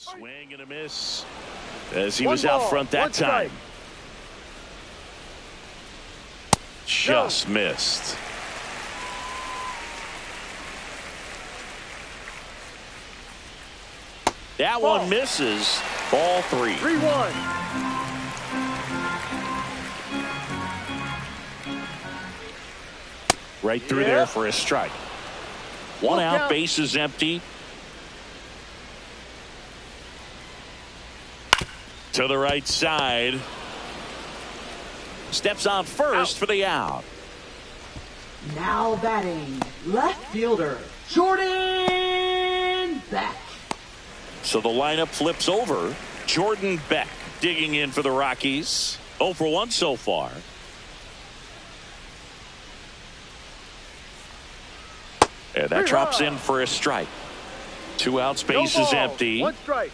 Swing and a miss as he was out front that time. Just missed. That one misses. Ball 3. 3-1. Right through there for a strike. One out, base is empty. To the right side. Steps on first for the out. Now batting, left fielder, Jordan Beck. So the lineup flips over. Jordan Beck digging in for the Rockies. 0 for 1 so far. And that drops in for a strike. 2 outs, base is empty. 1 strike.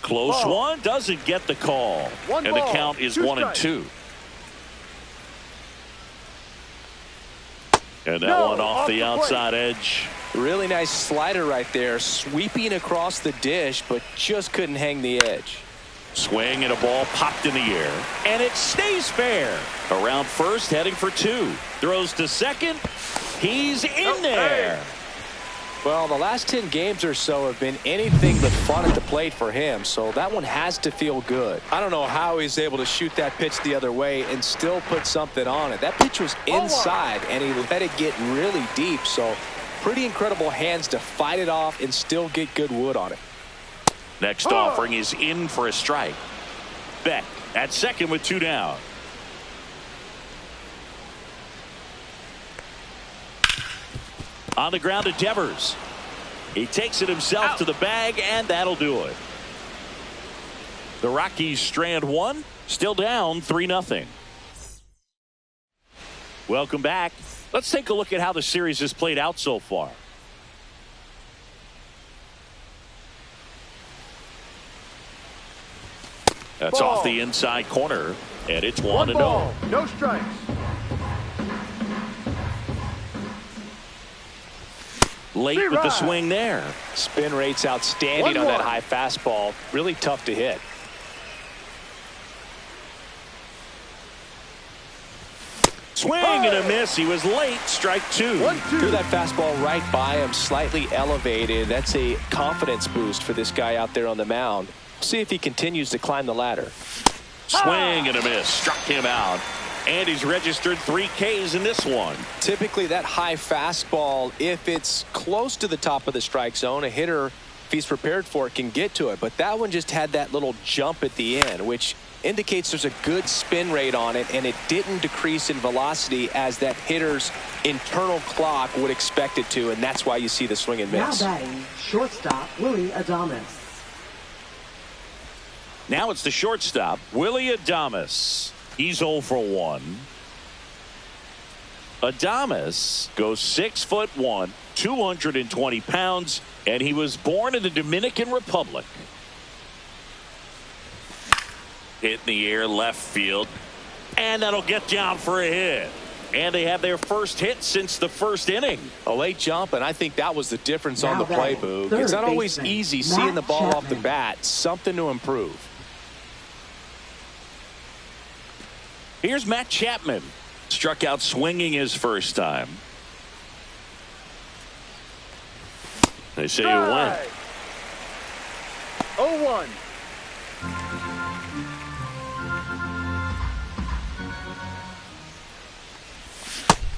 Close one, doesn't get the call. And the count is 1-2. And that one off the outside edge. Really nice slider right there, sweeping across the dish, but just couldn't hang the edge. Swing and a ball popped in the air, and it stays fair. Around first, heading for 2. Throws to second. He's in there. Well, the last 10 games or so have been anything but fun at the plate for him, so that one has to feel good. I don't know how he's able to shoot that pitch the other way and still put something on it. That pitch was inside, and he let it get really deep, so pretty incredible hands to fight it off and still get good wood on it. Next offering is in for a strike. Beck at second with 2 down. On the ground to Devers. He takes it himself to the bag, and that'll do it. The Rockies strand 1, still down 3-0. Welcome back. Let's take a look at how the series has played out so far. That's off the inside corner, and it's 1-0. No strikes. Late with the swing there. Spin rate's outstanding on that high fastball. Really tough to hit. Swing and a miss. He was late. Strike 2. Threw that fastball right by him, slightly elevated. That's a confidence boost for this guy out there on the mound. See if he continues to climb the ladder. Swing and a miss. Struck him out. And he's registered 3 Ks in this one. Typically that high fastball, if it's close to the top of the strike zone, a hitter, if he's prepared for it, can get to it. But that one just had that little jump at the end, which indicates there's a good spin rate on it, and it didn't decrease in velocity as that hitter's internal clock would expect it to, and that's why you see the swing and miss. Now batting, shortstop, Willie Adames. Now it's the shortstop, Willie Adames. He's 0 for 1. Adames goes 6'1", 220 pounds, and he was born in the Dominican Republic. Hit in the air, left field, and that'll get down for a hit. And they have their first hit since the first inning. A late jump, and I think that was the difference on the play, Boog. It's not always easy seeing the ball off the bat. Something to improve. Here's Matt Chapman. Struck out swinging his first time. They say he went. 0-1.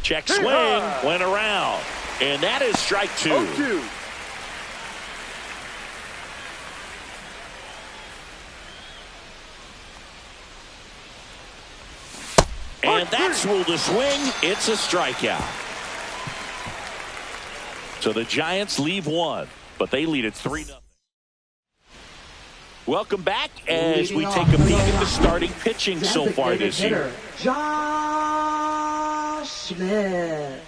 Check swing, went around. And that is strike 2. 0-2. And that's ruled a swing. It's a strikeout. So the Giants leave 1, but they lead at 3-0. Welcome back as we take a peek at the starting pitching so far this year. Josh Smith.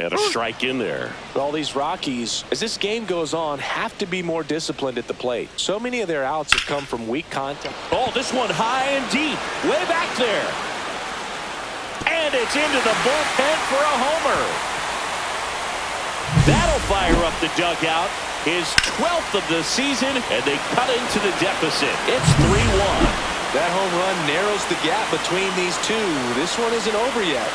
And a strike in there. All these Rockies, as this game goes on, have to be more disciplined at the plate. So many of their outs have come from weak contact. Oh, this one high and deep. Way back there. And it's into the bullpen for a homer. That'll fire up the dugout. His 12th of the season, and they cut into the deficit. It's 3-1. That home run narrows the gap between these two. This one isn't over yet.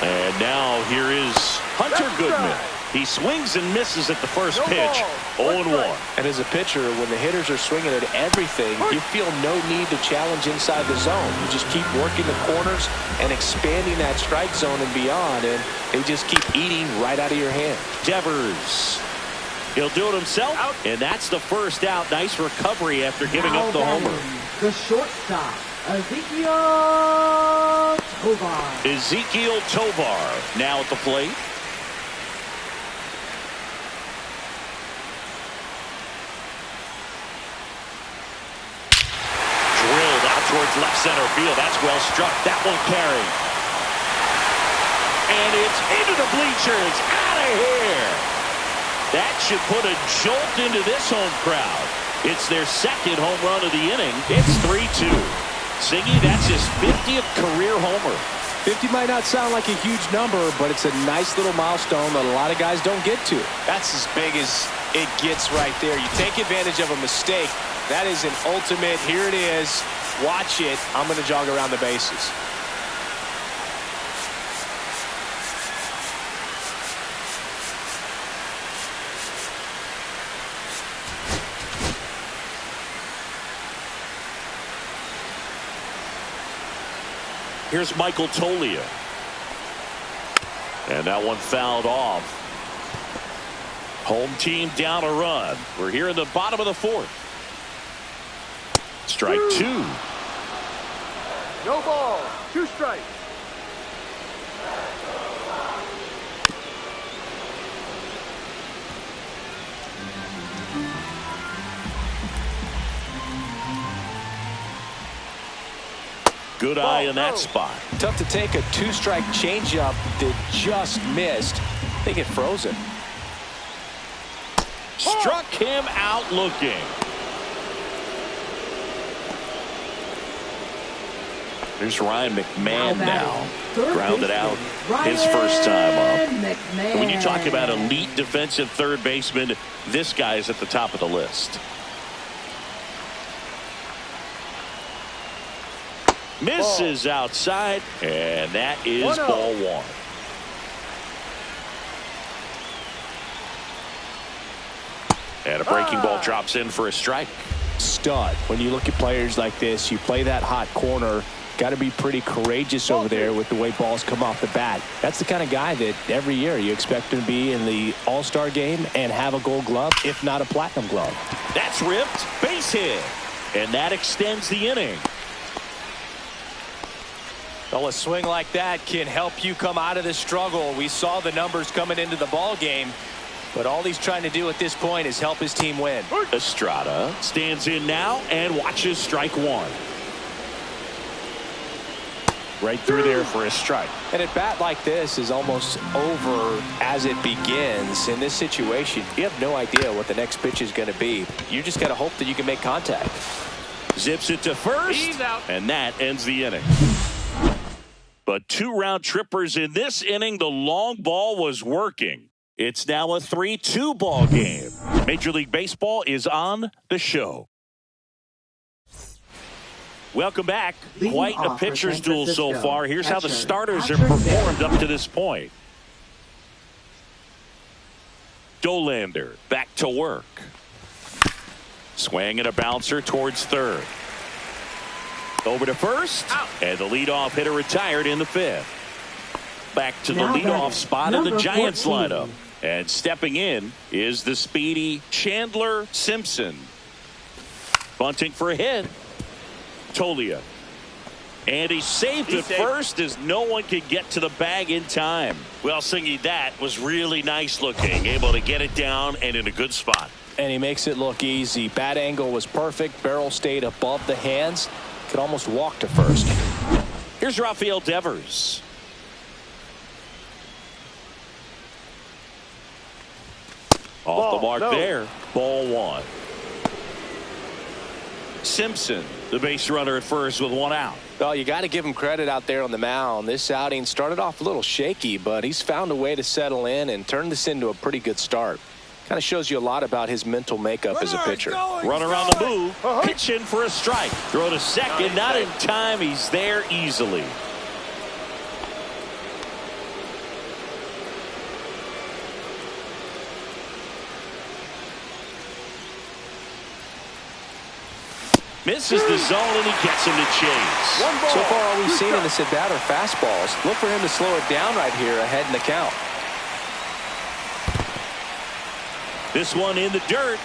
And now here is Hunter Goodman. He swings and misses at the first pitch. 0-1. And as a pitcher, when the hitters are swinging at everything, you feel no need to challenge inside the zone. You just keep working the corners and expanding that strike zone and beyond, and they just keep eating right out of your hand. Devers. He'll do it himself, and that's the first out. Nice recovery after giving up the homer. The shortstop, Ezekiel Tovar. Ezekiel Tovar now at the plate. Drilled out towards left center field. That's well struck. That will carry. And it's into the bleachers. Out of here. That should put a jolt into this home crowd. It's their second home run of the inning. It's 3-2. Siggy, that's his 50th career homer. 50 might not sound like a huge number, but it's a nice little milestone that a lot of guys don't get to. That's as big as it gets right there. You take advantage of a mistake. That is an ultimate, here it is, watch it, I'm going to jog around the bases. Here's Michael Toglia. And that one fouled off. Home team down a run. We're here in the bottom of the fourth. Strike two. No ball. 2 strikes. Good eye in that spot. Tough to take a 2-strike changeup that just missed. I think it froze him. Struck him out looking. There's Ryan McMahon now. Grounded out his first time up. When you talk about elite defensive third baseman, this guy is at the top of the list. Misses outside, and that is ball one. And a breaking ball drops in for a strike. Stud. When you look at players like this, you play that hot corner. Got to be pretty courageous over there with the way balls come off the bat. That's the kind of guy that every year you expect him to be in the All-Star game and have a Gold Glove, if not a Platinum Glove. That's ripped. Base hit. And that extends the inning. Well, a swing like that can help you come out of the struggle. We saw the numbers coming into the ball game, but all he's trying to do at this point is help his team win. Estrada stands in now and watches strike one. Right through there for a strike. And at bat like this is almost over as it begins. In this situation, you have no idea what the next pitch is going to be. You just got to hope that you can make contact. Zips it to first. He's out. And that ends the inning. But 2 round trippers in this inning. The long ball was working. It's now a 3-2 ball game. Major League Baseball is on the show. Welcome back. Quite a pitcher's duel so far. Here's how the starters have performed up to this point. Dollander back to work. Swing and a bouncer towards third. Over to first. And the leadoff hitter retired in the 5th. Back to the leadoff spot in the Giants lineup. And stepping in is the speedy Chandler Simpson. Bunting for a hit. Toglia. And he saved it first as no one could get to the bag in time. Well, Singy, that was really nice looking. Able to get it down and in a good spot. And he makes it look easy. Bat angle was perfect. Barrel stayed above the hands. Could almost walk to first. Here's Rafael Devers. Off the mark no. there. Ball one. Simpson, the base runner at first with one out. Well, you got to give him credit out there on the mound. This outing started off a little shaky, but he's found a way to settle in and turn this into a pretty good start. Kind of shows you a lot about his mental makeup as a pitcher. Runner on the move. Pitch in for a strike. Throw to second. Not in time. He's there easily. Misses the zone, and he gets him to chase. So far, all we've seen in this at-bat are fastballs. Look for him to slow it down right here ahead in the count. This one in the dirt.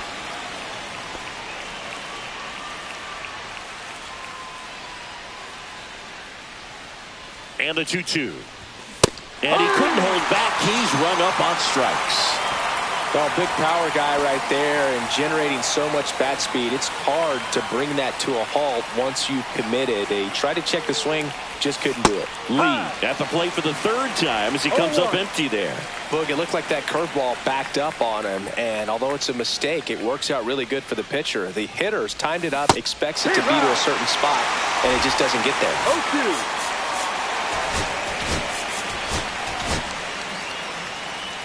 And the 2-2. And he couldn't hold back. He's run up on strikes. Well, big power guy right there and generating so much bat speed. It's hard to bring that to a halt once you've committed. He tried to check the swing, just couldn't do it. Lee at the plate for the third time as he comes up empty there. Boog, it looked like that curveball backed up on him, and although it's a mistake, it works out really good for the pitcher. The hitter's timed it up, expects it to be to a certain spot, and it just doesn't get there. 0-2.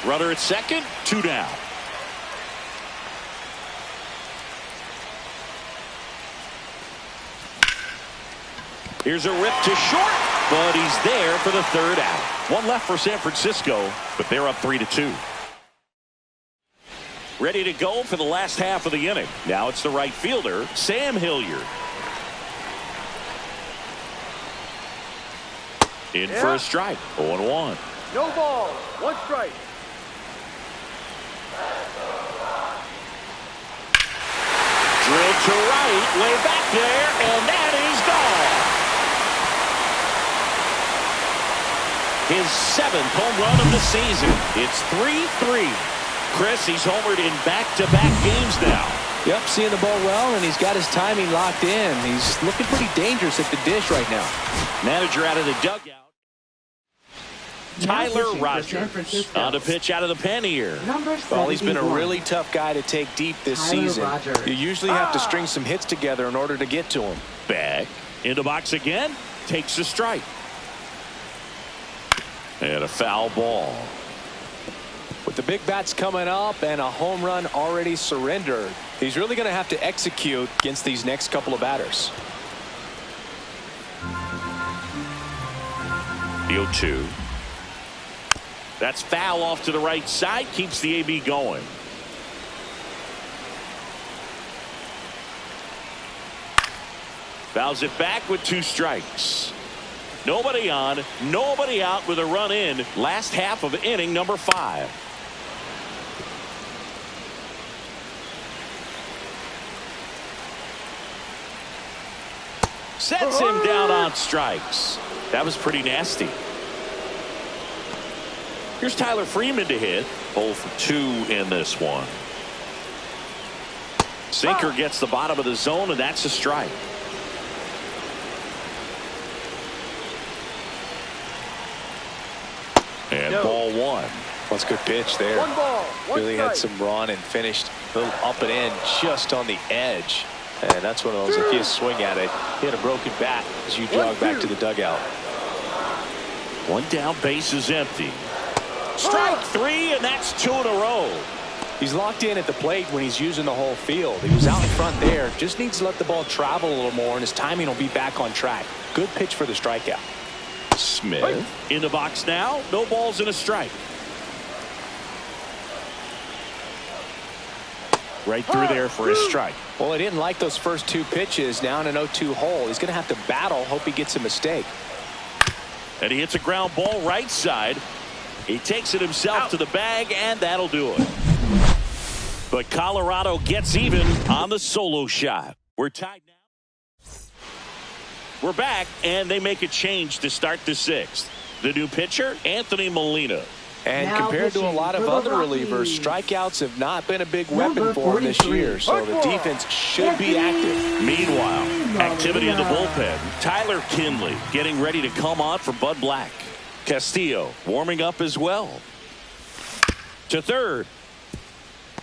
Runner at second, 2 down. Here's a rip to short, but he's there for the third out. One left for San Francisco, but they're up 3-2. Ready to go for the last half of the inning. Now it's the right fielder, Sam Hilliard. In for a strike, 0-1. No ball, 1 strike. Drilled to right, way back there, and that is gone. His 7th home run of the season. It's 3-3. Chris, he's homered in back-to-back games now. Yep, seeing the ball well, and he's got his timing locked in. He's looking pretty dangerous at the dish right now. Manager out of the dugout. Tyler Rogers on to pitch out of the pen here. Well, he's been a really tough guy to take deep this season. You usually have to string some hits together in order to get to him. Back into box again. Takes a strike. And a foul ball. With the big bats coming up and a home run already surrendered, he's really going to have to execute against these next couple of batters. The 0-2. That's foul off to the right side. Keeps the AB going. Fouls it back with 2 strikes. Nobody on, nobody out with a run in. Last half of inning number 5. Sets him down on strikes. That was pretty nasty. Here's Tyler Freeman to hit. 0 for 2 in this one. Sinker gets the bottom of the zone, and that's a strike. And ball 1. That's a good pitch there. 1 ball, 1 Really strike. had some run and finished a little up and in just on the edge. And that's one of those, if you swing at it, you hit a broken bat as you jog back to the dugout. 1 down, base is empty. Strike 3, and that's 2 in a row. He's locked in at the plate when he's using the whole field. He was out in front there. Just needs to let the ball travel a little more, and his timing will be back on track. Good pitch for the strikeout. Smith in the box now. No balls and a strike. Right through there for a strike. Well, he didn't like those first 2 pitches. Now in an 0-2 hole. He's going to have to battle. Hope he gets a mistake. And he hits a ground ball right side. He takes it himself to the bag, and that'll do it. But Colorado gets even on the solo shot. We're tied now. We're back, and they make a change to start the 6th. The new pitcher, Anthony Molina. And Now compared to a lot of pitching for other the Rockies, relievers, strikeouts have not been a big weapon number for him this 43. year. So the defense should be active. Meanwhile, activity in the bullpen. Tyler Kinley getting ready to come on for Bud Black. Castillo warming up as well. To third.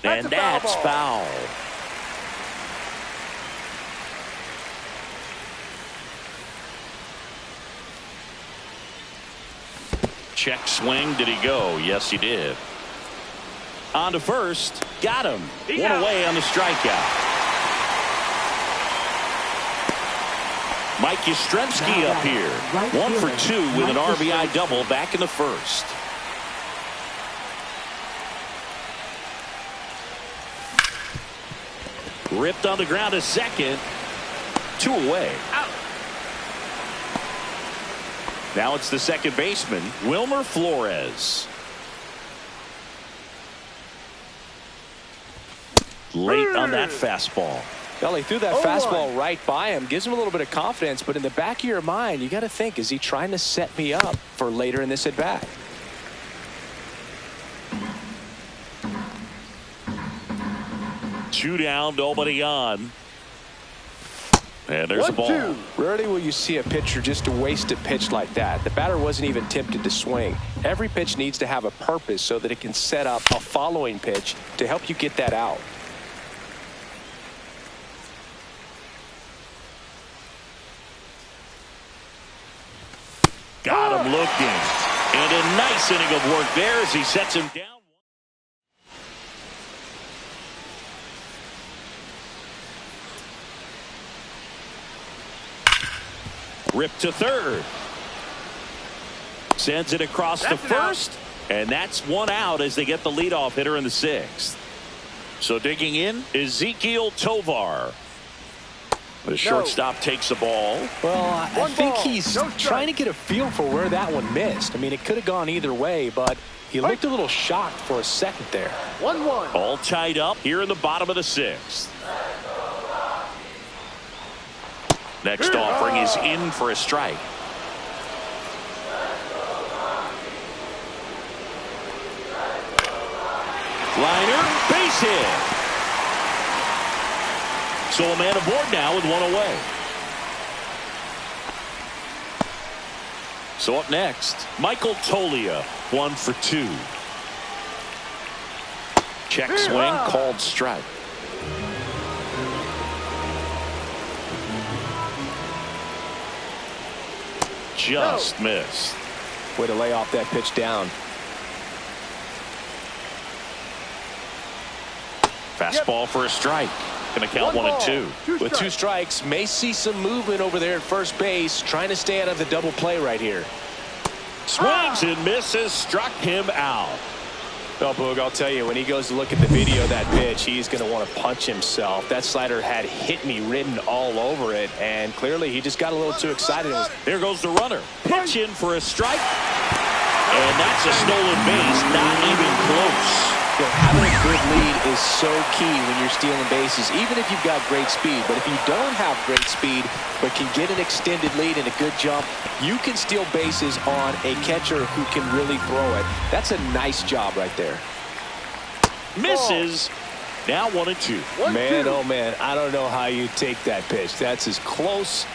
And that's foul. Check swing. Did he go? Yes, he did. On to first. Got him. One away on the strikeout. Mike Yastrzemski up here. 1 for 2 with an RBI double back in the first. Ripped on the ground to second. 2 away. Out. Now it's the second baseman, Wilmer Flores. Late on that fastball. Well, he threw that fastball right by him. Gives him a little bit of confidence, but in the back of your mind, you got to think, is he trying to set me up for later in this at bat? Two down, nobody on. And there's a ball. Rarely will you see a pitcher just waste a pitch like that. The batter wasn't even tempted to swing. Every pitch needs to have a purpose so that it can set up a following pitch to help you get that out. Got him looking. And a nice inning of work there as he sets him down. Ripped to third. Sends it across to first. And that's one out as they get the leadoff hitter in the sixth. So digging in, Ezequiel Tovar. The shortstop takes the ball. Well, I think he's trying to get a feel for where that one missed. I mean, it could have gone either way, but he looked a little shocked for a second there. 1-1. All tied up here in the bottom of the sixth. Next offering is in for a strike. Liner, base hit. So a man aboard now with one away. So up next, Michael Toglia, 1 for 2. Check swing, called strike. Just missed. Way to lay off that pitch down. Fastball for a strike. Going to count 1 and 2. With 2 strikes, may see some movement over there at first base, trying to stay out of the double play right here. Swings and misses, struck him out. Well, Boog, I'll tell you, when he goes to look at the video of that pitch, he's going to want to punch himself. That slider had hit me written all over it, and clearly he just got a little too excited. There goes the runner. Pitch in for a strike. And that's a stolen base, not even close. You know, having a good lead is so key when you're stealing bases, even if you've got great speed. But if you don't have great speed but can get an extended lead and a good jump, you can steal bases on a catcher who can really throw it. That's a nice job right there. Misses. Now 1 and 2. Man, oh man, I don't know how you take that pitch. That's as close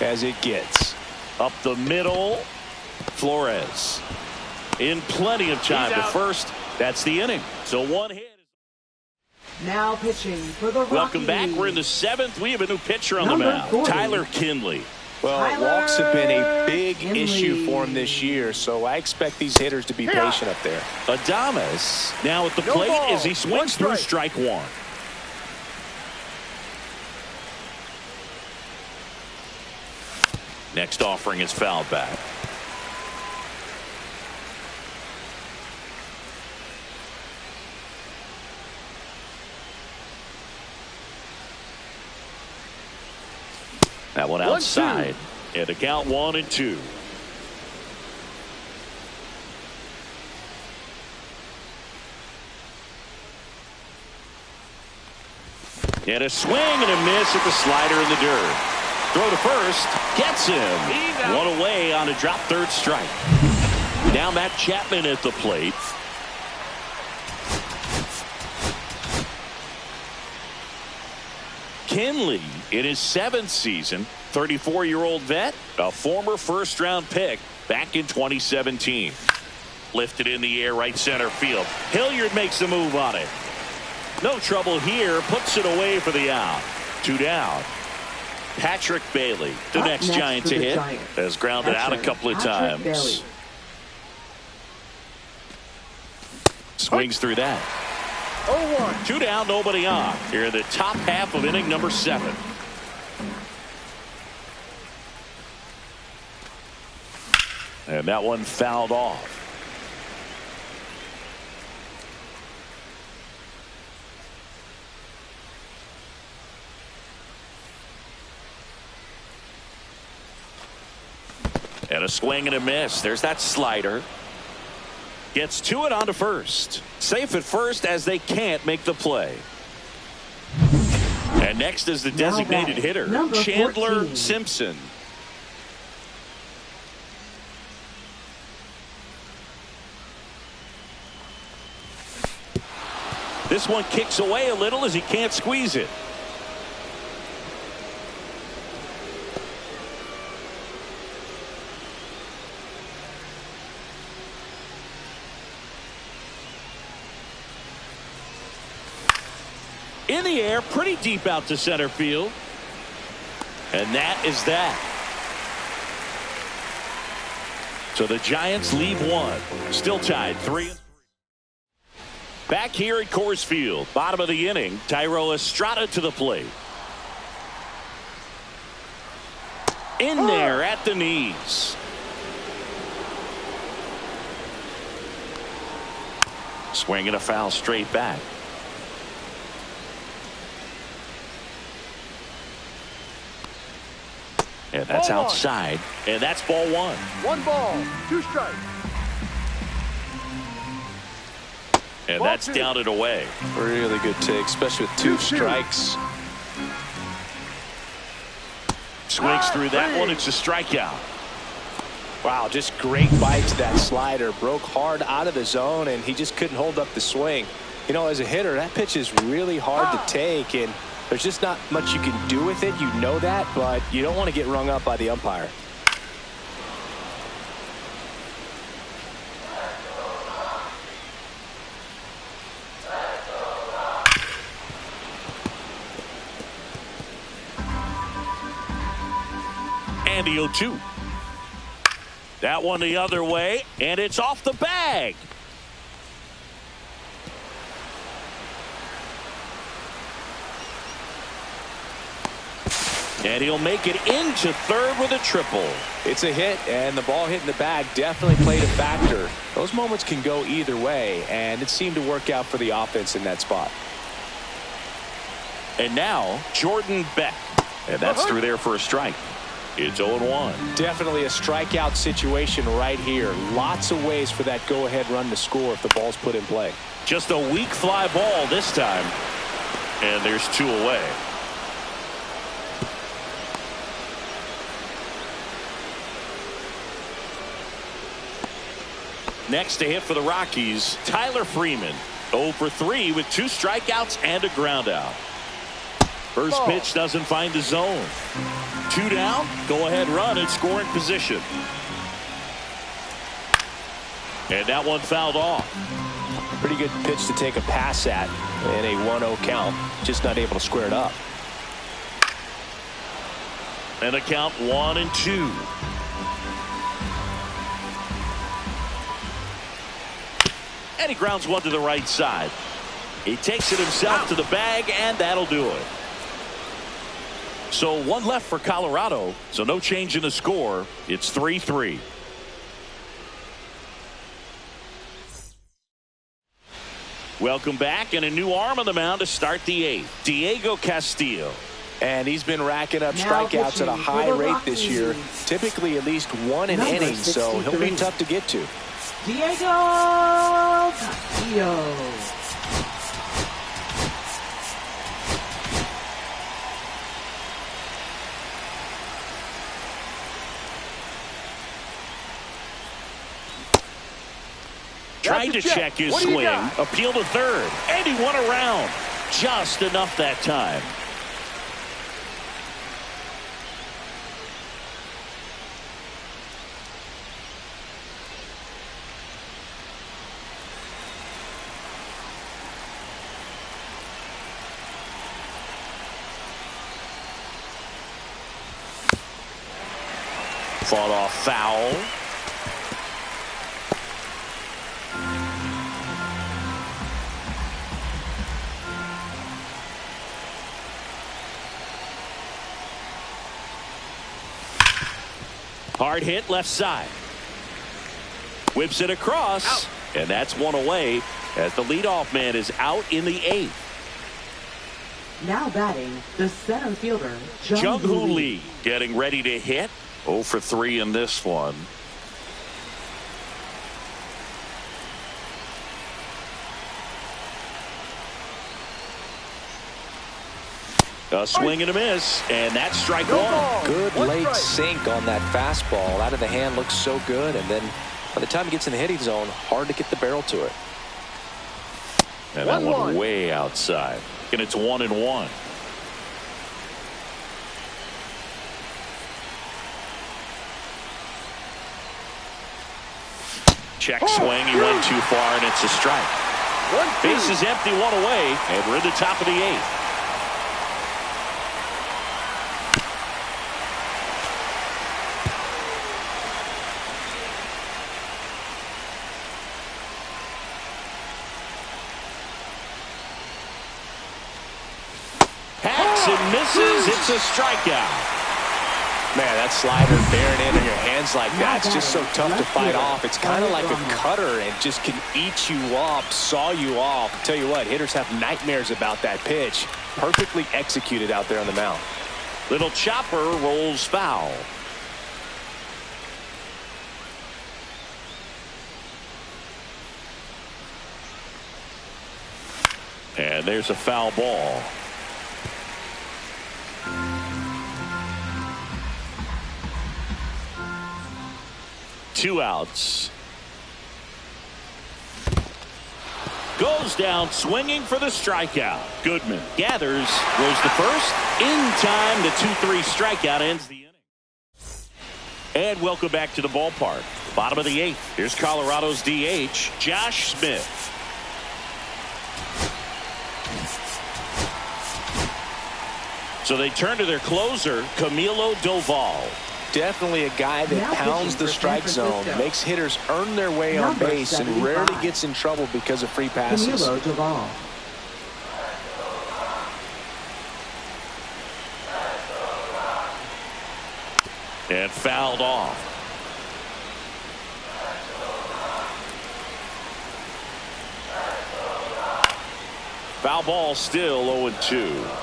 as it gets. Up the middle, Flores. In plenty of time to first. That's the inning. So 1 hit. Now pitching for the Rockies. Welcome back. We're in the 7th. We have a new pitcher on the mound. 40. Tyler Kinley. Well, walks have been a big issue for him this year, so I expect these hitters to be patient up there. Adames now at the plate as he swings through strike 1. Next offering is fouled back. That one outside. And a count 1 and 2. And a swing and a miss at the slider in the dirt. Throw to first. Gets him. 1 away on a drop third strike. Now Matt Chapman at the plate. Kinley in his 7th season, 34-year-old vet, a former first-round pick back in 2017. Lifted in the air, right center field. Hilliard makes the move on it. No trouble here. Puts it away for the out. 2 down. Patrick Bailey, the next Giant to hit, has grounded out a couple of times. Swings through that. 0-1. 2 down, nobody on. Here in the top half of inning number 7. And that one fouled off. And a swing and a miss. There's that slider. Gets to it onto first. Safe at first as they can't make the play. And next is the designated hitter, Chandler 14. Simpson. This one kicks away a little as he can't squeeze it. In the air, pretty deep out to center field. And that is that. So the Giants leave one. Still tied 3-3. Back here at Coors Field, bottom of the inning, Thairo Estrada to the plate. In there at the knees. Swing and a foul straight back. And that's outside. And that's ball 1. 1 ball, 2 strikes. And that's down and away. Really good take, especially with 2 strikes. Swings through that one. It's a strikeout. Wow, just great bite to that slider. Broke hard out of the zone, and he just couldn't hold up the swing. You know, as a hitter, that pitch is really hard to take, and there's just not much you can do with it. You know that, but you don't want to get rung up by the umpire. And the 0-2. That one the other way, and it's off the bag. And he'll make it into third with a triple. It's a hit, and the ball hitting the bag definitely played a factor. Those moments can go either way, and it seemed to work out for the offense in that spot. And now Jordan Beck. And that's through there for a strike. It's 0-1. Definitely a strikeout situation right here. Lots of ways for that go-ahead run to score if the ball's put in play. Just a weak fly ball this time. And there's 2 away. Next to hit for the Rockies, Tyler Freeman. 0 for 3 with 2 strikeouts and a ground out. First pitch doesn't find the zone. 2 down, go ahead run in scoring position. And that one fouled off. Pretty good pitch to take a pass at in a 1-0 count. Just not able to square it up. And a count 1-2. And he grounds one to the right side. He takes it himself to the bag, and that'll do it. So 1 left for Colorado. So no change in the score. It's 3-3. Welcome back, and a new arm on the mound to start the 8th. Diego Castillo. And he's been racking up strikeouts at a high rate this year. Typically at least 1 an inning, so he'll be tough to get to. Diego Castillo. Tried to check his swing, appeal to third, and he won around. Just enough that time. Fought off foul. Hard hit left side. Whips it across. Out. And that's one away as the leadoff man is out in the 8th. Now batting, the center fielder, Jung-Hoo Lee getting ready to hit. 0 for 3 in this one. A swing and a miss, and that's strike one. Good late sink on that fastball. Out of the hand, looks so good, and then by the time it gets in the hitting zone, hard to get the barrel to it. And that one way outside. And it's 1-1. Check swing, he went too far, and it's a strike. Base is empty, one away, and we're in the top of the 8th. And misses. It's a strikeout. Man, that slider bearing in your hands like that, it's just so tough to fight off. It's kind of like a cutter and just can eat you up, saw you off. I'll tell you what, hitters have nightmares about that pitch. Perfectly executed out there on the mound. Little chopper rolls foul. And there's a foul ball. 2 outs. Goes down swinging for the strikeout. Goodman gathers, goes to first. In time, the 2-3 strikeout ends the inning. And welcome back to the ballpark. Bottom of the 8th. Here's Colorado's DH, Josh Smith. So they turn to their closer, Camilo Doval. Definitely a guy that pounds the strike zone, makes hitters earn their way on base, and rarely gets in trouble because of free passes. And fouled off. Foul ball, still 0-2.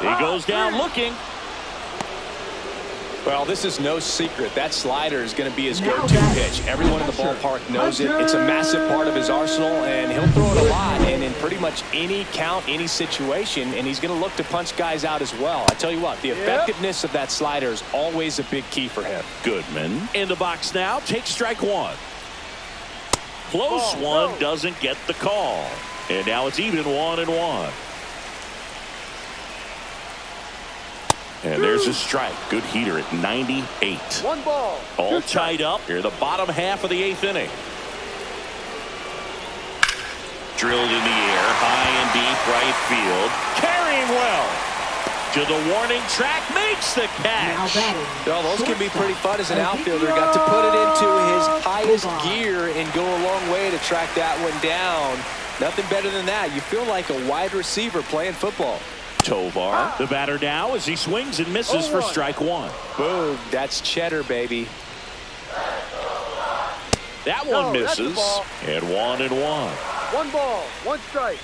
He goes down looking. Well, this is no secret. That slider is going to be his go-to pitch. Everyone in the ballpark knows it. It's a massive part of his arsenal, and he'll throw it a lot and in pretty much any count, any situation, and he's going to look to punch guys out as well. I tell you what, the effectiveness of that slider is always a big key for him. Goodman in the box now. Takes strike one. Close one, doesn't get the call. And now it's even 1-1. And there's a strike. Good heater at 98. 1 ball. All tied up here, the bottom half of the 8th inning. Drilled in the air, high and deep right field. Carrying well. To the warning track, makes the catch. Well, those can be pretty fun as an outfielder. Got to put it into his highest gear and go a long way to track that one down. Nothing better than that. You feel like a wide receiver playing football. Tovar, the batter now as he swings and misses for strike one. Boom, that's cheddar, baby. That one misses, and 1-1. 1 ball, 1 strike.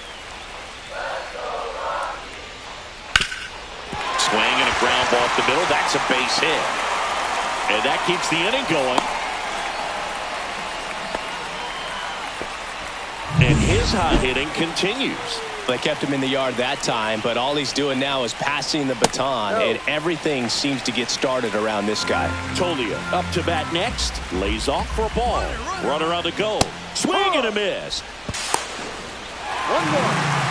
Swing and a ground ball up the middle. That's a base hit. And that keeps the inning going. And his hot hitting continues. They kept him in the yard that time, but all he's doing now is passing the baton, and everything seems to get started around this guy. Tolia up to bat next. Lays off for a ball. Runner on the go. Swing and a miss. 1 more.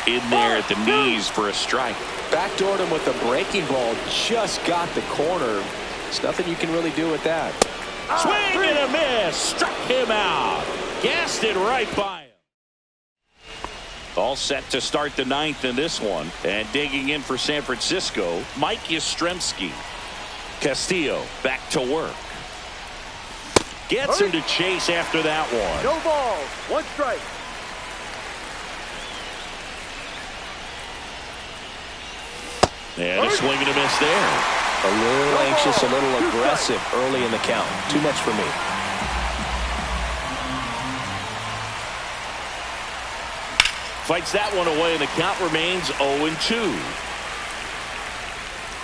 in there at the knees for a strike. Backdoored him with a breaking ball. Just got the corner. There's nothing you can really do with that. Swing and a miss. Struck him out. Gassed it right by him. All set to start the ninth in this one. And digging in for San Francisco, Mike Yastrzemski. Castillo back to work. Gets him to chase after that one. No balls. One strike. And a swing and a miss there. A little anxious, a little aggressive early in the count. Too much for me. Fights that one away, and the count remains 0-2.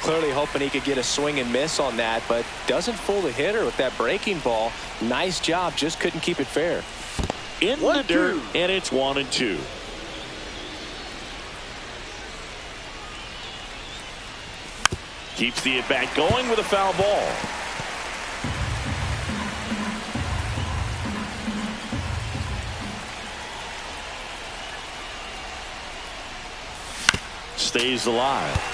Clearly hoping he could get a swing and miss on that, but doesn't fool the hitter with that breaking ball. Nice job, just couldn't keep it fair. In the dirt, and it's 1-2. Keeps the at-bat going with a foul ball. Stays alive.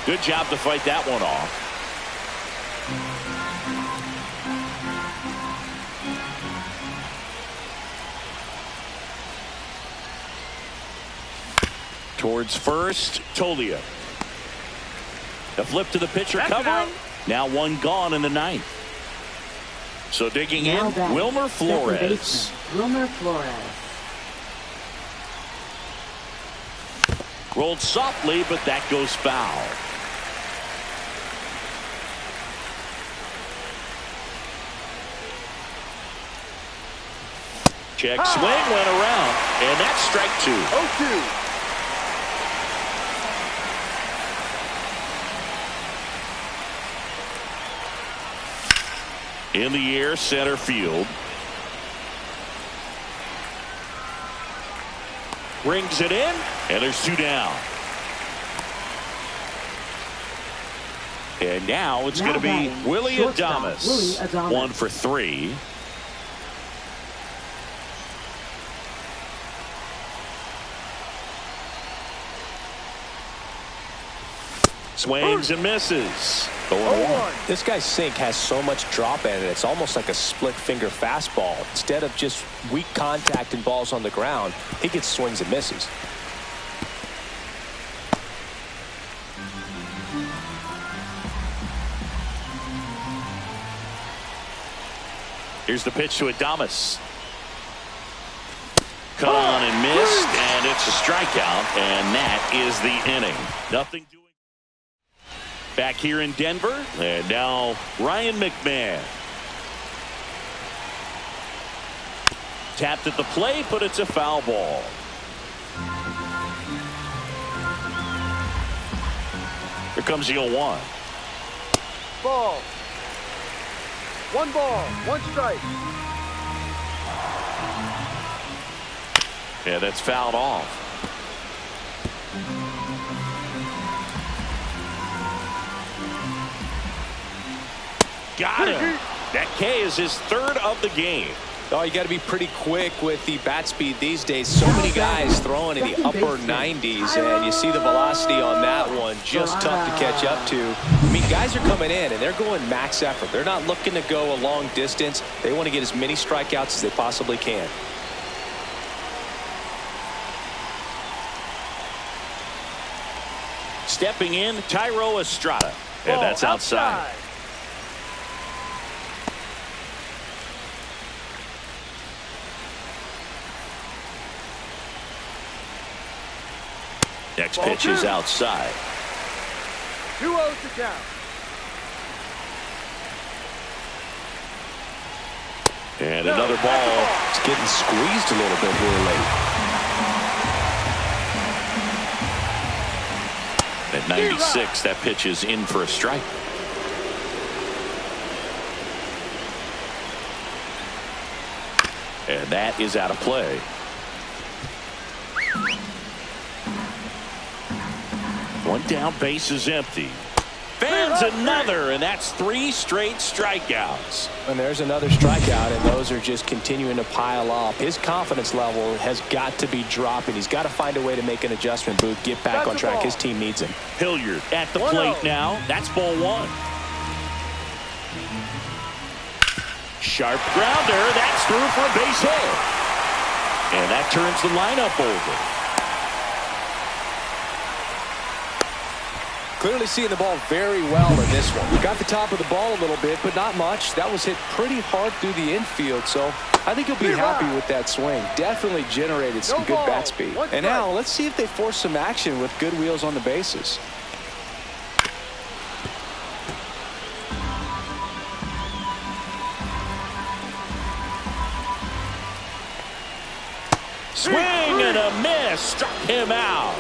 Good job to fight that one off. Towards first, Tolia. The flip to the pitcher covering. Now one gone in the ninth. So digging in, Wilmer Flores. Wilmer Flores. Rolled softly, but that goes foul. Check swing went around, and that's strike two. 0-2. In the air, center field. Rings it in, and there's two down. And now it's going to be Willie Adames. 1 for 3. Swings and misses. 0-1. This guy's sink has so much drop in it. It's almost like a split finger fastball. Instead of just weak contact and balls on the ground, he gets swings and misses. Here's the pitch to Adames. Cut on and missed, and it's a strikeout, and that is the inning. Nothing doing. Back here in Denver, and now Ryan McMahon. Tapped at the plate, but it's a foul ball. Here comes the 0-1. Ball. 1 ball. 1 strike. Yeah, that's fouled off. Got him. That K is his 3rd of the game. Oh, you got to be pretty quick with the bat speed these days. So many guys throwing in the upper 90s, and you see the velocity on that one. Just tough to catch up to. I mean, guys are coming in, and they're going max effort. They're not looking to go a long distance. They want to get as many strikeouts as they possibly can. Stepping in, Tyro Estrada. And that's outside. Next pitch is outside. 2-0 to count. And another ball. It's getting squeezed a little bit here late. At 96, that pitch is in for a strike. And that is out of play. One down, base is empty. Fans another, and that's 3 straight strikeouts. And there's another strikeout, and those are just continuing to pile up. His confidence level has got to be dropping. He's got to find a way to make an adjustment, Booth, get back on track. His team needs him. Hilliard at the plate now. That's ball 1. Sharp grounder. That's through for a base hit. And that turns the lineup over. Clearly seeing the ball very well in this one. Got the top of the ball a little bit, but not much. That was hit pretty hard through the infield, so I think he'll be happy with that swing. Definitely generated some good bat speed. And now let's see if they force some action with good wheels on the bases. Swing and a miss. Struck him out.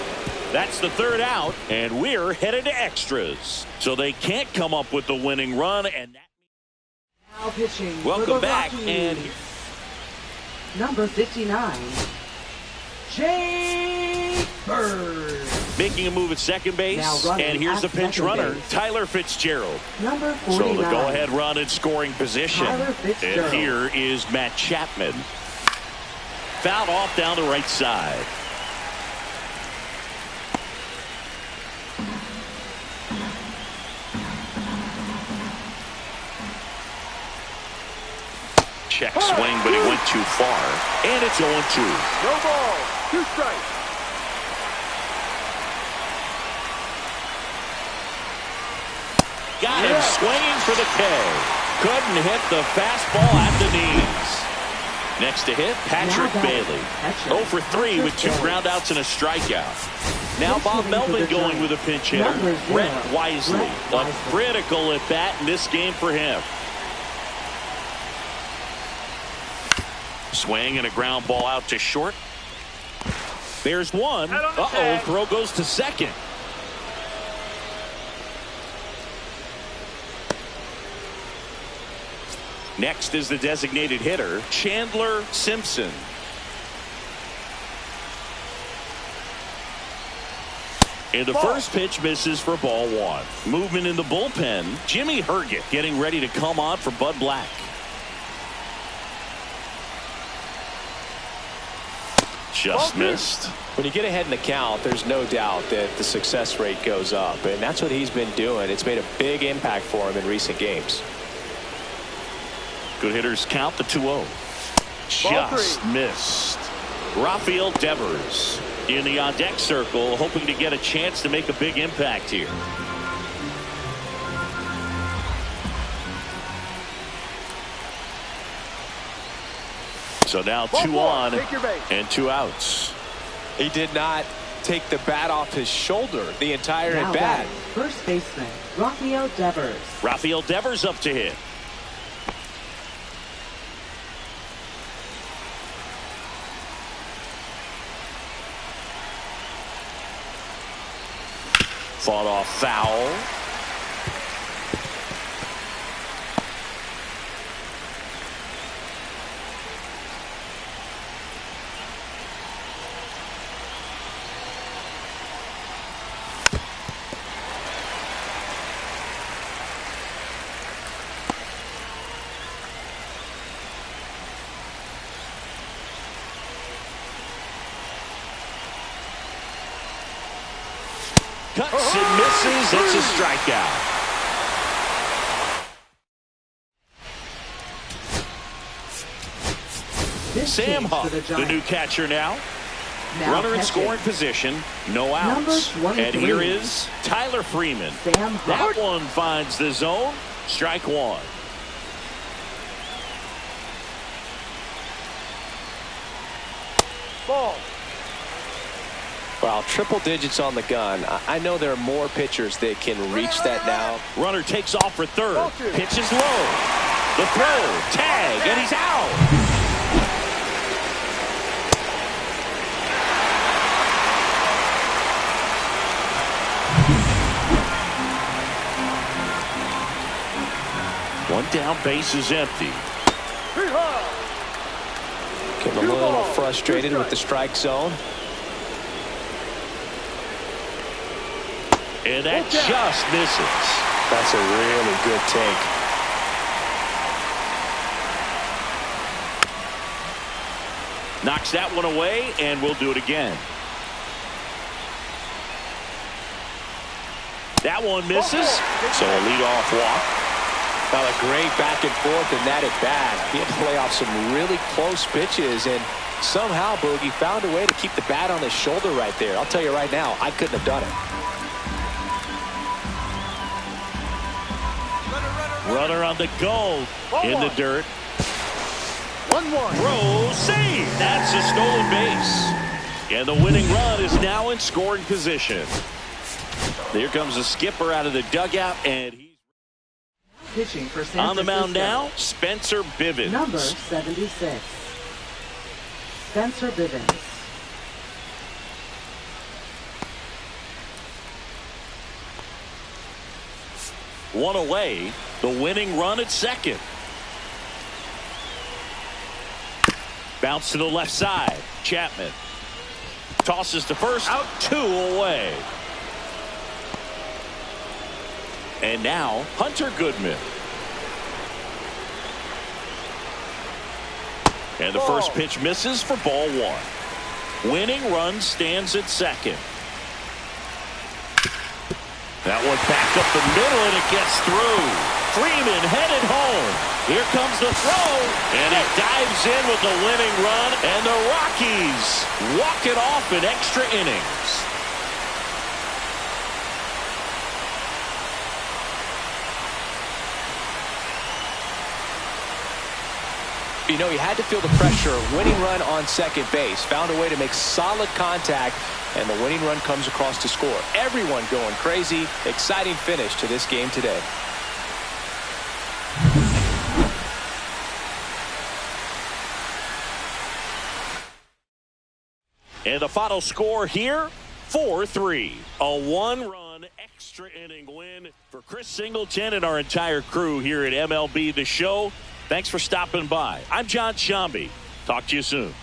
That's the 3rd out, and we're headed to extras. So they can't come up with the winning run, and that. Now pitching. Welcome back, and number 59, Jay Bird. Making a move at second base, and here's the pinch runner, Tyler Fitzgerald. Number 49. So the go-ahead run in scoring position. And here is Matt Chapman. Fouled off down the right side. Check swing, but he went too far. And it's 0-2. No ball. 2 strikes. Got him swinging for the K. Couldn't hit the fastball at the knees. Next to hit, Patrick Bailey. 0 for 3 with 2 groundouts and a strikeout. Now Bob Melvin going with a pinch hitter, Brett Wisely. A critical at bat in this game for him. Swing and a ground ball out to short. There's one. Uh-oh, throw goes to second. Next is the designated hitter, Chandler Simpson. And the first pitch misses for ball 1. Movement in the bullpen, Jimmy Herget getting ready to come on for Bud Black. Just missed. When you get ahead in the count, there's no doubt that the success rate goes up, and that's what he's been doing. It's made a big impact for him in recent games. Good hitters count the 2-0. Just missed. Rafael Devers in the on-deck circle, hoping to get a chance to make a big impact here. So now 2 on and 2 outs. He did not take the bat off his shoulder the entire at bat. First baseman, Rafael Devers. Rafael Devers up to hit. Fought off foul. Cuts and misses. It's a strikeout. Sam Huff, the new catcher now. Runner in scoring position. No outs. And here is Tyler Freeman. That one finds the zone. Strike 1. Ball. Wow, triple digits on the gun. I know there are more pitchers that can reach that now. Runner takes off for third. Pitches low. The throw. Tag. And he's out. One down, base is empty. Getting a little frustrated with the strike zone. And that just misses. That's a really good take. Knocks that one away, and we'll do it again. That one misses, so a leadoff walk. Well, a great back and forth and that at bat. He had to play off some really close pitches, and somehow Boogie found a way to keep the bat on his shoulder right there. I'll tell you right now, I couldn't have done it. Runner on the go in the dirt. 1-1. Throw, save. That's a stolen base. And the winning run is now in scoring position. Here comes the skipper out of the dugout, and he's Pitching for San on the mound Francisco. now, Spencer Bivens. Number 76. Spencer Bivens. One away, the winning run at second. Bounce to the left side. Chapman tosses to first. Out. 2 away. And now Hunter Goodman. And the first pitch misses for ball 1. Winning run stands at second. That one back up the middle, and it gets through. Freeman headed home. Here comes the throw, and it dives in with the winning run, and the Rockies walk it off in extra innings. You know, he had to feel the pressure. Winning run on second base. Found a way to make solid contact, and the winning run comes across to score. Everyone going crazy. Exciting finish to this game today. And the final score here, 4-3. A 1-run extra inning win for Chris Singleton and our entire crew here at MLB The Show. Thanks for stopping by. I'm John Shambi. Talk to you soon.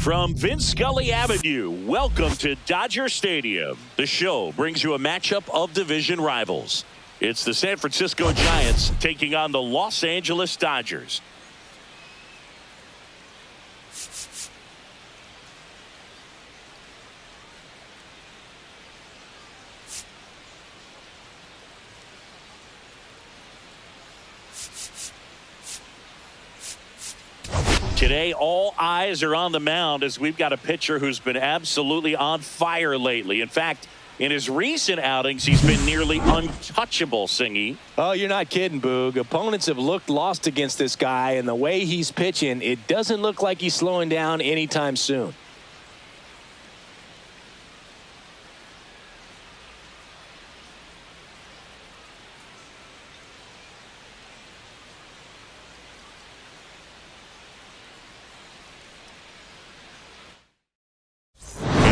From Vince Scully Avenue, welcome to Dodger Stadium. The show brings you a matchup of division rivals. It's the San Francisco Giants taking on the Los Angeles Dodgers. Today, all eyes are on the mound as we've got a pitcher who's been absolutely on fire lately. In fact, in his recent outings, he's been nearly untouchable, Singy. Oh, you're not kidding, Boog. Opponents have looked lost against this guy, and the way he's pitching, it doesn't look like he's slowing down anytime soon.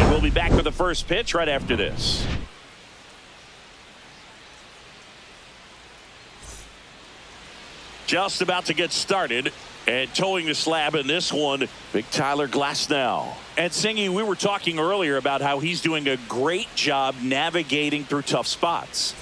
We'll be back with the first pitch right after this. Just about to get started and towing the slab in this one, big Tyler Glasnow. And Singy, we were talking earlier about how he's doing a great job navigating through tough spots.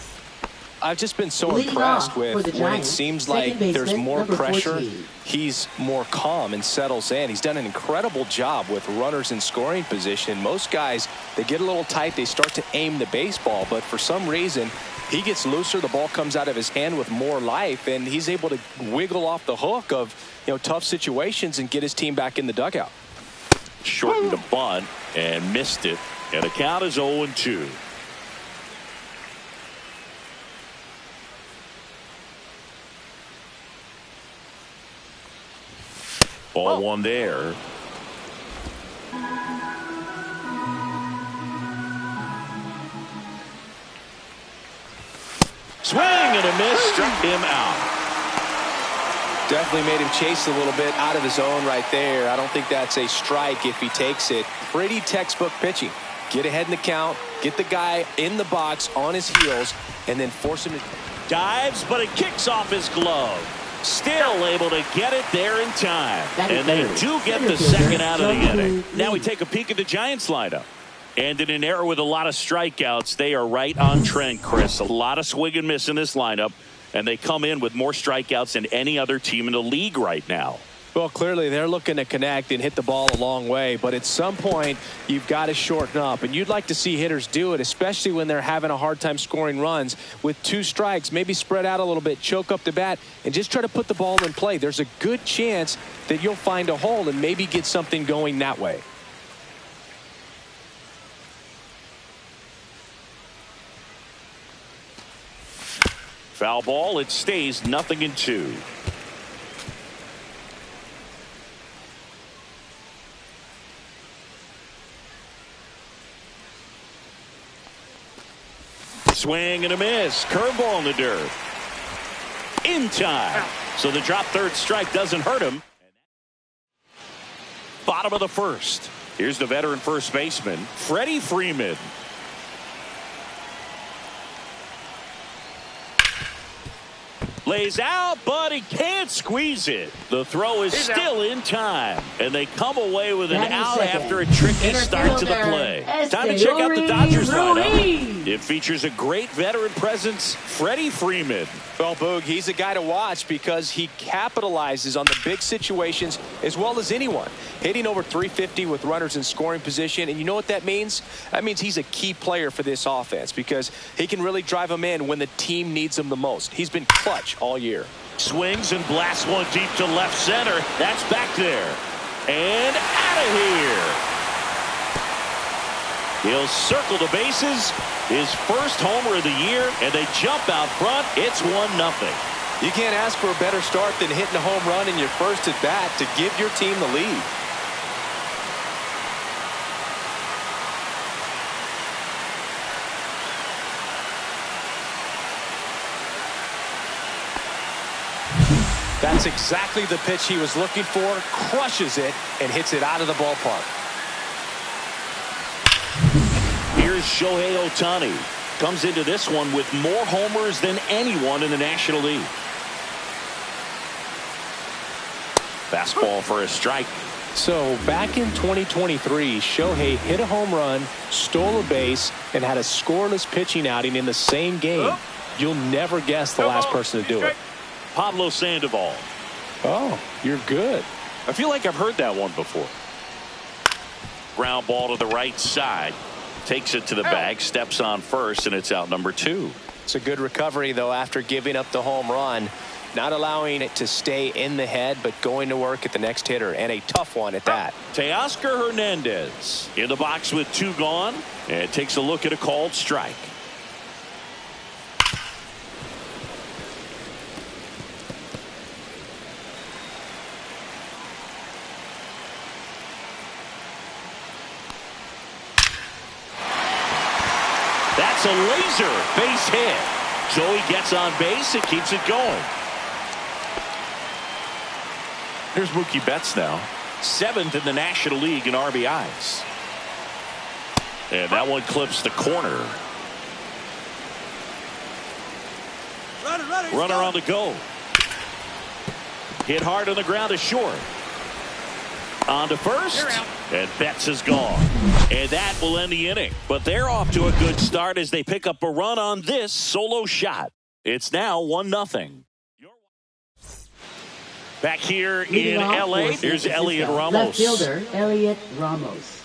I've just been so impressed with when it seems like there's more pressure, 14. he's more calm and settles in. He's done an incredible job with runners in scoring position. Most guys, they get a little tight, they start to aim the baseball, but for some reason, he gets looser, the ball comes out of his hand with more life, and he's able to wiggle off the hook of, tough situations and get his team back in the dugout. Shortened the bunt and missed it, and the count is 0-2. Ball one there. Swing and a miss, struck him out. Definitely made him chase a little bit out of his zone right there. I don't think that's a strike if he takes it. Pretty textbook pitching. Get ahead in the count, get the guy in the box on his heels, and then force him to dives, but it kicks off his glove. Still able to get it there in time. And they do get the second out of the inning. Now we take a peek at the Giants lineup. And in an era with a lot of strikeouts, they are right on trend, Chris. A lot of swing and miss in this lineup. And they come in with more strikeouts than any other team in the league right now. Well, clearly they're looking to connect and hit the ball a long way, but at some point you've got to shorten up, and you'd like to see hitters do it, especially when they're having a hard time scoring runs. With 2 strikes, maybe spread out a little bit, choke up the bat, and just try to put the ball in play. There's a good chance that you'll find a hole and maybe get something going that way. Foul ball, it stays 0-2. Swing and a miss. Curveball in the dirt. In time. So the drop third strike doesn't hurt him. Bottom of the first. Here's the veteran first baseman, Freddie Freeman. Lays out, but he can't squeeze it. The throw is still in time, and they come away with an out after a tricky start to the play. Time to check out the Dodgers lineup. It features a great veteran presence, Freddie Freeman. Well, Boog, he's a guy to watch because he capitalizes on the big situations as well as anyone. Hitting over 350 with runners in scoring position, and you know what that means? That means he's a key player for this offense because he can really drive them in when the team needs him the most. He's been clutch all year. Swings and blasts one deep to left center. That's back there. And out of here. He'll circle the bases. His first homer of the year, and they jump out front. It's 1-0. You can't ask for a better start than hitting a home run in your first at bat to give your team the lead. That's exactly the pitch he was looking for. Crushes it and hits it out of the ballpark. Here's Shohei Ohtani. Comes into this one with more homers than anyone in the National League. Fastball for a strike. So back in 2023, Shohei hit a home run, stole a base, and had a scoreless pitching outing in the same game. You'll never guess the last person to do it. Pablo Sandoval. Oh, you're good. I feel like I've heard that one before. Ground ball to the right side. Takes it to the bag, steps on first, and it's out number 2. It's a good recovery, though, after giving up the home run. Not allowing it to stay in the head, but going to work at the next hitter, and a tough one at that. Teoscar Hernandez in the box with 2 gone, and takes a look at a called strike. That's a laser base hit. Joey gets on base and keeps it going. Here's Mookie Betts now. 7th in the National League in RBIs. And that one clips the corner. Runner on the go. Hit hard on the ground to short. On to first. And Betts is gone. And that will end the inning. But they're off to a good start as they pick up a run on this solo shot. It's now 1-0. Back here in L.A., here's Elliot Ramos. Left fielder, Elliot Ramos.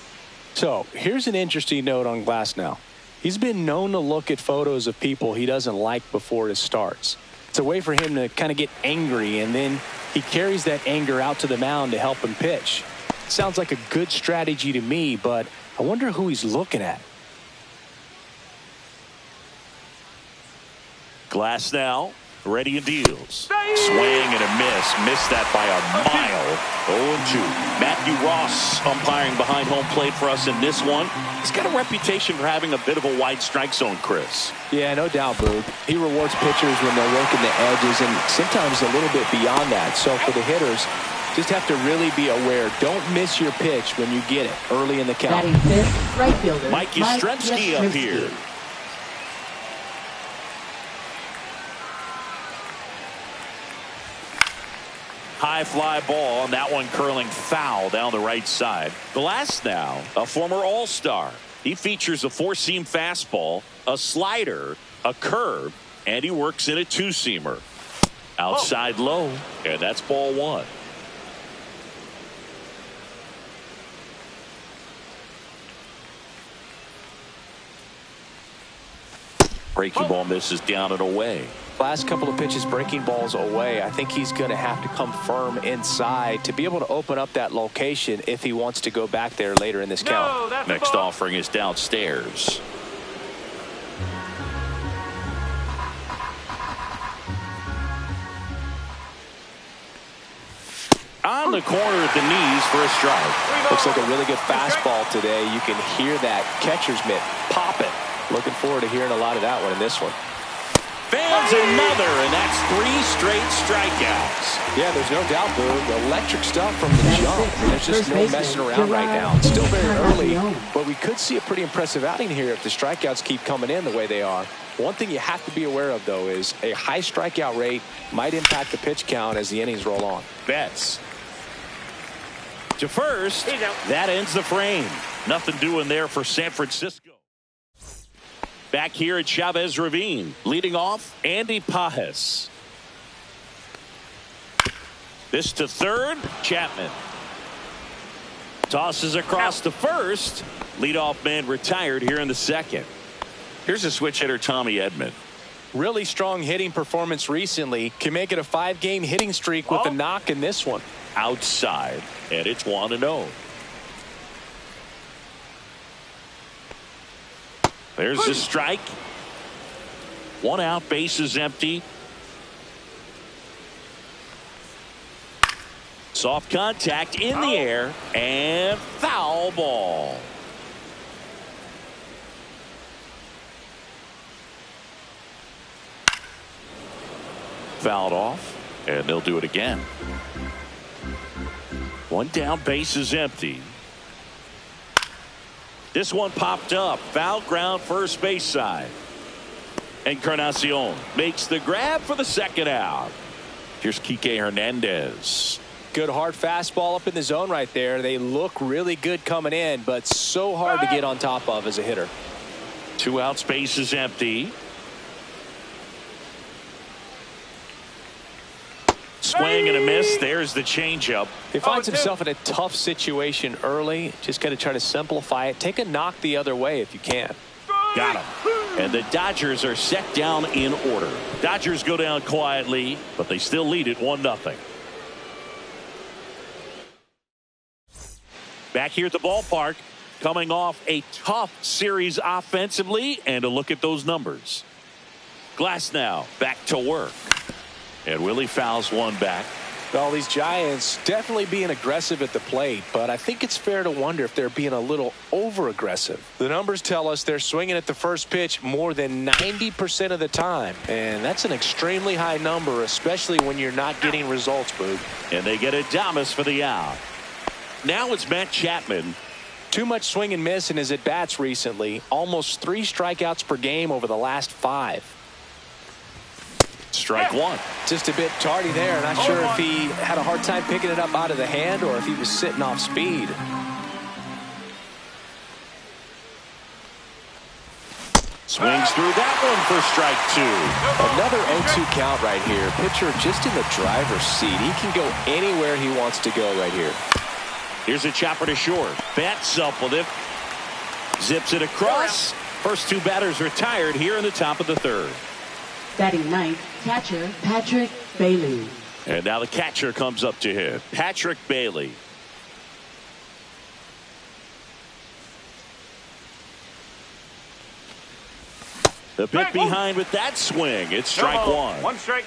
So here's an interesting note on Glasnow. He's been known to look at photos of people he doesn't like before it starts. It's a way for him to kind of get angry, and then he carries that anger out to the mound to help him pitch. Sounds like a good strategy to me, but I wonder who he's looking at. Glasnow ready and deals. Swing and a miss. Missed that by a mile. 0-2. Matthew Ross umpiring behind home plate for us in this one. He's got a reputation for having a bit of a wide strike zone, Chris. Yeah, no doubt, Boog. He rewards pitchers when they're working the edges and sometimes a little bit beyond that. So for the hitters, just have to really be aware. Don't miss your pitch when you get it early in the count. Batting fifth, right fielder, Mike Yastrzemski up here. High fly ball, and that one curling foul down the right side. Glasnow, a former All-Star. He features a 4-seam fastball, a slider, a curve, and he works in a 2-seamer. Outside low, and that's ball 1. Breaking ball misses down and away. Last couple of pitches breaking balls away. I think he's going to have to come firm inside to be able to open up that location if he wants to go back there later in this count. Next offering is downstairs. On the corner at the knees for a strike. Looks like a really good fastball today. You can hear that catcher's mitt pop it. Looking forward to hearing a lot of that one in this one. Fans another, and that's 3 straight strikeouts. Yeah, there's no doubt, Boog. Electric stuff from the jump. There's just no messing around right now. It's still very early, but we could see a pretty impressive outing here if the strikeouts keep coming in the way they are. One thing you have to be aware of, though, is a high strikeout rate might impact the pitch count as the innings roll on. Betts to first. That ends the frame. Nothing doing there for San Francisco. Back here at Chavez Ravine, leading off Andy Pajes. This to third, Chapman. Tosses across to first. Leadoff man retired here in the second. Here's a switch hitter, Tommy Edman. Really strong hitting performance recently. Can make it a 5-game hitting streak with a knock in this one. Outside, and it's 1-0. There's the strike. 1 out, base is empty. Soft contact in the air, and foul ball. Fouled off, and they'll do it again. 1 down, base is empty. This one popped up. Foul ground, first base side. Encarnacion makes the grab for the second out. Here's Kike Hernandez. Good hard fastball up in the zone right there. They look really good coming in, but so hard to get on top of as a hitter. 2 outs, base is empty. Swing and a miss. There's the changeup. He finds himself in a tough situation early. Just got to try to simplify it. Take a knock the other way if you can. Got him. And the Dodgers are set down in order. Dodgers go down quietly, but they still lead it 1-0. Back here at the ballpark, coming off a tough series offensively, and a look at those numbers. Glass now back to work. And Willie fouls one back. Well, these Giants definitely being aggressive at the plate, but I think it's fair to wonder if they're being a little over-aggressive. The numbers tell us they're swinging at the first pitch more than 90% of the time, and that's an extremely high number, especially when you're not getting results, Boog. And they get Adames for the out. Now it's Matt Chapman. Too much swing and miss in his at-bats recently. Almost 3 strikeouts per game over the last 5. Strike one. Just a bit tardy there. Not sure if he had a hard time picking it up out of the hand or if he was sitting off speed. Swings through that one for strike 2. Another 0-2 count right here. Pitcher just in the driver's seat. He can go anywhere he wants to go right here. Here's a chopper to short. Bats up with it. Zips it across. First 2 batters retired here in the top of the 3rd. Batting ninth, catcher Patrick Bailey. And now the catcher comes up to hit. Patrick Bailey. The bit behind with that swing. It's strike 1. 1 strike.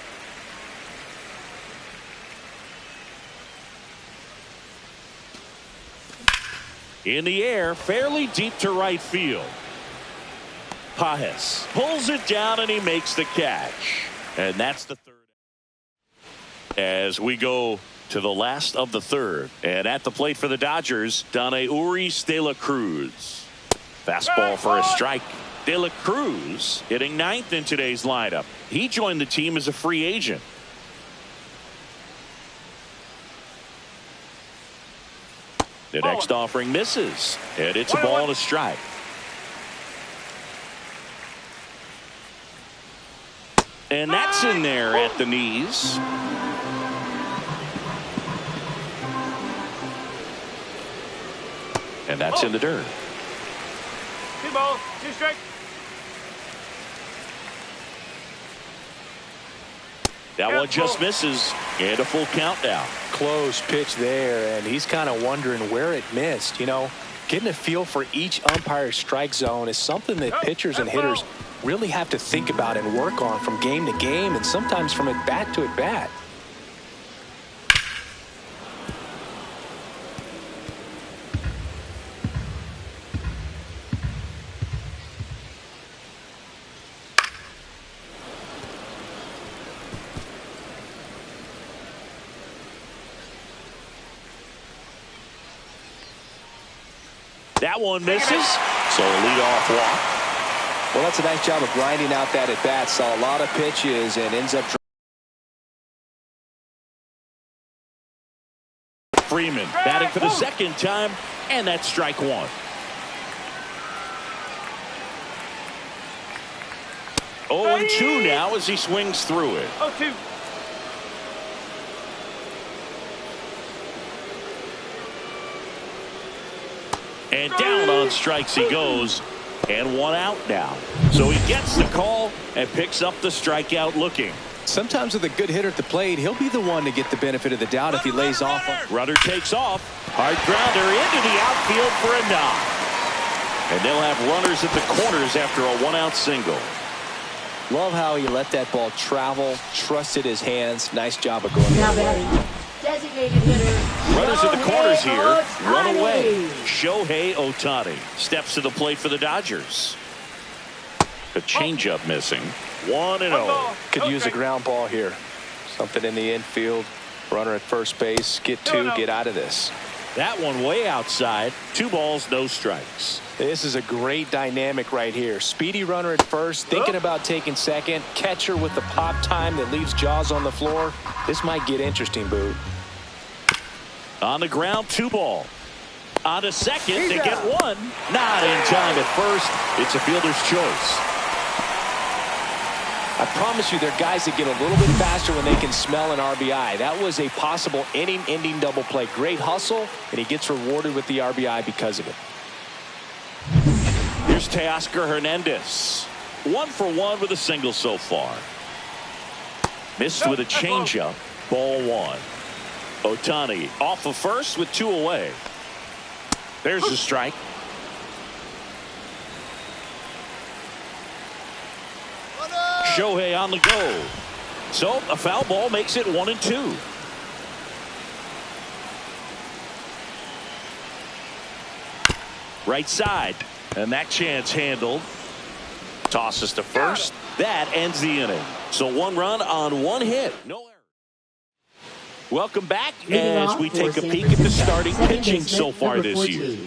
In the air, fairly deep to right field. Pajes pulls it down and he makes the catch. And that's the 3rd. As we go to the last of the 3rd. And at the plate for the Dodgers, Urias De La Cruz. Fastball for a strike. De La Cruz hitting 9th in today's lineup. He joined the team as a free agent. The next offering misses. And it's a ball and a strike. And that's in there at the knees. And that's in the dirt. 2 balls, 2 strikes. That one just misses. And a full count now. Close pitch there, and he's kind of wondering where it missed. You know, getting a feel for each umpire's strike zone is something that pitchers and hitters really have to think about and work on from game to game and sometimes from at bat to at bat. That one misses. So a leadoff walk. Well, that's a nice job of grinding out that at bat. Saw a lot of pitches and ends up. Freeman batting for the 2nd time, and that's strike 1. Oh, and 2 now as he swings through it. 0-2. And down on strikes he goes. And 1 out now. So he gets the call and picks up the strikeout looking. Sometimes with a good hitter at the plate, he'll be the one to get the benefit of the doubt if he lays off. Runner takes off. Hard grounder into the outfield for a knock. And they'll have runners at the corners after a 1-out single. Love how he let that ball travel, trusted his hands. Nice job of going Now away. batting designated hitter. Runners at the corners here. Ohtani. Run away. Shohei Ohtani steps to the plate for the Dodgers. The changeup missing. 1-0. Could use a ground ball here. Something in the infield. Runner at first base. Get 2. Get out of this. That one way outside. 2 balls, no strikes. This is a great dynamic right here. Speedy runner at first, thinking about taking second. Catcher with the pop time that leaves Jaws on the floor. This might get interesting, Boo. On the ground, 2 ball. On to second, they get 1. Not in time at first. It's a fielder's choice. I promise you, there are guys that get a little bit faster when they can smell an RBI. That was a possible inning-ending double play. Great hustle, and he gets rewarded with the RBI because of it. Here's Teoscar Hernandez. 1 for 1 with a single so far. Missed with a changeup. Ball 1. Ohtani off of first with 2 away. There's the strike. Shohei on the go. So a foul ball makes it 1-2. Right side. And that chance handled. Tosses to first. That ends the inning. So 1 run on 1 hit. No error. Welcome back as we take a peek at the starting pitching so far this year.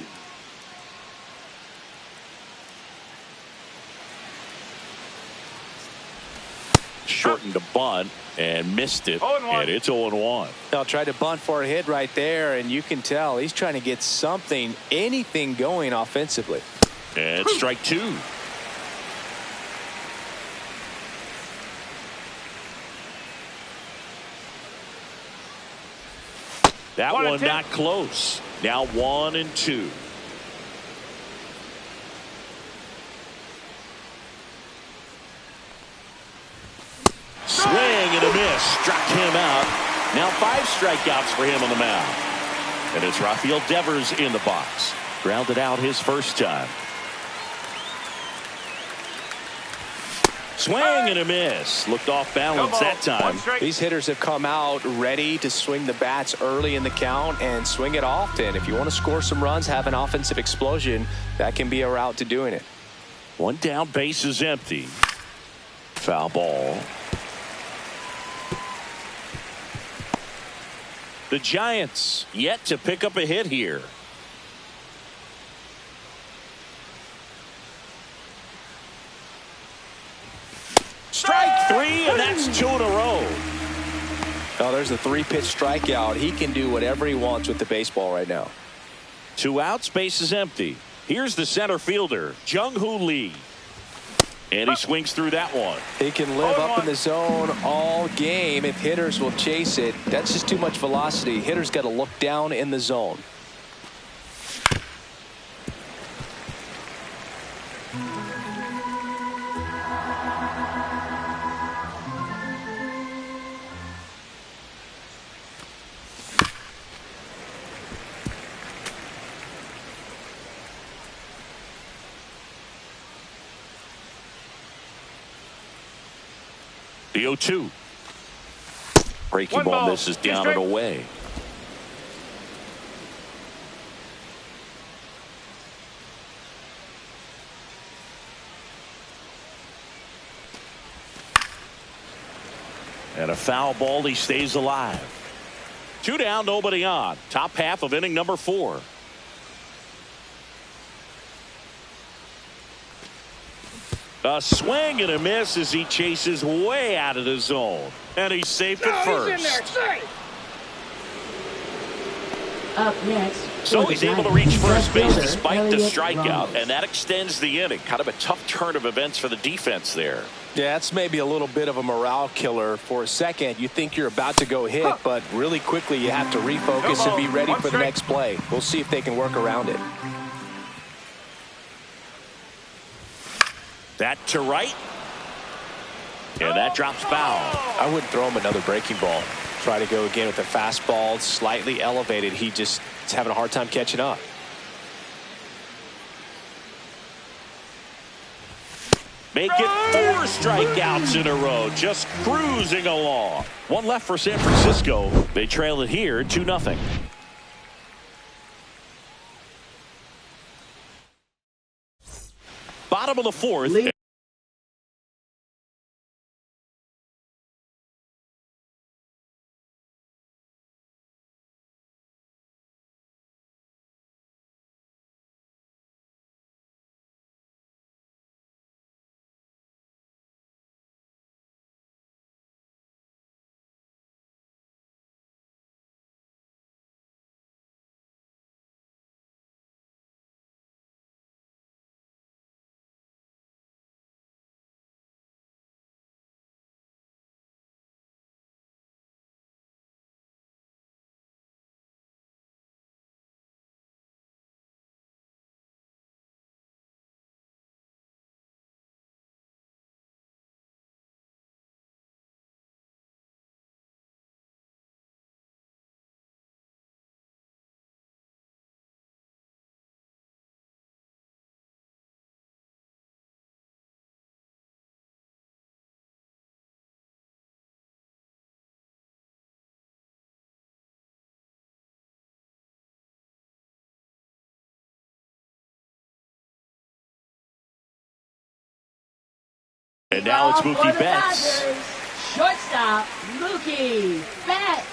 Shortened a bunt and missed it. And it's 0-1. They'll try to bunt for a hit right there, and you can tell he's trying to get something, anything going offensively. And strike 2. That one not close. Now 1-2. Swing and a miss. Struck him out. Now 5 strikeouts for him on the mound. And it's Rafael Devers in the box. Grounded out his first time. Swing and a miss. Looked off balance that time. These hitters have come out ready to swing the bats early in the count and swing it often. If you want to score some runs, have an offensive explosion, that can be a route to doing it. 1 down, base is empty. Foul ball. The Giants yet to pick up a hit here. Strike 3, and that's 2 in a row. Oh, there's a 3-pitch strikeout. He can do whatever he wants with the baseball right now. 2 outs, base is empty. Here's the center fielder, Jung-Hoo Lee. And he swings through that one. He can live up in the zone all game if hitters will chase it. That's just too much velocity. Hitters got to look down in the zone. The 0-2. Breaking ball misses down and away. And a foul ball. He stays alive. 2 down, nobody on. Top half of inning number 4. A swing and a miss as he chases way out of the zone. And he's safe at first. Up next. So he's able to reach first base despite the strikeout. And that extends the inning. Kind of a tough turn of events for the defense there. Yeah, that's maybe a little bit of a morale killer. For a second, you think you're about to go hit, but really quickly you have to refocus and be ready for the next play. We'll see if they can work around it. That to right. And that drops foul. I wouldn't throw him another breaking ball. Try to go again with a fastball slightly elevated. He just is having a hard time catching up. Make it 4 strikeouts in a row. Just cruising along. 1 left for San Francisco. They trail it here 2-0. Bottom of the 4th. And now it's Ball Mookie for the Betts. Dodgers. Shortstop, Mookie Betts.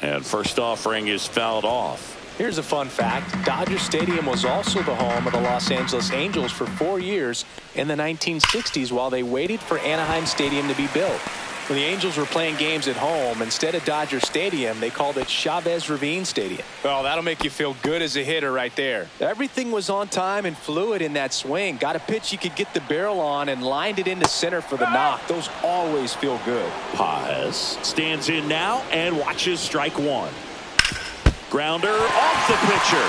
And first offering is fouled off. Here's a fun fact. Dodger Stadium was also the home of the Los Angeles Angels for 4 years in the 1960s while they waited for Anaheim Stadium to be built. When the Angels were playing games at home, instead of Dodger Stadium, they called it Chavez Ravine Stadium. Well, that'll make you feel good as a hitter right there. Everything was on time and fluid in that swing. Got a pitch you could get the barrel on and lined it into center for the knock. Those always feel good. Paz stands in now and watches strike one. Grounder off the pitcher.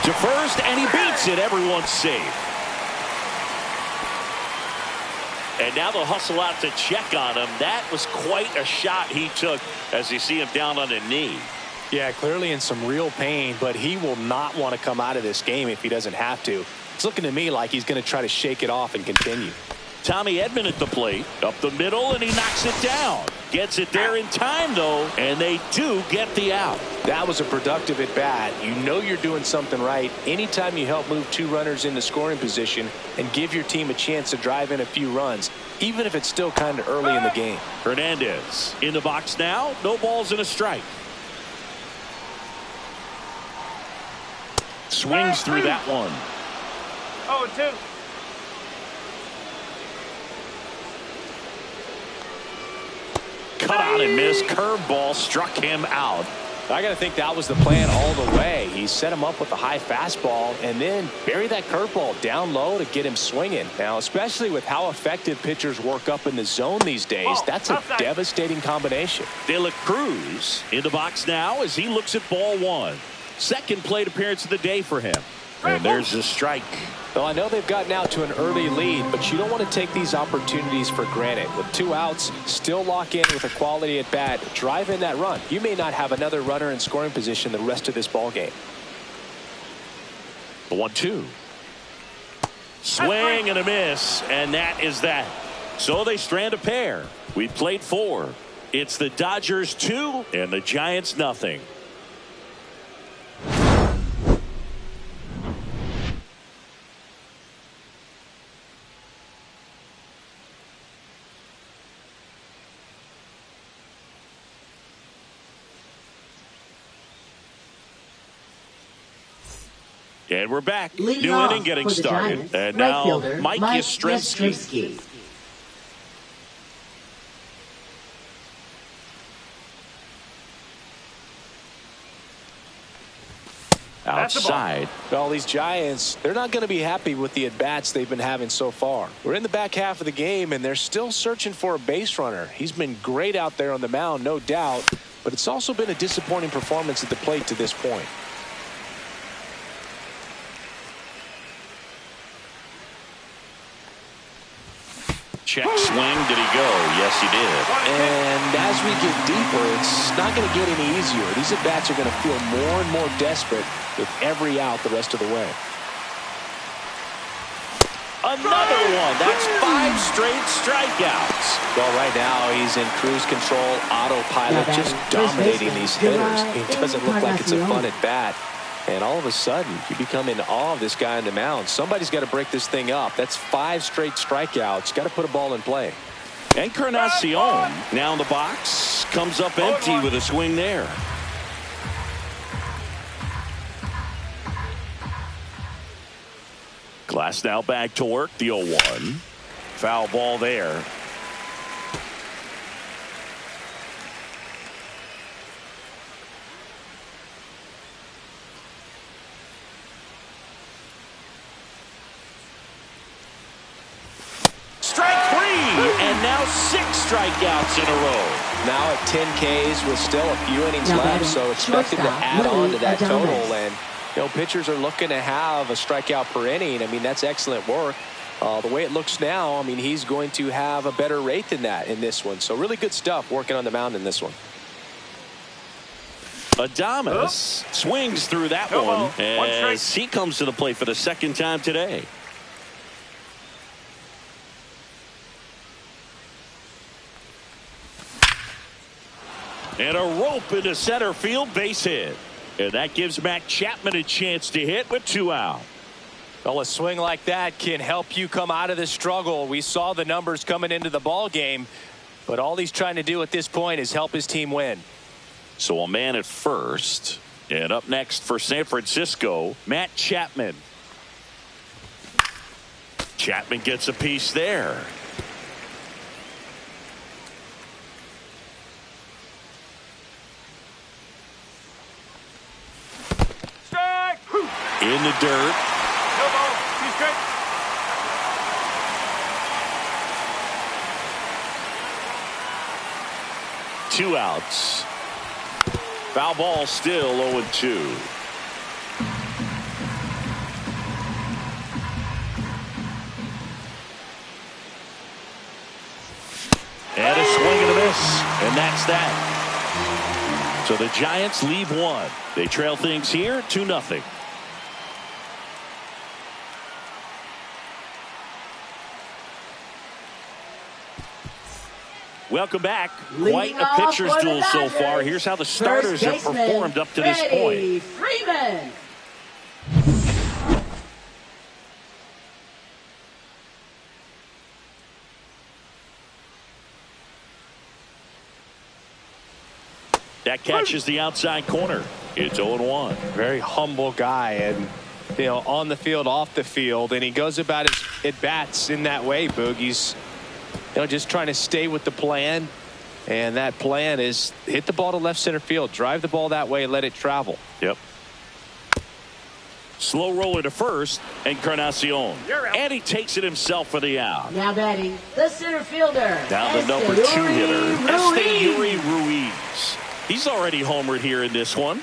To first, and he beats it. Everyone's safe. And now they'll hustle out to check on him. That was quite a shot he took as you see him down on a knee. Yeah, clearly in some real pain, but he will not want to come out of this game if he doesn't have to. It's looking to me like he's going to try to shake it off and continue. Tommy Edman at the plate, up the middle, and he knocks it down. Gets it there in time, though, and they do get the out. That was a productive at bat. You know you're doing something right anytime you help move two runners into scoring position and give your team a chance to drive in a few runs, even if it's still kind of early in the game. Hernandez in the box now. No balls and a strike. Swings through that one. 0-2. Cut out and missed. Curveball struck him out. I got to think that was the plan all the way. He set him up with a high fastball and then bury that curveball down low to get him swinging. Now, especially with how effective pitchers work up in the zone these days, that's a devastating combination. De La Cruz in the box now as he looks at ball one. Second plate appearance of the day for him. And there's the strike. Well, I know they've gotten out to an early lead, but you don't want to take these opportunities for granted. With 2 outs, still lock in with a quality at bat, drive in that run. You may not have another runner in scoring position the rest of this ball game. The 1-2. Swing and a miss, and that is that. So they strand a pair. We played 4. It's the Dodgers 2 and the Giants nothing. And we're back. Leading New off inning getting for the started. Giants, And right now fielder, Mike Yastrzemski. Yastrzemski. Outside. Well, these Giants, they're not going to be happy with the at-bats they've been having so far. We're in the back half of the game, and they're still searching for a base runner. He's been great out there on the mound, no doubt, but it's also been a disappointing performance at the plate to this point. Check swing. Did he go? Yes, he did. And as we get deeper, it's not going to get any easier. These at-bats are going to feel more and more desperate with every out the rest of the way. Another one. That's 5 straight strikeouts. Well, right now he's in cruise control, autopilot, just dominating these hitters. It doesn't look like it's a fun at-bat. And all of a sudden, you become in awe of this guy on the mound. Somebody's got to break this thing up. That's 5 straight strikeouts. Got to put a ball in play. Encarnacion now in the box. Comes up empty with a swing there. Glass now back to work. The 0-1. Foul ball there. And now 6 strikeouts in a row. Now at 10 Ks with still a few innings left, so expect him to add on to that total. And you know, pitchers are looking to have a strikeout per inning. I mean, that's excellent work. The way it looks now, I mean, he's going to have a better rate than that in this one. So really good stuff working on the mound in this one. Adames swings through that one as he comes to the plate for the second time today. And a rope into center field, base hit. And that gives Matt Chapman a chance to hit with 2 out. Well, a swing like that can help you come out of this struggle. We saw the numbers coming into the ball game, but all he's trying to do at this point is help his team win. So a man at first, and up next for San Francisco, Matt Chapman. Chapman gets a piece there. Strike! In the dirt. No ball. He's straight. Two outs. Foul ball, still 0-2. And a swing and a miss. And that's that. So the Giants leave one. They trail things here 2-0. Welcome back. Quite a pitcher's duel so far. Here's how the starters have performed up to this point. Freeman. That catches the outside corner. It's 0-1. Very humble guy, and on the field, off the field, and he goes about his at-bats in that way, Boog. He's just trying to stay with the plan, and that plan is hit the ball to left center field, drive the ball that way, let it travel. Yep. Slow roller to first, Encarnacion. And he takes it himself for the out. Now batting, the center fielder. Now the number 2 hitter, Esteury Ruiz. He's already homered here in this one.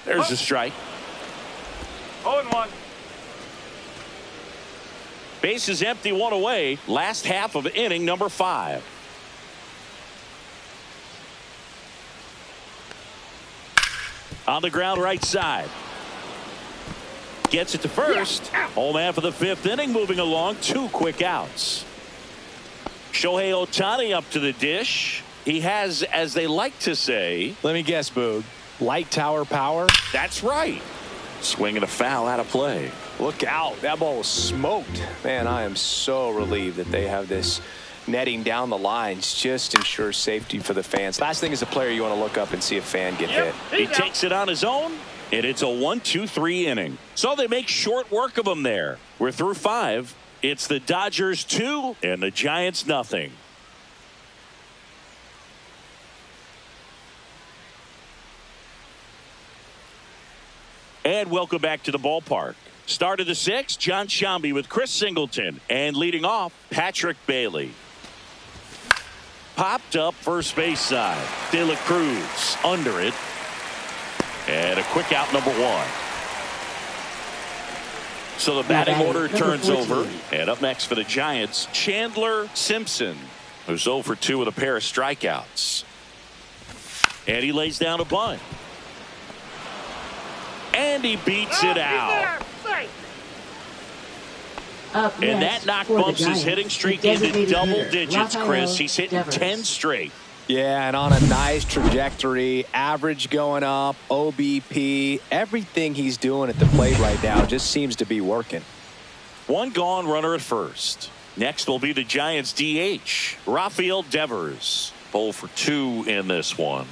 There's a strike. 0-1. Base is empty, 1 away. Last half of inning number 5. On the ground, right side. Gets it to first. Home half of the 5th inning, moving along. 2 quick outs. Shohei Ohtani up to the dish. He has, as they like to say. Let me guess, Boog. Light tower power? That's right. Swinging a foul out of play. Look out. That ball was smoked. Man, I am so relieved that they have this netting down the lines. Just ensures safety for the fans. Last thing as a player, you want to look up and see a fan get hit. He takes it on his own, and it's a 1-2-3 inning. So they make short work of him there. We're through 5. It's the Dodgers 2 and the Giants nothing. And welcome back to the ballpark. Start of the 6th, John Sciambi with Chris Singleton. And leading off, Patrick Bailey. Popped up first base side. De La Cruz under it. And a quick out, number 1. So the batting order turns over. And up next for the Giants, Chandler Simpson, who's 0 for 2 with a pair of strikeouts. And he lays down a bunt. And he beats it out. And that knock bumps his hitting streak into double digits, Chris. He's hitting 10 straight. Yeah, and on a nice trajectory, average going up, OBP, everything he's doing at the plate right now just seems to be working. 1 gone, runner at first. Next will be the Giants DH, Rafael Devers. 0 for 2 in this one.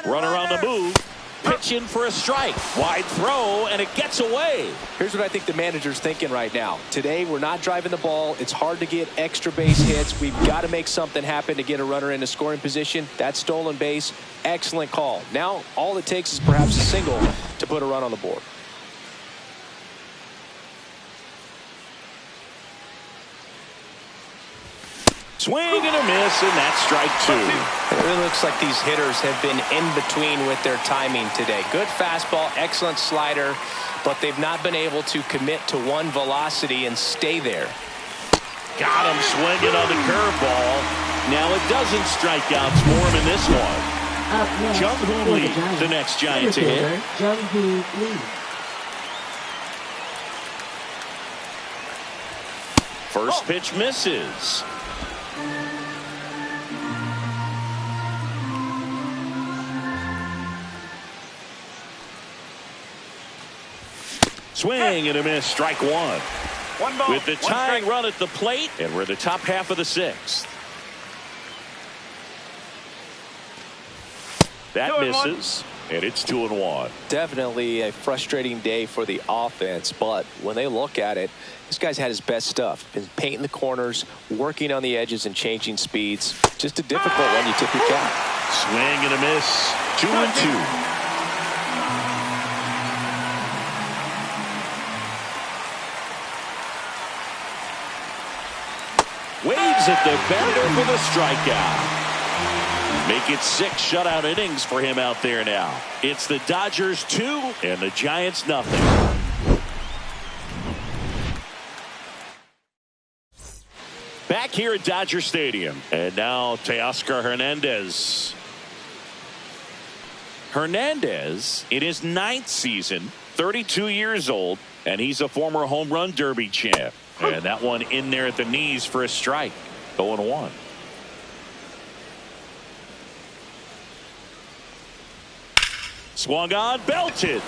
Runner on the move. Pitch in for a strike. Wide throw, and it gets away. Here's what I think the manager's thinking right now. Today, we're not driving the ball. It's hard to get extra base hits. We've got to make something happen to get a runner into scoring position. That stolen base, excellent call. Now, all it takes is perhaps a single to put a run on the board. Swing and a miss, and that's strike 2. It really looks like these hitters have been in between with their timing today. Good fastball, excellent slider, but they've not been able to commit to one velocity and stay there. Got him swinging on the curveball. Now a dozen strikeouts for him in this one. Jung-Hoo Lee, the next Giant to hit. Jung-Hoo Lee. First pitch misses. Swing and a miss. Strike one. One ball. With the one tying strike. run at the plate, and we're in the top half of the sixth. That 2-1. misses, and it's 2-1. Definitely a frustrating day for the offense, but when they look at it, this guy's had his best stuff. Been painting the corners, working on the edges, and changing speeds. Just a difficult one. You tip your cap. Swing and a miss. 2-2. Waves at the bender for the strikeout. Make it 6 shutout innings for him out there now. It's the Dodgers 2 and the Giants nothing. Back here at Dodger Stadium. And now Teoscar Hernandez. Hernandez in his 9th season, 32 years old, and he's a former home run derby champ. And that one in there at the knees for a strike. 0-1. Swung on, belted.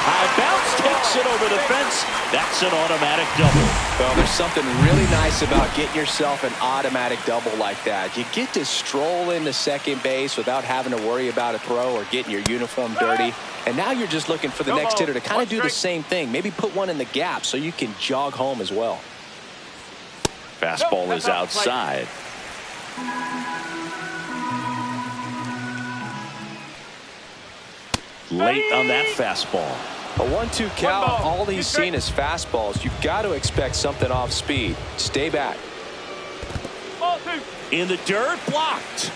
High bounce, takes it over the fence. That's an automatic double. Well, there's something really nice about getting yourself an automatic double like that. You get to stroll into second base without having to worry about a throw or getting your uniform dirty. And now you're just looking for the next hitter to kind of do the same thing. Maybe put one in the gap so you can jog home as well. Fastball is outside. Late on that fastball. A 1-2 count, all he's seen is fastballs. You've got to expect something off speed. Stay back. Ball 2. In the dirt, blocked.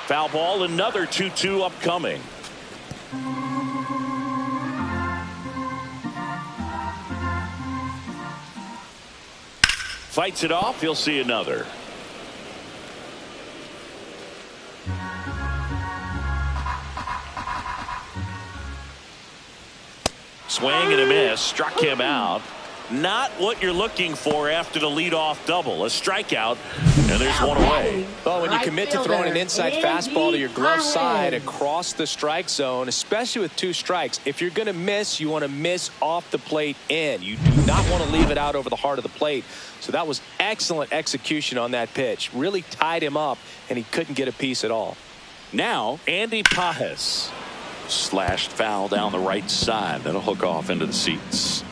Foul ball, another 2-2 upcoming. Fights it off, he'll see another. Swing and a miss, struck him out. Not what you're looking for after the leadoff double. A strikeout, and there's one away. Well, when you commit to throwing an inside fastball to your glove side across the strike zone, especially with 2 strikes, if you're going to miss, you want to miss off the plate in. You do not want to leave it out over the heart of the plate. So that was excellent execution on that pitch. Really tied him up, and he couldn't get a piece at all. Now, Andy Pajes. Slashed foul down the right side. That'll hook off into the seats.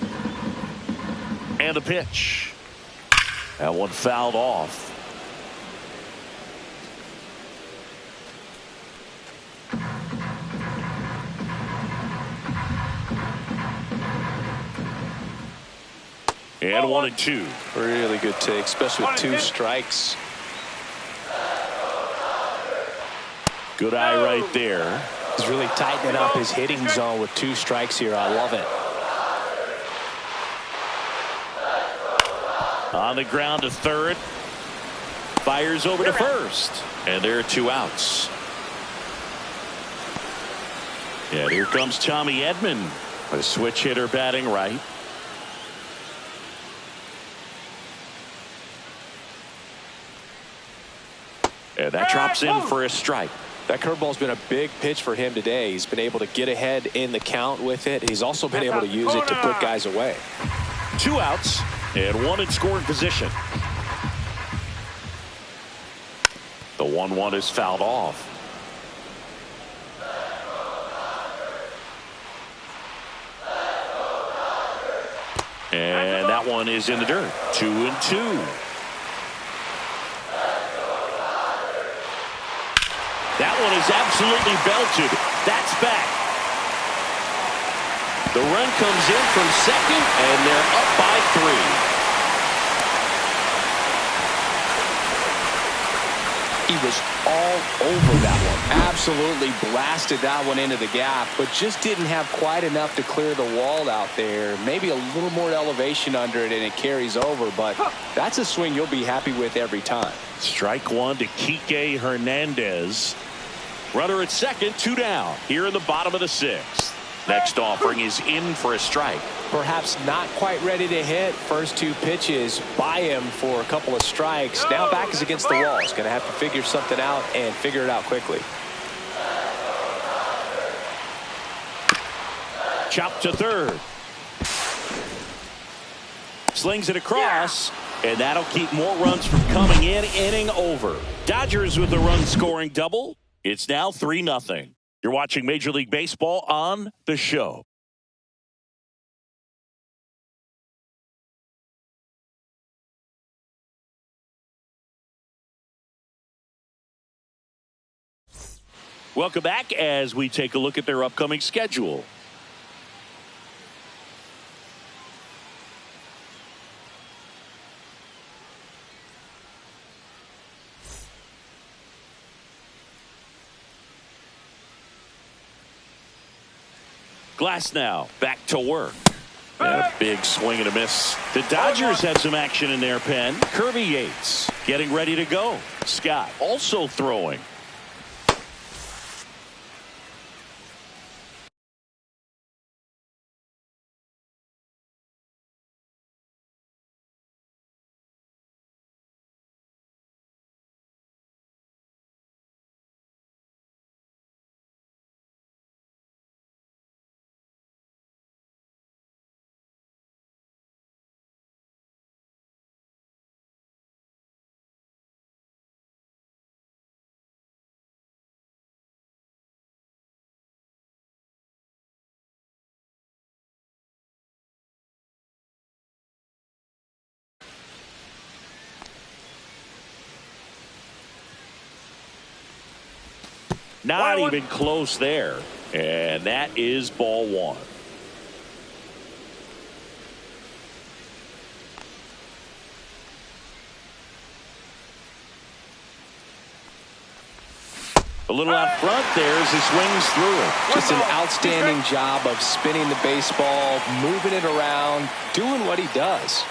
And a pitch. That one fouled off. And 1-2. Really good take, especially with 2 strikes. Good eye right there. He's really tightening up his hitting zone with 2 strikes here. I love it. On the ground to third. Fires over to first. And there are 2 outs. And here comes Tommy Edman. A switch hitter batting right. And that drops in for a strike. That curveball's been a big pitch for him today. He's been able to get ahead in the count with it. He's also been able to use it to put guys away. 2 outs and 1 in scoring position. The 1-1 is fouled off. And that one is in the dirt. 2-2. That one is absolutely belted. That's back. The run comes in from second, and they're up by 3. He was all over that one. Absolutely blasted that one into the gap, but just didn't have quite enough to clear the wall out there. Maybe a little more elevation under it, and it carries over, but that's a swing you'll be happy with every time. Strike 1 to Kike Hernandez. Runner at second, 2 down here in the bottom of the 6th. Next offering is in for a strike. Perhaps not quite ready to hit. First two pitches by him for a couple of strikes. Now back is against the wall. He's going to have to figure something out and figure it out quickly. Chop to third. Slings it across, and that'll keep more runs from coming in. Inning over. Dodgers with a run-scoring double. It's now 3-0. You're watching Major League Baseball on The Show. Welcome back as we take a look at their upcoming schedule. Glass now back to work. And a big swing and a miss. The Dodgers had some action in their pen. Kirby Yates getting ready to go. Scott also throwing. Not even close there. And that is ball one. A little out front there as he swings through it. Just an outstanding job of spinning the baseball, moving it around, doing what he does.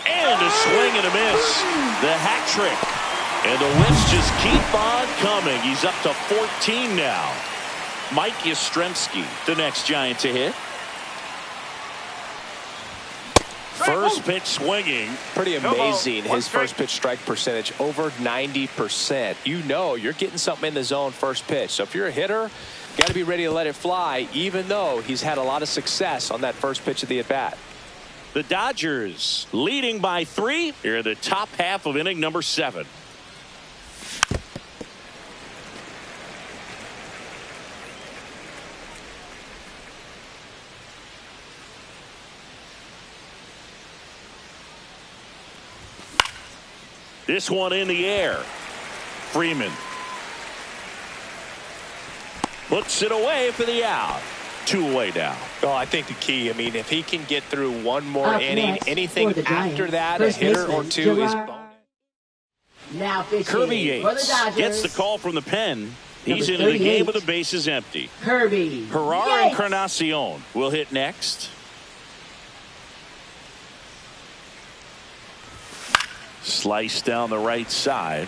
And a swing and a miss. The hat trick. And the whiffs just keep on coming. He's up to 14 now. Mike Yastrzemski, the next Giant to hit. First pitch swinging. Pretty amazing. His first pitch strike percentage over 90%. You know you're getting something in the zone first pitch. So if you're a hitter, you got to be ready to let it fly, even though he's had a lot of success on that first pitch of the at-bat. The Dodgers leading by 3 here in the top half of inning number 7. This one in the air. Freeman puts it away for the out. 2 away now. Oh, I think the key, I mean, if he can get through one more Up inning, next anything for the after Giants, that, a first hitter or baseman, two is Gerard. bonus. Now pitching Kirby for the Yates Dodgers. gets the call from the pen. He's Number into the game 38. with the bases empty. Kirby Herrera Yates. Encarnacion will hit next. Slice down the right side.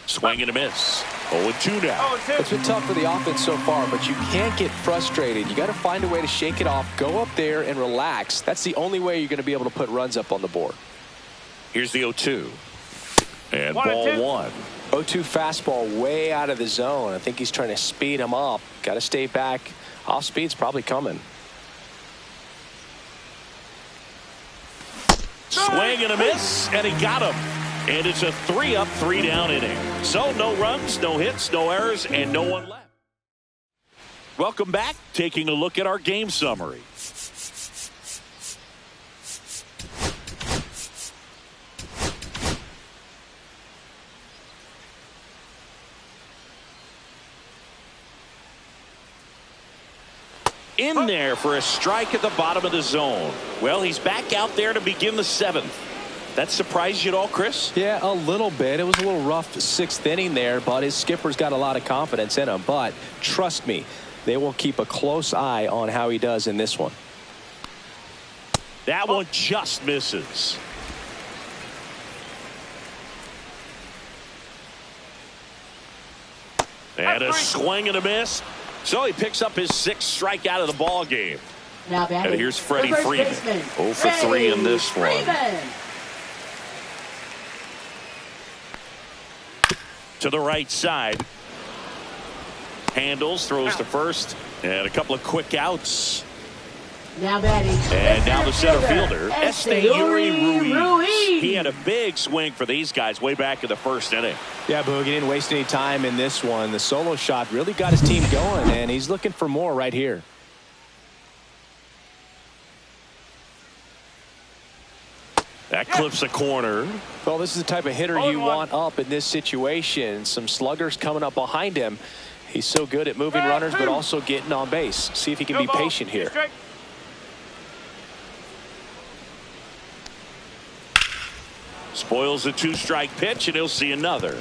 Swing and a miss. 0-2 now. It's been tough for the offense so far, but you can't get frustrated. You got to find a way to shake it off, go up there and relax. That's the only way you're going to be able to put runs up on the board. Here's the 0-2. And 1 and 2. ball 1. 0-2 fastball way out of the zone. I think he's trying to speed him up. Got to stay back. Off speed's probably coming. Swing and a miss, and he got him. And it's a 3-up, 3-down inning. So no runs, no hits, no errors, and no one left. Welcome back. Taking a look at our game summary. In there for a strike at the bottom of the zone. Well, he's back out there to begin the 7th. That surprised you at all, Chris? Yeah, a little bit. It was a little rough 6th inning there, but his skipper's got a lot of confidence in him. But trust me, they will keep a close eye on how he does in this one. That one just misses. And a swing and a miss. So he picks up his 6th strikeout of the ball game. Now and here's Freddie Freeman. 0 for 3 in this one. To the right side. Handles, throws to first. And a couple of quick outs. Now batting. And now the center fielder, Ruiz. He had a big swing for these guys way back in the 1st inning. Yeah, Boog, he didn't waste any time in this one. The solo shot really got his team going, and he's looking for more right here. That clips a corner. Well, this is the type of hitter you want up in this situation. Some sluggers coming up behind him. He's so good at moving runners, but also getting on base. See if he can be patient here. Spoils a 2-strike pitch, and he'll see another.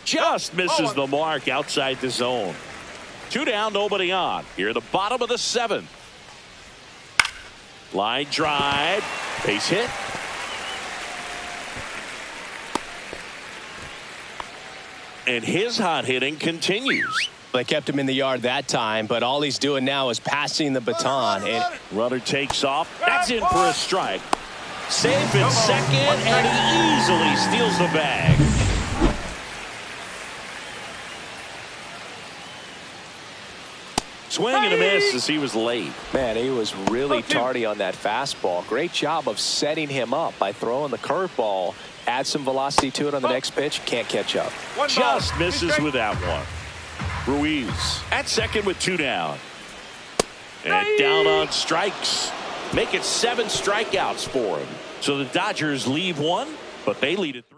Just misses the mark outside the zone. 2 down, nobody on. Here, the bottom of the 7th. Line drive, base hit. And his hot hitting continues. They kept him in the yard that time, but all he's doing now is passing the baton. And runner takes off. That's in for a strike. Safe in second, and he easily steals the bag. Swing and a miss as he was late. Man, he was really tardy on that fastball. Great job of setting him up by throwing the curveball. Add some velocity to it on the next pitch. Can't catch up. Just misses with that one. Ruiz at second with 2 down. And down on strikes. Make it 7 strikeouts for him. So the Dodgers leave 1, but they lead it 3.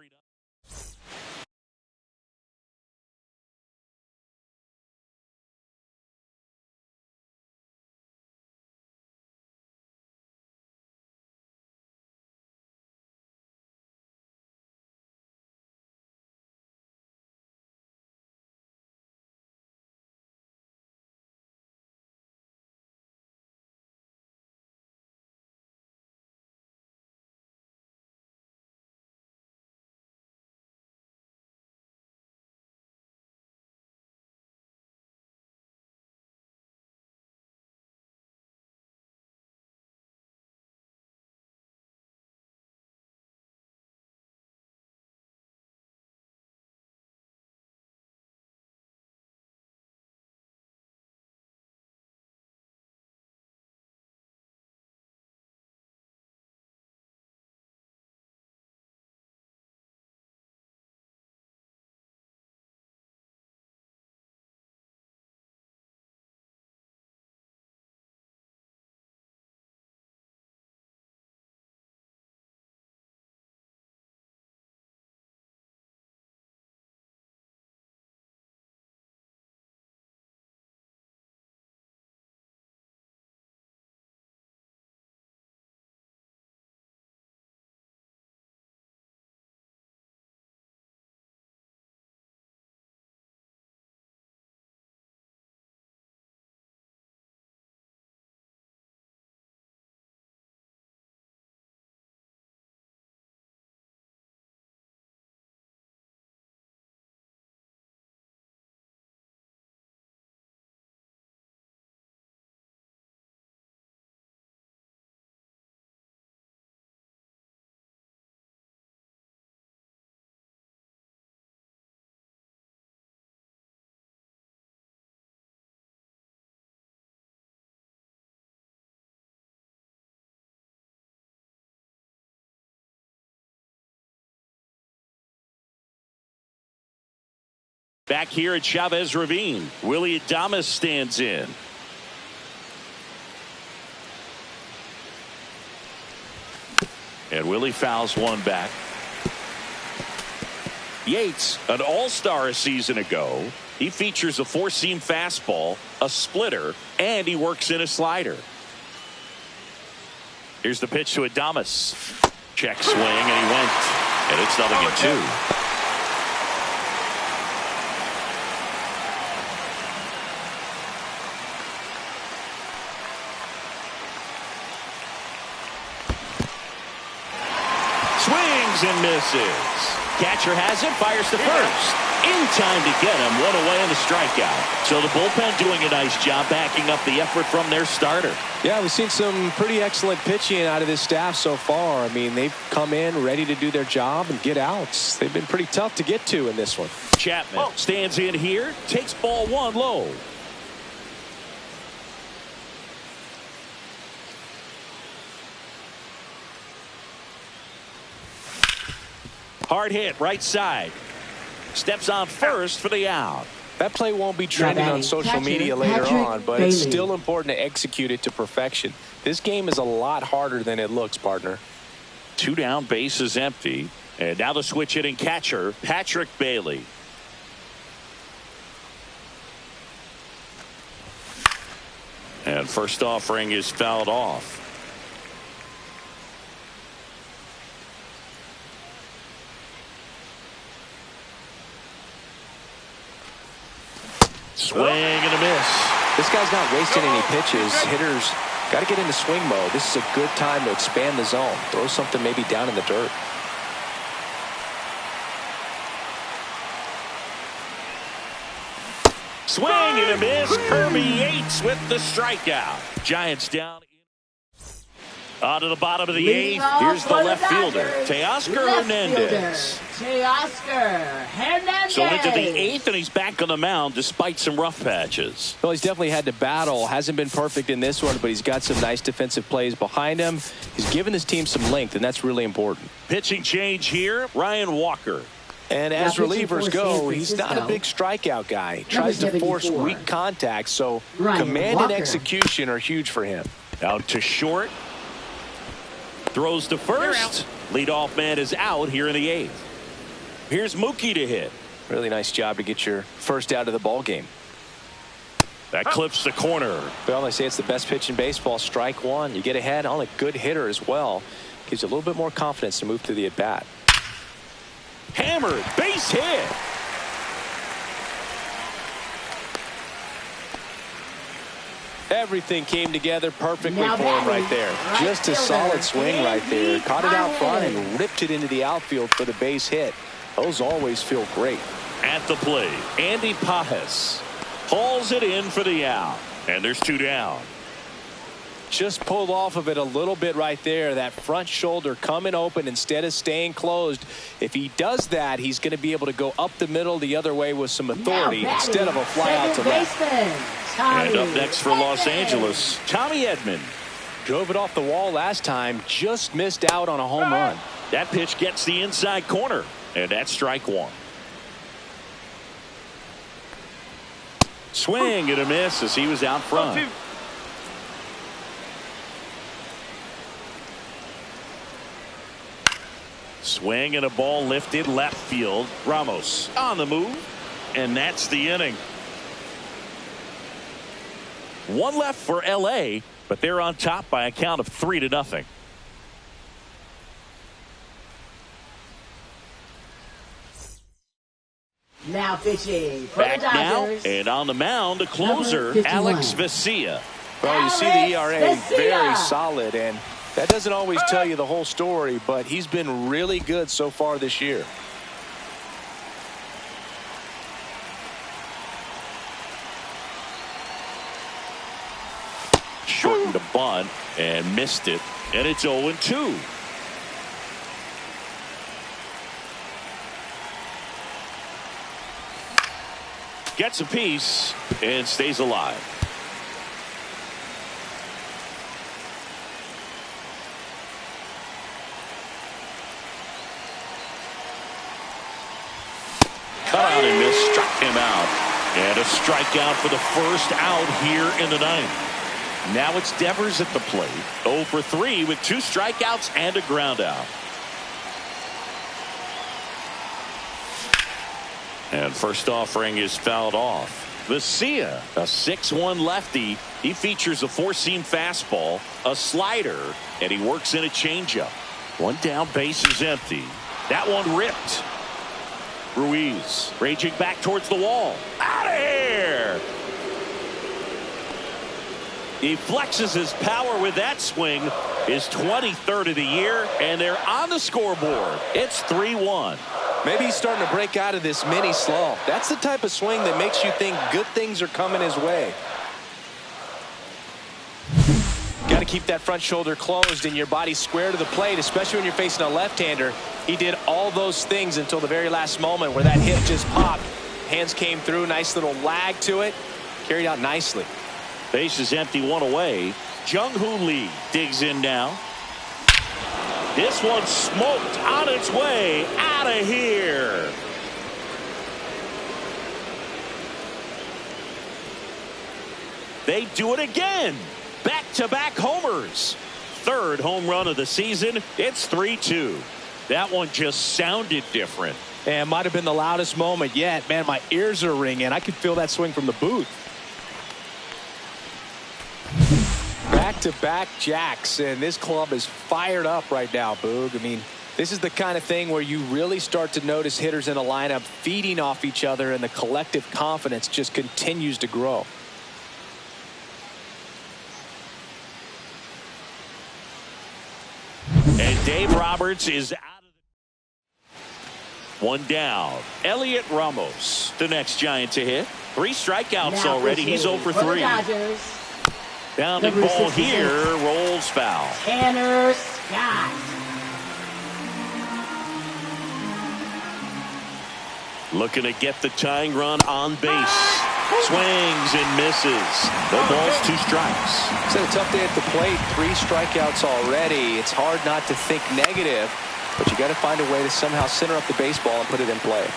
Back here at Chavez Ravine, Willie Adames stands in. And Willie fouls one back. Yates, an all-star a season ago. He features a 4-seam fastball, a splitter, and he works in a slider. Here's the pitch to Adames. Check swing, and he went. And it's 0-2. swings and misses. Catcher has it, fires to first. In time to get him, one away in the strikeout. So the bullpen doing a nice job backing up the effort from their starter. Yeah, we've seen some pretty excellent pitching out of this staff so far. I mean, they've come in ready to do their job and get outs. They've been pretty tough to get to in this one. Chapman stands in here, takes ball one low. Hard hit, right side. Steps on first for the out. That play won't be trending on social media later on, but it's still important to execute it to perfection. This game is a lot harder than it looks, partner. 2 down, bases empty. And now the switch hitting catcher, Patrick Bailey. And first offering is fouled off. Swing and a miss. This guy's not wasting any pitches. Hitters got to get into swing mode. This is a good time to expand the zone. Throw something maybe down in the dirt. Swing and a miss. Kirby Yates with the strikeout. Giants down. On to the bottom of the 8th. Here's the left fielder, Teoscar Hernandez. Teoscar Hernandez. So into the 8th, and he's back on the mound despite some rough patches. Well, he's definitely had to battle. Hasn't been perfect in this one, but he's got some nice defensive plays behind him. He's given his team some length, and that's really important. Pitching change here, Ryan Walker. And as relievers go, he's not a big strikeout guy. He tries to force weak contact, so command and execution are huge for him. Out to short. Throws to first. Leadoff man is out here in the 8th. Here's Mookie to hit. Really nice job to get your first out of the ball game. That clips the corner. Well, they say it's the best pitch in baseball. Strike one. You get ahead on a good hitter as well. Gives you a little bit more confidence to move to the at-bat. Hammered. Base hit. Everything came together perfectly for him right there. Just a solid swing right there. Caught it out front and ripped it into the outfield for the base hit. Those always feel great. At the plate, Andy Pajes hauls it in for the out. And there's 2 down. Just pulled off of it a little bit right there. That front shoulder coming open instead of staying closed. If he does that, he's going to be able to go up the middle the other way with some authority instead of a fly out to left. And up next for Los Angeles, Tommy Edman. Drove it off the wall last time. Just missed out on a home run. That pitch gets the inside corner. And that's strike one. Swing and a miss as he was out front. Swing and a ball lifted left field. Ramos on the move. And that's the inning. 1 left for LA, but they're on top by a count of 3-0. Now pitching for Back the Dodgers. now, and on the mound, the closer, Alex Vesia. Well, you see the ERA very solid, and that doesn't always tell you the whole story, but he's been really good so far this year. Shortened a bunt and missed it, and it's 0-2. Gets a piece and stays alive. Cut out and missed, struck him out. And a strikeout for the first out here in the 9th. Now it's Devers at the plate. 0 for 3 with 2 strikeouts and a ground out. And first offering is fouled off. Vesia, a 6'1 lefty. He features a 4-seam fastball, a slider, and he works in a changeup. 1 down, base is empty. That one ripped. Ruiz raging back towards the wall. Out of here. He flexes his power with that swing, his 23rd of the year, and they're on the scoreboard. It's 3-1. Maybe he's starting to break out of this mini slump. That's the type of swing that makes you think good things are coming his way. Got to keep that front shoulder closed and your body square to the plate, especially when you're facing a left-hander. He did all those things until the very last moment where that hip just popped. Hands came through, nice little lag to it. Carried out nicely. Base is empty, one away. Jung-Hoo Lee digs in now. This one's smoked on its way out of here. They do it again. Back-to-back homers. Third home run of the season. It's 3-2. That one just sounded different. And might have been the loudest moment yet. Man, my ears are ringing. I could feel that swing from the booth. Back-to-back jacks, and this club is fired up right now, Boog. I mean, this is the kind of thing where you really start to notice hitters in a lineup feeding off each other, and the collective confidence just continues to grow. And Dave Roberts is out of the... One down. Elliot Ramos, the next Giant to hit. 3 strikeouts already. He's 0 for 3. Bounding ball here, rolls foul. Tanner Scott. Looking to get the tying run on base. Swings and misses. No balls, 2 strikes. It's a tough day at the plate. 3 strikeouts already. It's hard not to think negative, but you got to find a way to somehow center up the baseball and put it in play.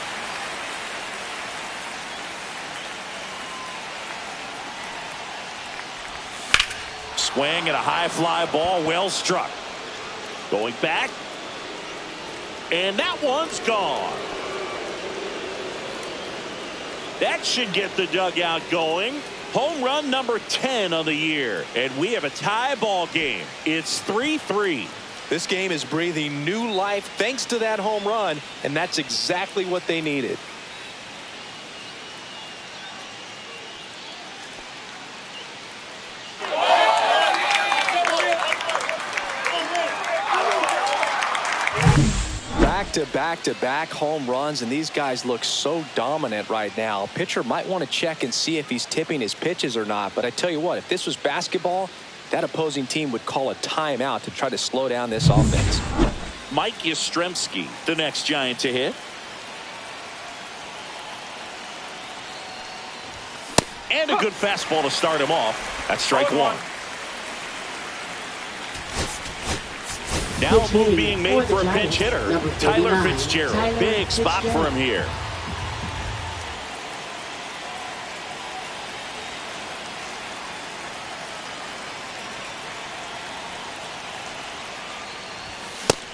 Swing and a high fly ball, well struck. Going back. And that one's gone. That should get the dugout going. Home run number 10 on the year. And we have a tie ball game. It's 3-3. This game is breathing new life thanks to that home run, and that's exactly what they needed. Back-to-back home runs, and these guys look so dominant right now. Pitcher might want to check and see if he's tipping his pitches or not, but I tell you what, if this was basketball, that opposing team would call a timeout to try to slow down this offense. Mike Yastrzemski, the next Giant to hit. And a good fastball to start him off. That's strike 1. Now a move being made for a pinch hitter. Tyler Fitzgerald. Big spot for him here.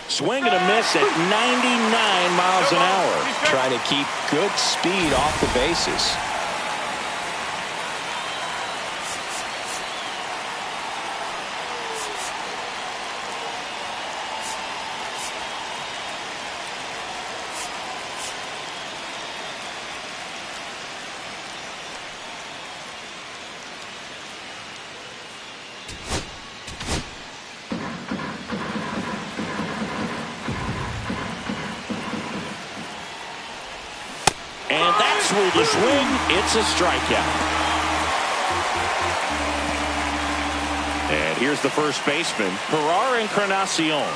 Swing and a miss at 99 miles an hour. Trying to keep good speed off the bases. And that's ruled a swing. It's a strikeout. And here's the first baseman, Pilar Encarnacion.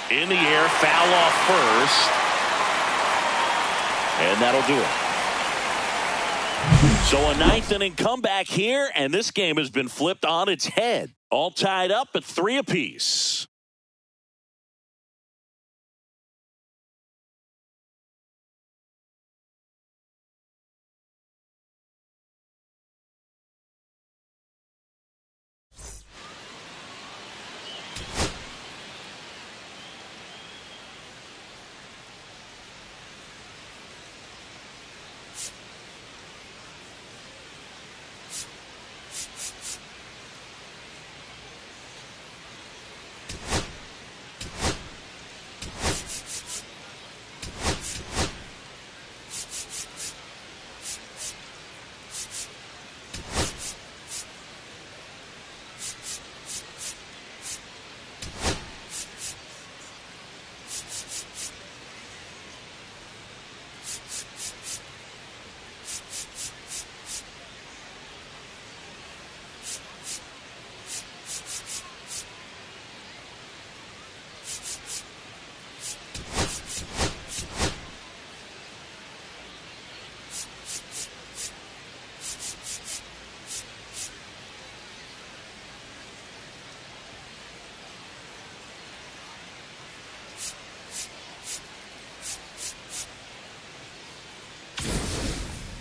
In the air, foul off first. And that'll do it. So a 9th inning comeback here, and this game has been flipped on its head. All tied up at 3 apiece.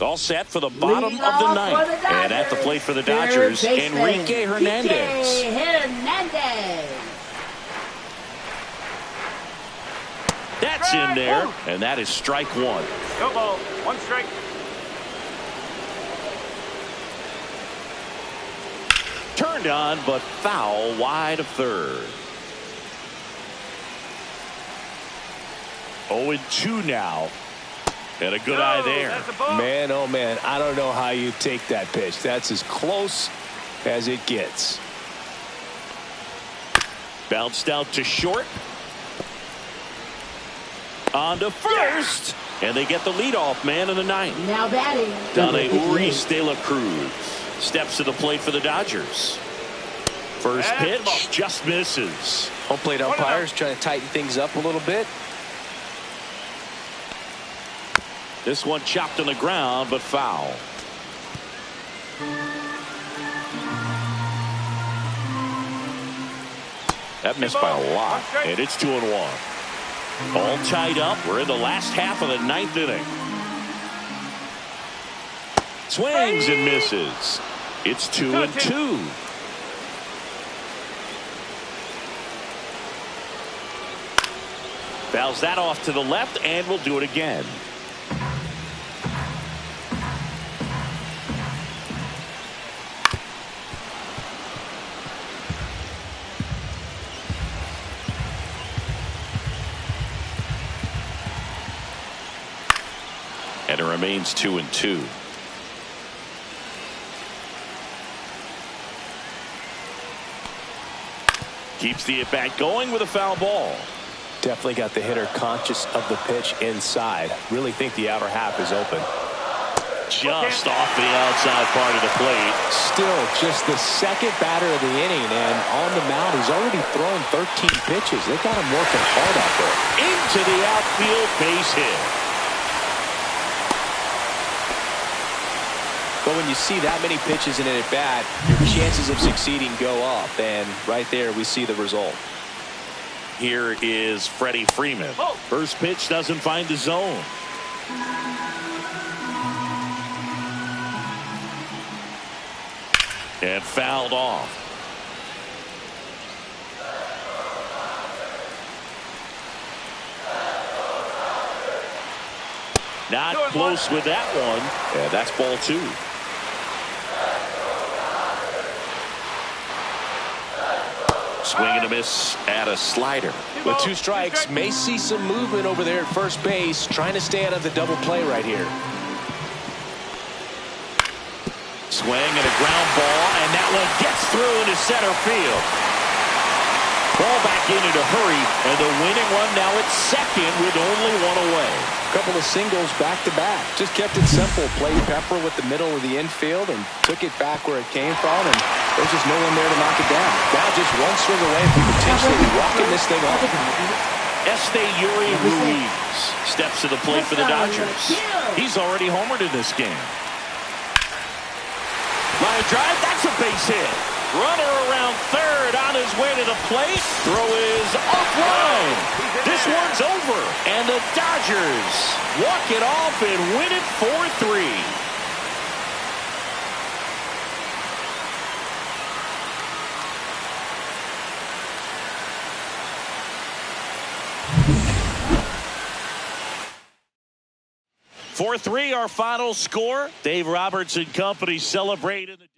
All set for the bottom of the ninth. And at the plate for the Dodgers, Enrique Hernandez. That's in there, and that is strike one. No ball. One strike. Turned on, but foul wide of third. 0-2 now. And a good eye there. Man, oh man, I don't know how you take that pitch. That's as close as it gets. Bounced out to short. On to first. And they get the leadoff man in the ninth. Now batting. Donna Urias de la Cruz steps to the plate for the Dodgers. First pitch just misses. Home plate umpires trying to tighten things up a little bit. This one chopped on the ground, but foul. That missed by a lot, and it's 2-1. All tied up. We're in the last half of the ninth inning. Swings and misses. It's 2-2. Fouls that off to the left, and we'll do it again. And it remains 2-2. Keeps the at-bat going with a foul ball. Definitely got the hitter conscious of the pitch inside. Really think the outer half is open. Just off the outside part of the plate. Still just the second batter of the inning, and on the mound he's already thrown 13 pitches. They got him working hard out there. Into the outfield, base hit. But when you see that many pitches in an at-bat, your chances of succeeding go up, and right there we see the result. Here is Freddie Freeman. First pitch doesn't find the zone. And fouled off. Not close with that one. And that's ball two. Swing and a miss at a slider. With two strikes, may see some movement over there at first base, trying to stay out of the double play right here. Swing and a ground ball, and that one gets through into center field. Ball back in a hurry, and the winning one now at second with only one away. Couple of singles back to back. Just kept it simple. Played Pepper with the middle of the infield and took it back where it came from, and there's just no one there to knock it down. Now just one swing away from potentially walking this thing off. Yuri Ruiz steps to the plate for the Dodgers. He's already homered in this game. Line drive, that's a base hit. Runner around third on his way to the plate. Throw is offline. This one's over. And the Dodgers walk it off and win it 4-3. Our final score. Dave Roberts and company celebrate in the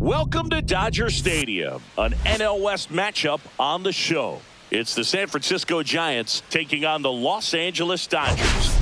Welcome to Dodger Stadium, an NL West matchup on the show. It's the San Francisco Giants taking on the Los Angeles Dodgers.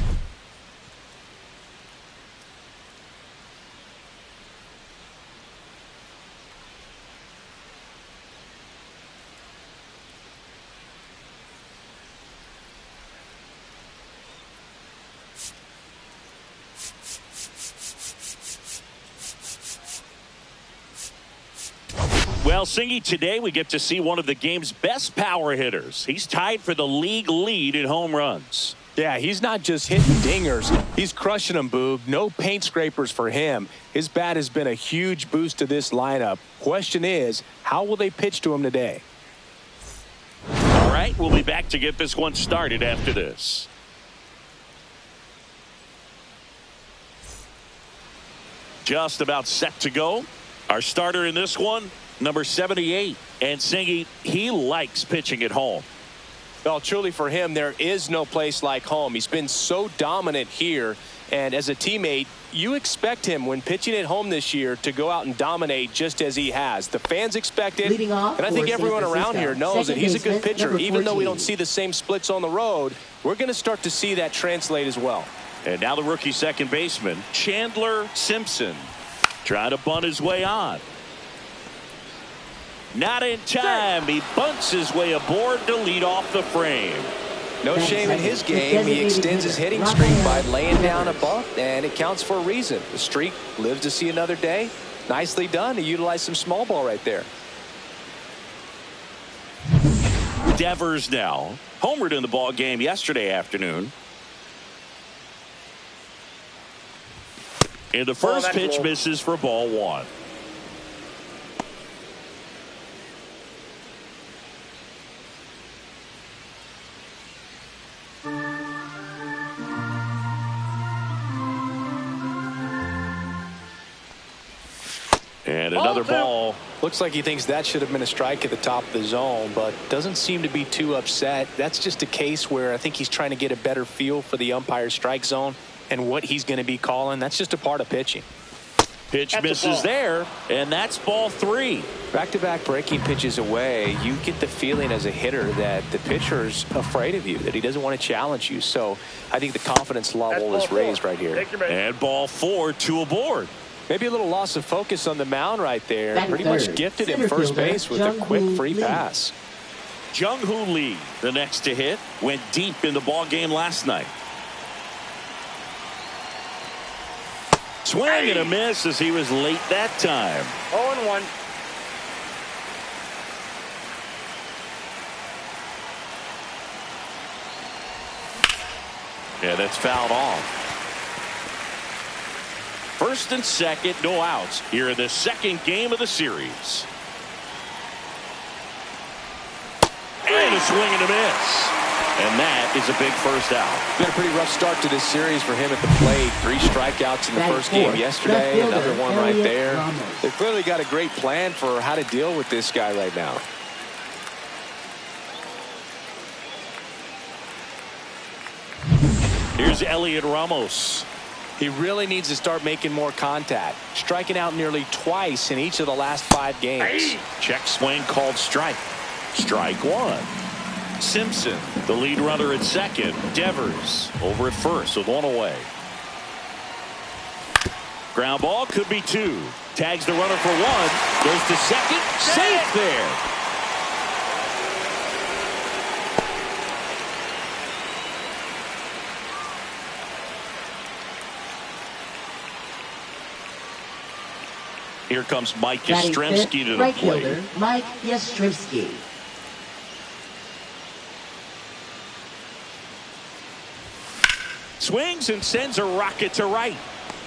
Well, Singy, today we get to see one of the game's best power hitters. He's tied for the league lead in home runs. Yeah, he's not just hitting dingers. He's crushing them, Boog. No paint scrapers for him. His bat has been a huge boost to this lineup. Question is, how will they pitch to him today? All right, we'll be back to get this one started after this. Just about set to go. Our starter in this one, number 78. And Singy, he likes pitching at home. Well, truly for him, there is no place like home. He's been so dominant here. And as a teammate, you expect him when pitching at home this year to go out and dominate just as he has. The fans expect it. And I think everyone around here knows that he's a good pitcher. Even though we don't see the same splits on the road, we're going to start to see that translate as well. And now the rookie second baseman, Chandler Simpson, trying to bunt his way on. Not in time. He bunts his way aboard to lead off the frame. No shame in his game. He extends his hitting streak by laying down a bunt, and it counts for a reason. The streak lives to see another day. Nicely done to utilize some small ball right there. Devers now. Homered in the ball game yesterday afternoon. And the first pitch misses for ball one. And another ball. Looks like he thinks that should have been a strike at the top of the zone, but doesn't seem to be too upset. That's just a case where I think he's trying to get a better feel for the umpire's strike zone and what he's going to be calling. That's just a part of pitching. Pitch misses there, and that's ball three. Back-to-back breaking pitches away, you get the feeling as a hitter that the pitcher's afraid of you, that he doesn't want to challenge you. So I think the confidence level is raised right here. And ball four, two aboard. Maybe a little loss of focus on the mound right there. Pretty much gifted at first base with a quick free pass. Jung-Hoo Lee, the next to hit, went deep in the ball game last night. Swing and a miss as he was late that time. 0-1. Yeah, that's fouled off. First and second, no outs here in the second game of the series. And a swing and a miss. And that is a big first out. Been a pretty rough start to this series for him at the plate. 3 strikeouts in the first game yesterday. Another one right there. They've clearly got a great plan for how to deal with this guy right now. Here's Elliot Ramos. He really needs to start making more contact. Striking out nearly twice in each of the last 5 games. Check swing called strike. Strike one. Simpson, the lead runner at second. Devers over at first with one away. Ground ball could be 2. Tags the runner for 1. Goes to second. Safe there. Here comes Mike Yastrzemski to the plate. Mike Yastrzemski. Swings and sends a rocket to right.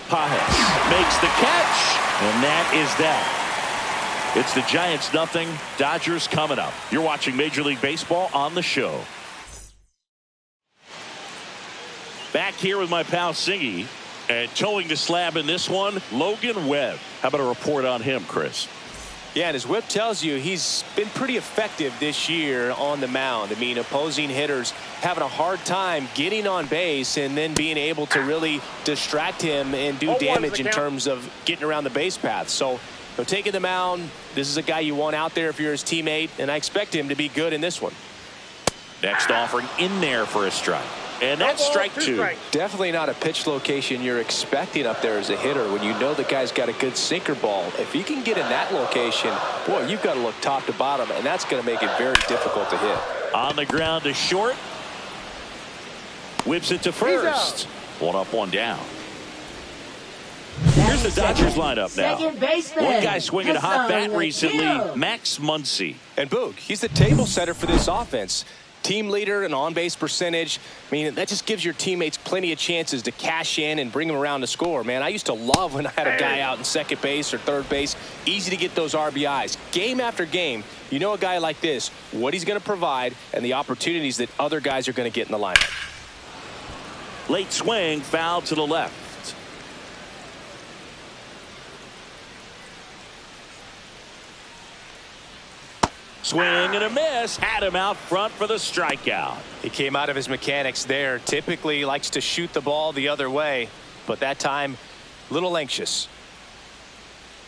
Pajes makes the catch, and that is that. It's the Giants nothing, Dodgers coming up. You're watching Major League Baseball on the show. Back here with my pal Singy. And towing the slab in this one, Logan Webb. How about a report on him, Chris? Yeah, and as Whip tells you, he's been pretty effective this year on the mound. I mean, opposing hitters having a hard time getting on base and then being able to really distract him and do damage in terms of getting around the base path. So So taking the mound, this is a guy you want out there if you're his teammate, and I expect him to be good in this one. Next offering in there for a strike. And that's strike two. Definitely not a pitch location you're expecting up there as a hitter when you know the guy's got a good sinker ball. If you can get in that location, boy, you've got to look top to bottom, and that's going to make it very difficult to hit. On the ground to short. Whips it to first. One up, one down. Here's the Dodgers lineup now. One guy swinging a hot bat recently, Max Muncy. And Boog, he's the table setter for this offense. Team leader and on-base percentage. I mean, that just gives your teammates plenty of chances to cash in and bring them around to score, man. I used to love when I had a guy out in second base or third base. Easy to get those RBIs. Game after game, you know a guy like this, what he's going to provide and the opportunities that other guys are going to get in the lineup. Late swing, foul to the left. Swing and a miss. Had him out front for the strikeout. He came out of his mechanics there. Typically likes to shoot the ball the other way, but that time a little anxious.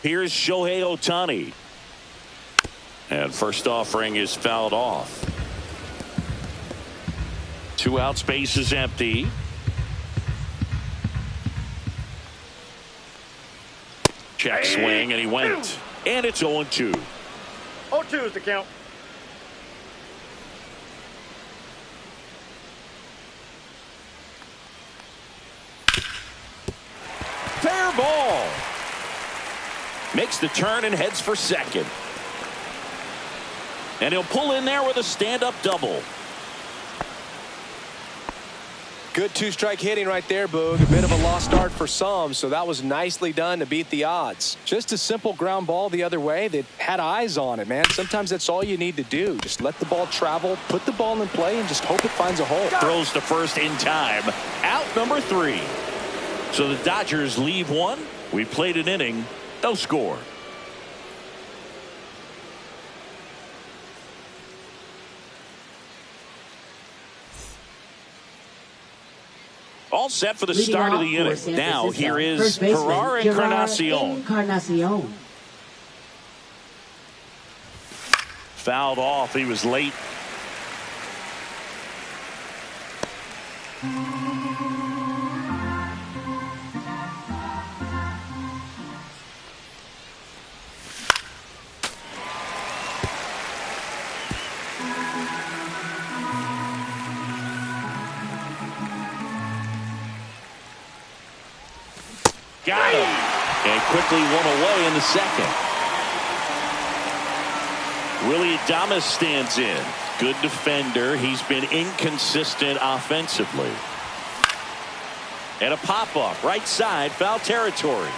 Here's Shohei Ohtani. And first offering is fouled off. 2 outs, base is empty. Check swing, and he went. And it's 0-2. 0-2 is the count. Fair ball. Makes the turn and heads for second. And he'll pull in there with a stand-up double. Good two-strike hitting right there, Boog. A bit of a lost start for some, so that was nicely done to beat the odds. Just a simple ground ball the other way that had eyes on it, man. Sometimes that's all you need to do. Just let the ball travel, put the ball in play, and just hope it finds a hole. Throws to first in time. Out number 3. So the Dodgers leave one. We played an inning. No score. All set for the start of the inning. Now here is Gerard Encarnacion. Fouled off. He was late. Got him. And quickly one away in the second. Willie Adames stands in. Good defender. He's been inconsistent offensively. And a pop-up right side, foul territory.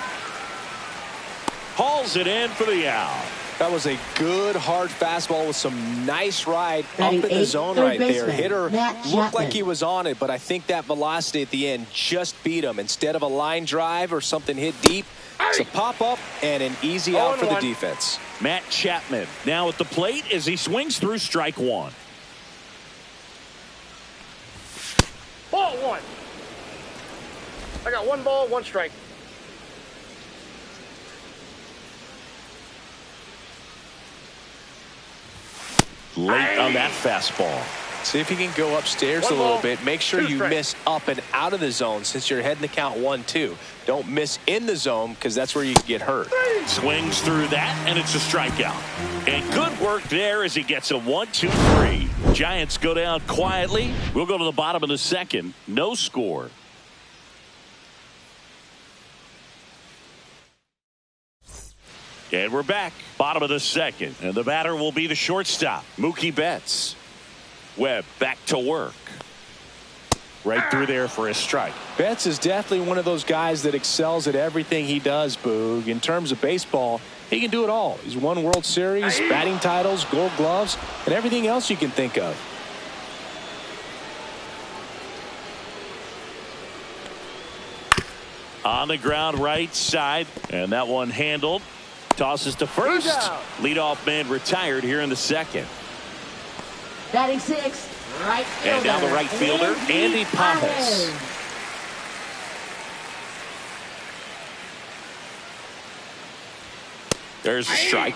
Hauls it in for the out. That was a good hard fastball with some nice ride up in the zone right there. Hitter looked like he was on it, but I think that velocity at the end just beat him. Instead of a line drive or something hit deep, it's a pop-up and an easy out for the defense. Matt Chapman now at the plate as he swings through strike one. Ball one. I got 1 ball, 1 strike. Late on that fastball. See if you can go upstairs a little bit. Make sure you miss up and out of the zone since you're heading to count 1-2. Don't miss in the zone because that's where you can get hurt. Swings through that, and it's a strikeout. And good work there as he gets a 1-2-3. Giants go down quietly. We'll go to the bottom of the second. No score. And we're back. Bottom of the second. And the batter will be the shortstop, Mookie Betts. Webb back to work. Right through there for a strike. Betts is definitely one of those guys that excels at everything he does, Boog. In terms of baseball, he can do it all. He's won World Series, batting titles, Gold Gloves, and everything else you can think of. On the ground right side. And that one handled. Tosses to first. Leadoff man retired here in the second. Batting 6, right fielder. And now the right fielder, Andy Pappas. There's a strike.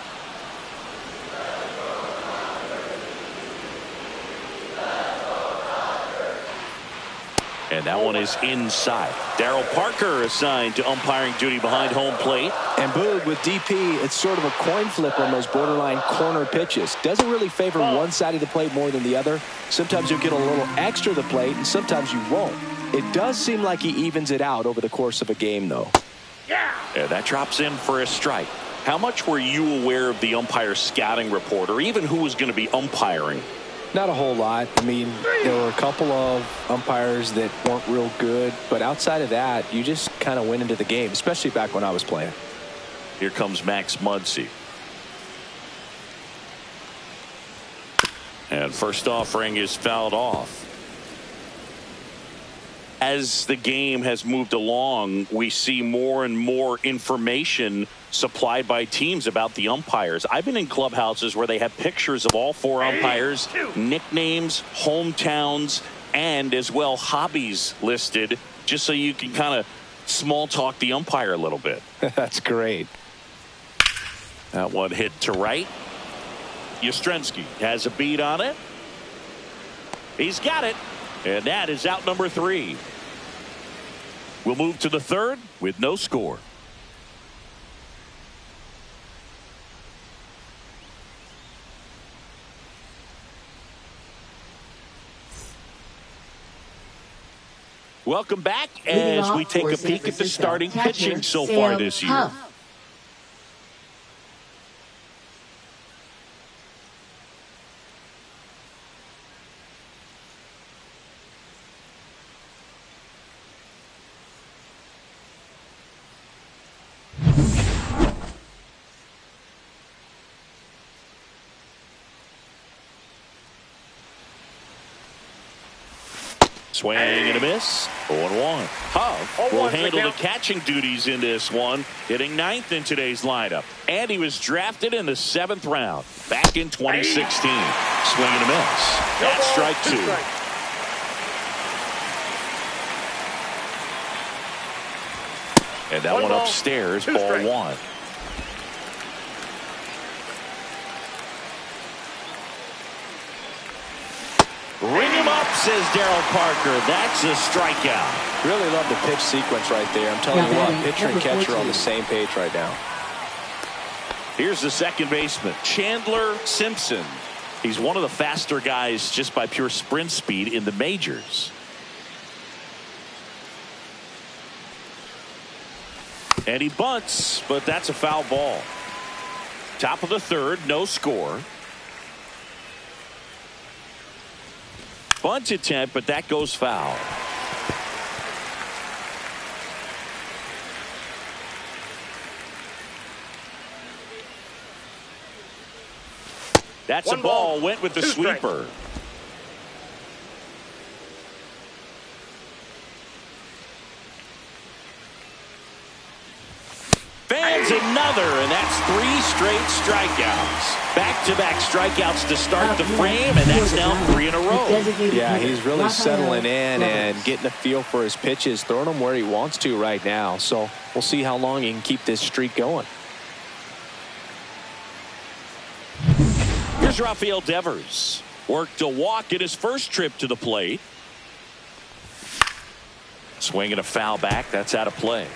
And that one is inside. Darryl Parker assigned to umpiring duty behind home plate. And Boog, with DP, it's sort of a coin flip on those borderline corner pitches. Doesn't really favor one side of the plate more than the other. Sometimes you'll get a little extra to the plate, and sometimes you won't. It does seem like he evens it out over the course of a game, though. Yeah, that drops in for a strike. How much were you aware of the umpire scouting report, or even who was going to be umpiring? Not a whole lot. I mean, there were a couple of umpires that weren't real good, but outside of that, you just kind of went into the game, especially back when I was playing. Here comes Max Muncy. And first offering is fouled off. As the game has moved along, we see more and more information supplied by teams about the umpires. I've been in clubhouses where they have pictures of all four umpires, nicknames, hometowns, and as well hobbies listed, just so you can kind of small talk the umpire a little bit. That's great. That one hit to right. Yastrzemski has a beat on it. He's got it. And that is out number 3. We'll move to the third with no score. Welcome back as we take a peek at the starting pitching so far this year. Swing and a miss. 0-1. Huff will handle the catching duties in this one, hitting 9th in today's lineup. And he was drafted in the 7th round back in 2016. Swing and a miss. That's strike 2. And that one upstairs, ball 1. Ring him up, says Darryl Parker. That's a strikeout. Really love the pitch sequence right there. I'm telling you what, pitcher and catcher on the same page right now. Here's the second baseman, Chandler Simpson. He's one of the faster guys just by pure sprint speed in the majors. And he bunts, but that's a foul ball. Top of the third, no score. Bunt attempt, but that goes foul. That's a ball. Went with the sweeper. Fans another, and that's 3 straight strikeouts. Back-to-back strikeouts to start the frame, and that's now 3 in a row. Yeah, he's really settling in and getting a feel for his pitches, throwing them where he wants to right now. So we'll see how long he can keep this streak going. Here's Rafael Devers. Worked a walk in his first trip to the plate. Swinging a foul back. That's out of play.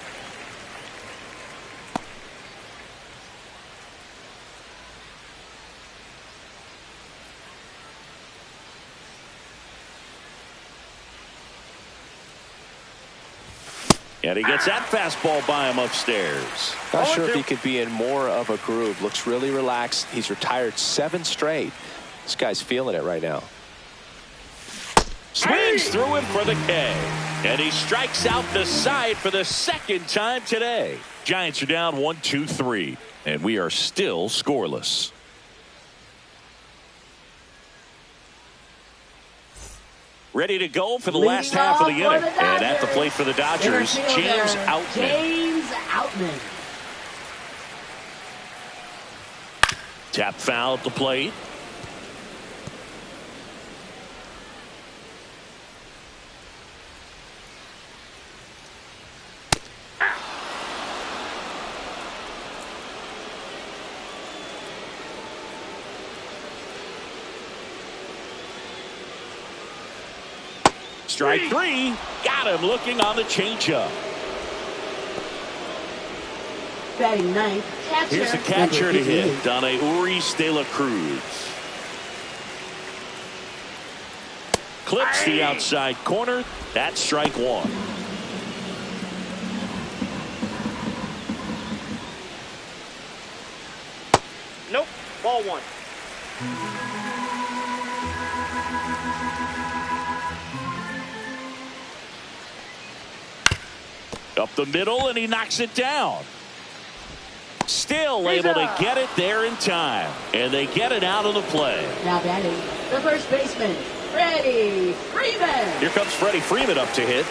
And he gets that fastball by him upstairs. Not sure if he could be in more of a groove. Looks really relaxed. He's retired 7 straight. This guy's feeling it right now. Swings through him for the K. And he strikes out the side for the second time today. Giants are down 1-2-3. And we are still scoreless. Ready to go for the last half of the inning. And at the plate for the Dodgers, James Outman. Tap foul at the plate. Strike three. Got him looking on the changeup. Batting ninth, catcher. Here's the catcher to hit, Donna Urias de la Cruz. Clips the outside corner. That's strike one. Nope. Ball one. Up the middle, and he knocks it down. Still able to get it there in time. And they get it out of the play. Now batting, the first baseman, Freddie Freeman. Here comes Freddie Freeman up to hit.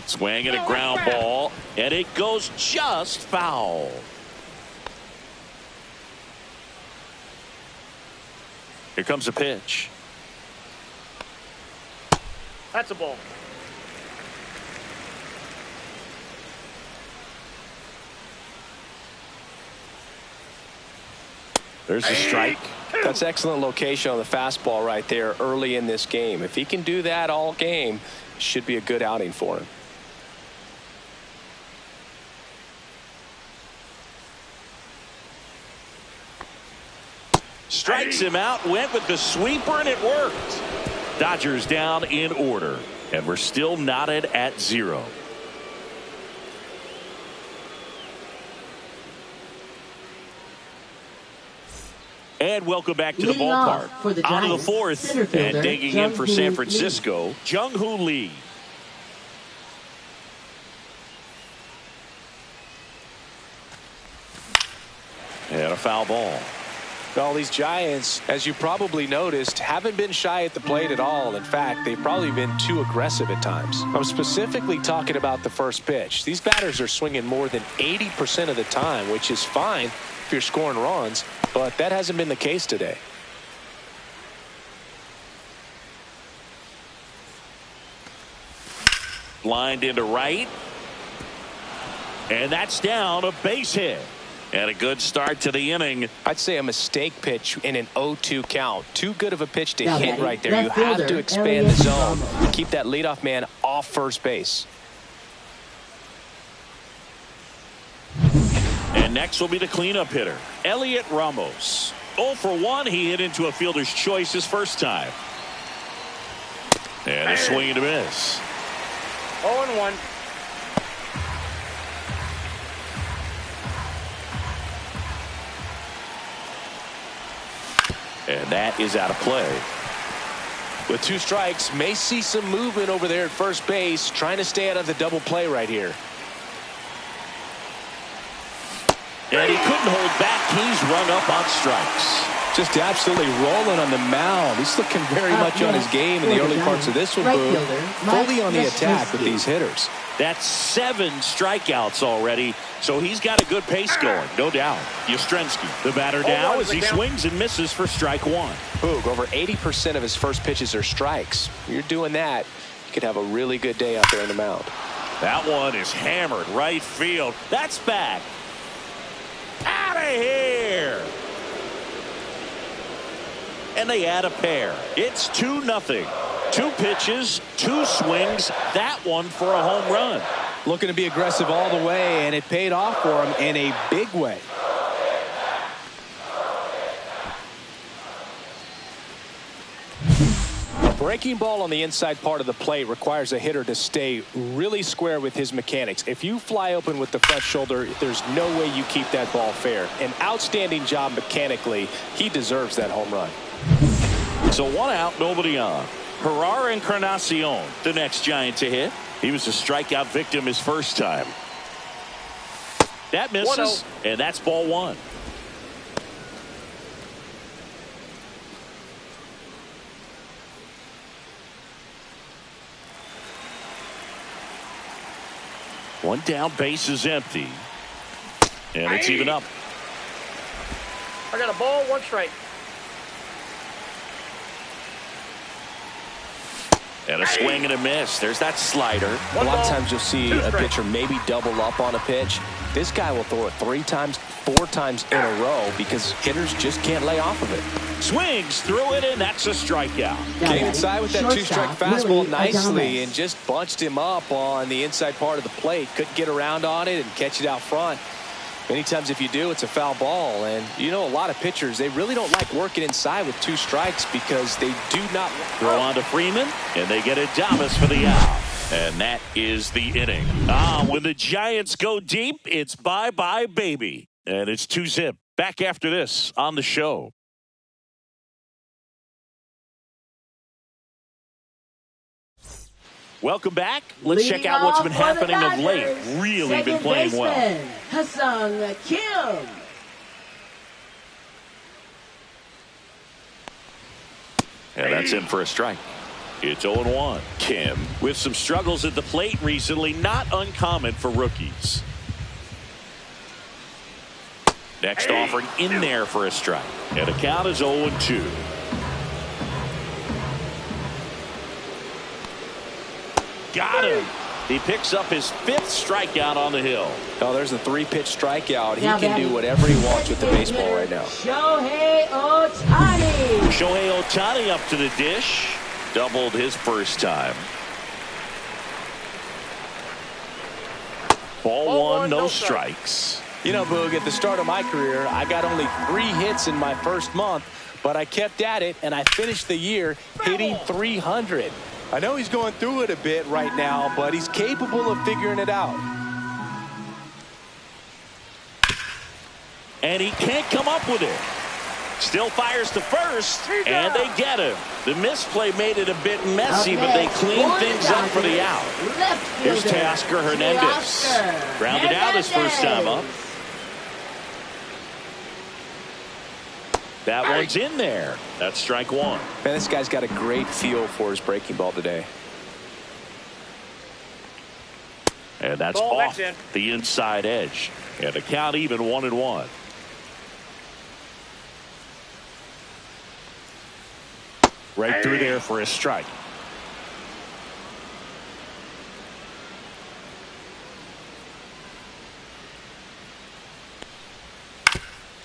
Swing and a ground ball, and it goes just foul. Here comes a pitch. That's a ball. There's a strike. That's excellent location on the fastball right there early in this game. If he can do that all game, it should be a good outing for him. Strikes him out, went with the sweeper, and it worked. Dodgers down in order, and we're still knotted at 0. And welcome back to the ballpark. On to the fourth, and digging in for San Francisco, Jung-Hoo Lee. And a foul ball. Well, these Giants, as you probably noticed, haven't been shy at the plate at all. In fact, they've probably been too aggressive at times. I'm specifically talking about the first pitch. These batters are swinging more than 80% of the time, which is fine if you're scoring runs, but that hasn't been the case today. Lined into right. And that's down, a base hit. And a good start to the inning. I'd say a mistake pitch in an 0-2 count. Too good of a pitch to hit right there. You left have to fielder, expand the zone. Keep that leadoff man off first base. And next will be the cleanup hitter, Elliot Ramos. 0 for 1. He hit into a fielder's choice his first time. And a swing and a miss. 0-1. And that is out of play. With 2 strikes, may see some movement over there at first base, trying to stay out of the double play right here. And he couldn't hold back. He's rung up on strikes. Just absolutely rolling on the mound. He's looking very much on his game in the early parts of this one, Boo. Fully on the attack with these hitters. That's 7 strikeouts already, so he's got a good pace going, no doubt. Yastrzemski, the batter now as he swings and misses for strike 1. Boog, over 80% of his first pitches are strikes. When you're doing that, you could have a really good day out there on the mound. That one is hammered right field. That's back. Out of here. And they add a pair. It's 2-0. 2 pitches, 2 swings, that one for a home run. Looking to be aggressive all the way, and it paid off for him in a big way. A breaking ball on the inside part of the plate requires a hitter to stay really square with his mechanics. If you fly open with the front shoulder, there's no way you keep that ball fair. An outstanding job mechanically. He deserves that home run. So 1 out, nobody on. Gerard Encarnacion, the next Giant to hit. He was a strikeout victim his first time. That misses, and that's ball 1. One down, base is empty. And it's even up. I got a ball, 1 strike. And a swing and a miss. There's that slider. A lot of times you'll see a pitcher maybe double up on a pitch. This guy will throw it 3 times, 4 times in a row because hitters just can't lay off of it. Swings through it, and that's a strikeout. Came inside with that 2-strike fastball nicely and just bunched him up on the inside part of the plate. Couldn't get around on it and catch it out front. Many times if you do, it's a foul ball. And you know, a lot of pitchers, they really don't like working inside with 2 strikes because they do not. Throw on to Freeman, and they get Adames for the out. And that is the inning. When the Giants go deep, it's bye-bye, baby. And it's 2-zip. Back after this on the show. Welcome back. Let's check out what's been happening of late. Really been playing well. Ha-Seong Kim. And that's in for a strike. It's 0-1. Kim with some struggles at the plate recently, not uncommon for rookies. Next offering in there for a strike. And the count is 0-2. Got him. He picks up his 5th strikeout on the hill. Oh, there's a 3-pitch strikeout. He can do whatever he wants with the baseball right now. Shohei Ohtani. Shohei Ohtani up to the dish. Doubled his first time. Ball 1, no strikes. You know, Boog, at the start of my career, I got only 3 hits in my first month, but I kept at it, and I finished the year hitting 300. I know he's going through it a bit right now, but he's capable of figuring it out. And he can't come up with it. Still fires to first, and they get him. The misplay made it a bit messy, but they clean things up for the out. Here's Teoscar Hernandez. Grounded out his first time up. That one's in there. That's strike 1. Man, this guy's got a great feel for his breaking ball today. And that's off the inside edge. And the count even 1-1. Right through there for a strike.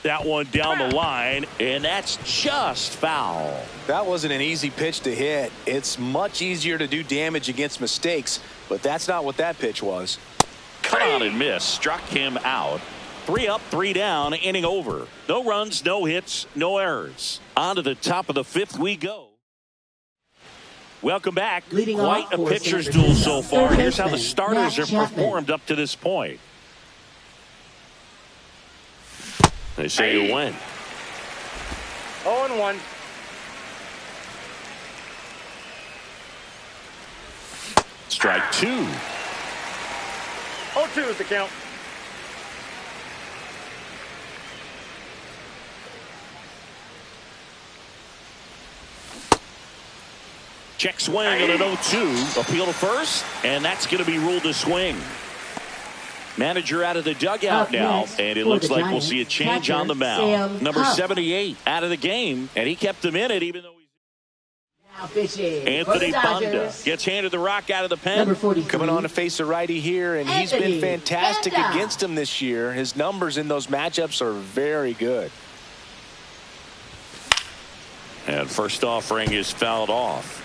That one down the line, and that's just foul. That wasn't an easy pitch to hit. It's much easier to do damage against mistakes, but that's not what that pitch was. Cut on and miss. Struck him out. 3 up, 3 down, inning over. No runs, no hits, no errors. On to the top of the 5th we go. Welcome back. Quite a pitcher's duel so far. Here's how the starters have performed up to this point. They say you win. 0-1. Strike 2. 0-2 is the count. Check swing and an 0-2. Appeal to first, and that's going to be ruled a swing. Manager out of the dugout now, and it looks like we'll see a change on the mound. Number 78 out of the game, and he kept him in it even though he's... Anthony Banda gets handed the rock out of the pen. Coming on to face a righty here, and he's been fantastic against him this year. His numbers in those matchups are very good. And first offering is fouled off.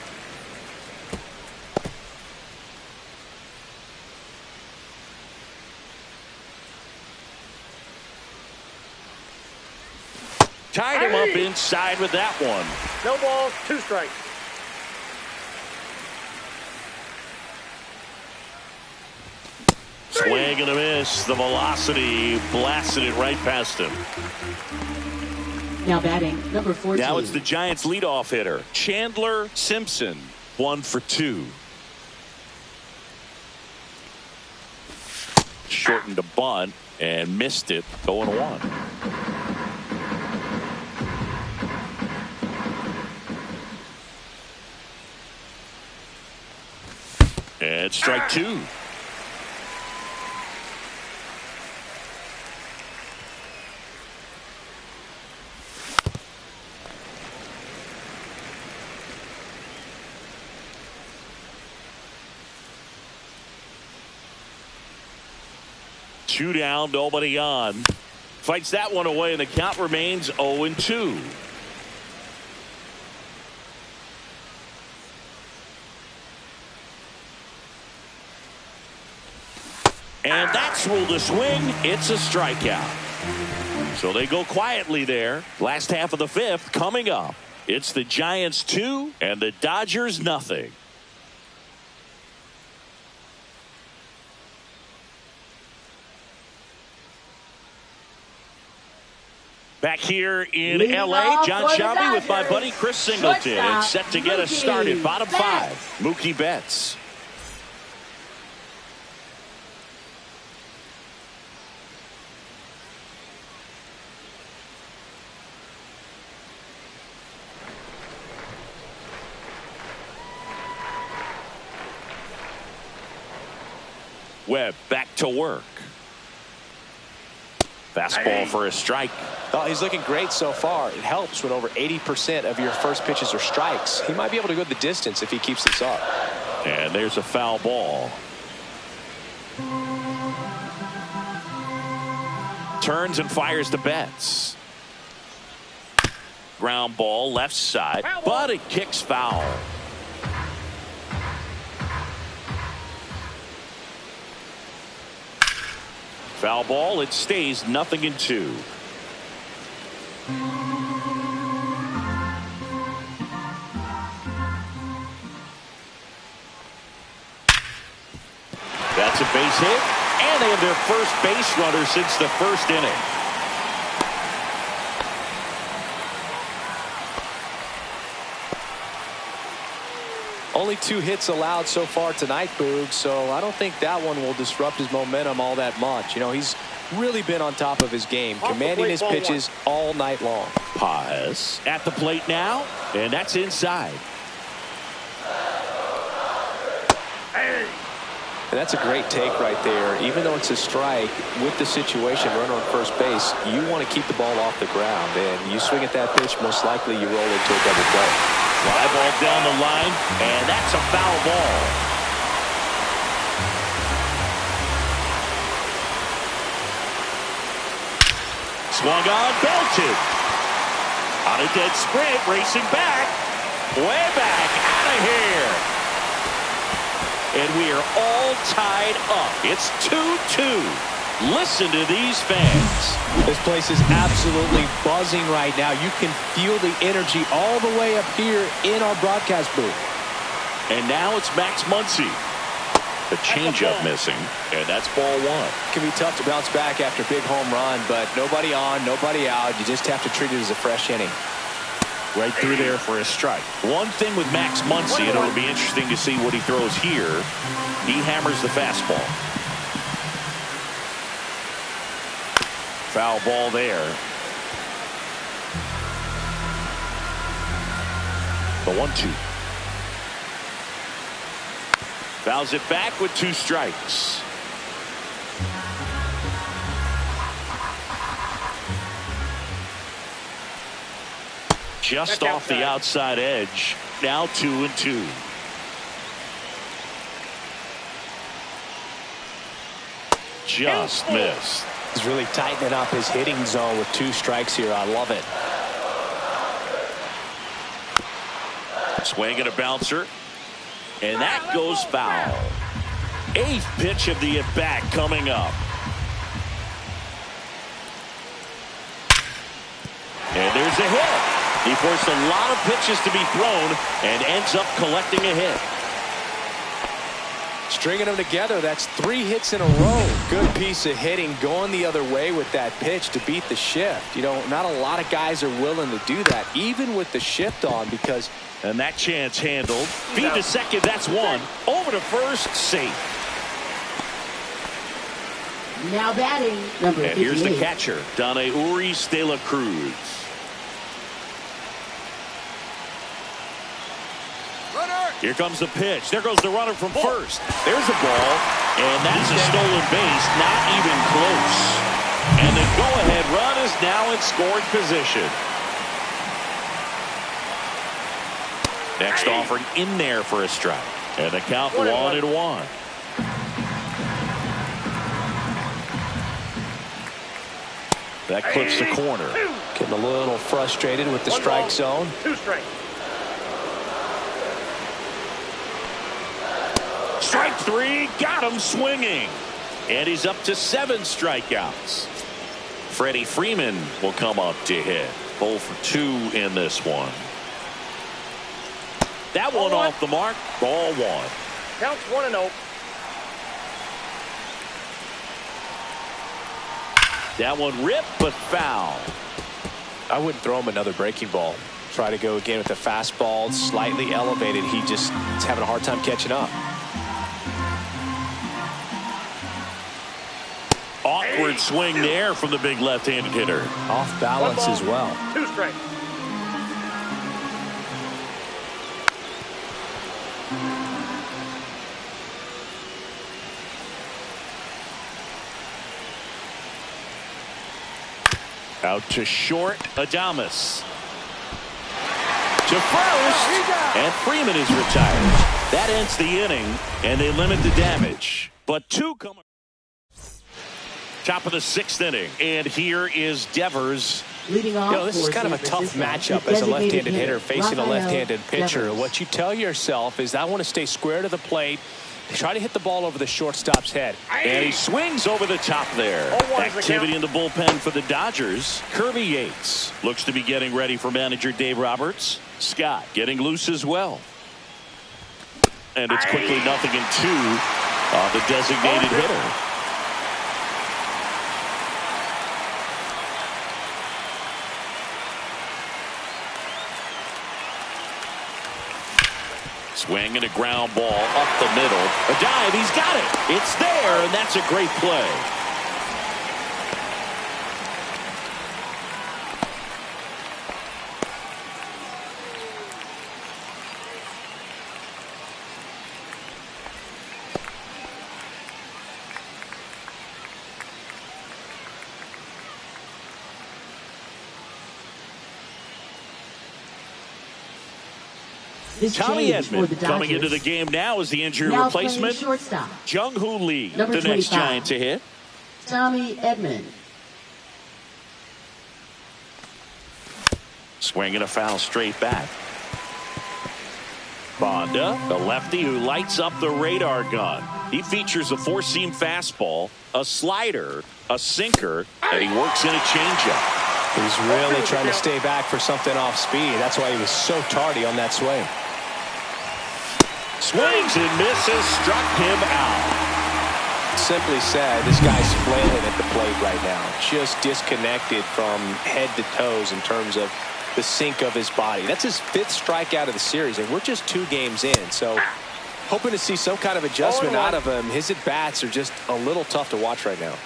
Tied him up inside with that one. No balls, 2 strikes. Swing and a miss. The velocity blasted it right past him. Now batting, number 14. Now it's the Giants' leadoff hitter, Chandler Simpson. 1 for 2. Shortened a bunt and missed it. 0-1. And strike 2. 2 down, nobody on. Fights that one away, and the count remains 0-2. And that's ruled a swing. It's a strikeout. So they go quietly there. Last half of the 5th coming up. It's the Giants 2 and the Dodgers nothing. Back here in L.A., John Shelby with my buddy Chris Singleton. And set to get us started. Bottom 5, Mookie Betts. Webb back to work. Fastball for a strike. Oh, he's looking great so far. It helps when over 80% of your first pitches are strikes. He might be able to go the distance if he keeps this up. And there's a foul ball. Turns and fires to Betts. Ground ball left side, but it kicks foul. Foul ball. It stays 0-2. That's a base hit, and they have their first base runner since the first inning. Only 2 hits allowed so far tonight, Boog, so I don't think that one will disrupt his momentum all that much. You know, he's really been on top of his game, commanding his pitches all night long. Paz at the plate now, and that's inside. And that's a great take right there. Even though it's a strike, with the situation, runner on first base, you want to keep the ball off the ground. And you swing at that pitch, most likely you roll into a double play. Fly ball down the line, and that's a foul ball. Swung on, belted. On a dead sprint, racing back. Way back, out of here. And we are all tied up. It's 2-2. Listen to these fans. This place is absolutely buzzing right now. You can feel the energy all the way up here in our broadcast booth. And now it's Max Muncy. The changeup missing, and that's ball 1. It can be tough to bounce back after a big home run, but nobody on, nobody out. You just have to treat it as a fresh inning. Right through there for a strike. One thing with Max Muncy, and it'll be interesting to see what he throws here. He hammers the fastball. Foul ball there. The 1-2. Fouls it back with 2 strikes. Just off the outside edge. Now 2-2. Just missed. He's really tightening up his hitting zone with 2 strikes here. I love it. Swing and a bouncer. And that goes foul. 8th pitch of the at-bat coming up. And there's a hit. He forced a lot of pitches to be thrown and ends up collecting a hit. Stringing them together, that's 3 hits in a row. Good piece of hitting, going the other way with that pitch to beat the shift. You know, not a lot of guys are willing to do that, even with the shift on, because... And that chance handled. Feed to second, that's 1. Over to first, safe. Now batting, number 58. And here's the catcher, Uri De La Cruz. Here comes the pitch. There goes the runner from first. There's a ball, and that's a stolen base, not even close. And the go-ahead run is now in scoring position. Next offering in there for a strike. And the count 1-1. That clips the corner. Getting a little frustrated with the strike zone. 2 strikes. Strike 3, got him swinging. And he's up to 7 strikeouts. Freddie Freeman will come up to hit. 0 for 2 in this one. That one off the mark. Ball 1. Counts 1-0. That one ripped but foul. I wouldn't throw him another breaking ball. Try to go again with the fastball slightly elevated. He just is having a hard time catching up. Awkward swing there from the big left-handed hitter. Off balance as well. 2 strikes. Out to short, Adames. To first, and Freeman is retired. That ends the inning, and they limit the damage. But 2 come. Top of the 6th inning, and here is Devers. Leading off, This is kind of a tough matchup as a left-handed hitter facing a left-handed pitcher. Devers. What you tell yourself is I want to stay square to the plate, try to hit the ball over the shortstop's head. And he swings over the top there. Activity in the bullpen for the Dodgers. Kirby Yates looks to be getting ready for manager Dave Roberts. Scott getting loose as well. And it's quickly 0-2 on the designated hitter. Swing and a ground ball up the middle. A dive, he's got it. It's there, and that's a great play. Tommy Edman coming into the game now as the injured replacement. Jung-Hoo Lee, the next Giant to hit. Tommy Edman. Swinging a foul straight back. Bonda, the lefty who lights up the radar gun. He features a 4-seam fastball, a slider, a sinker, and he works in a changeup. He's really trying to stay back for something off speed. That's why he was so tardy on that swing. Swings and misses, struck him out. Simply said, this guy's flailing at the plate right now. Just disconnected from head to toes in terms of the sink of his body. That's his 5th strikeout of the series, and we're just 2 games in. So hoping to see some kind of adjustment out of him. His at-bats are just a little tough to watch right now.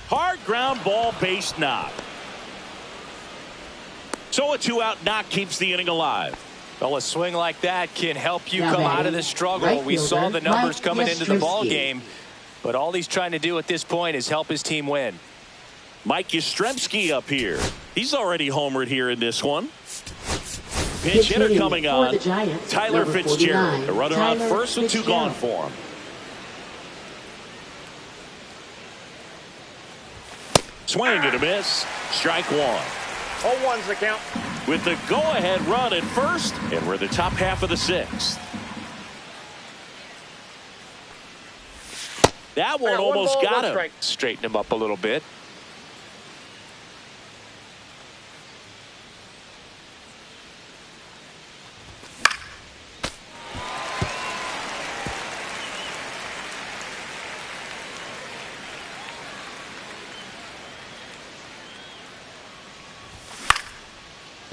Hard ground ball, base knock. So a 2-out knock keeps the inning alive. Well, a swing like that can help you come out of the struggle. We saw the numbers coming into the ball game, but all he's trying to do at this point is help his team win. Mike Yastrzemski up here. He's already homered here in this one. Pinch hitter coming on. Tyler Fitzgerald. A runner on first with 2 gone for him. Swing and a miss. Strike 1. 0-1's the count. With the go-ahead run at first, and we're the top half of the 6th. That one almost got him. Straighten him up a little bit.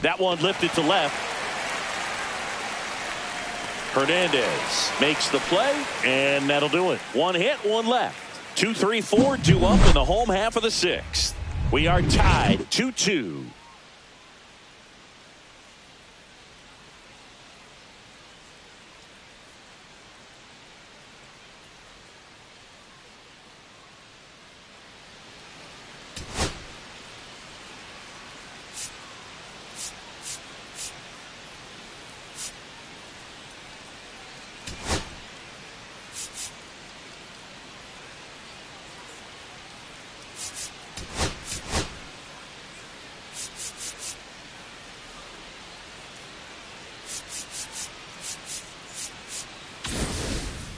That one lifted to left. Hernandez makes the play, and that'll do it. 1 hit, 1 left. 2, 3, 4 due up in the home half of the 6th. We are tied 2-2.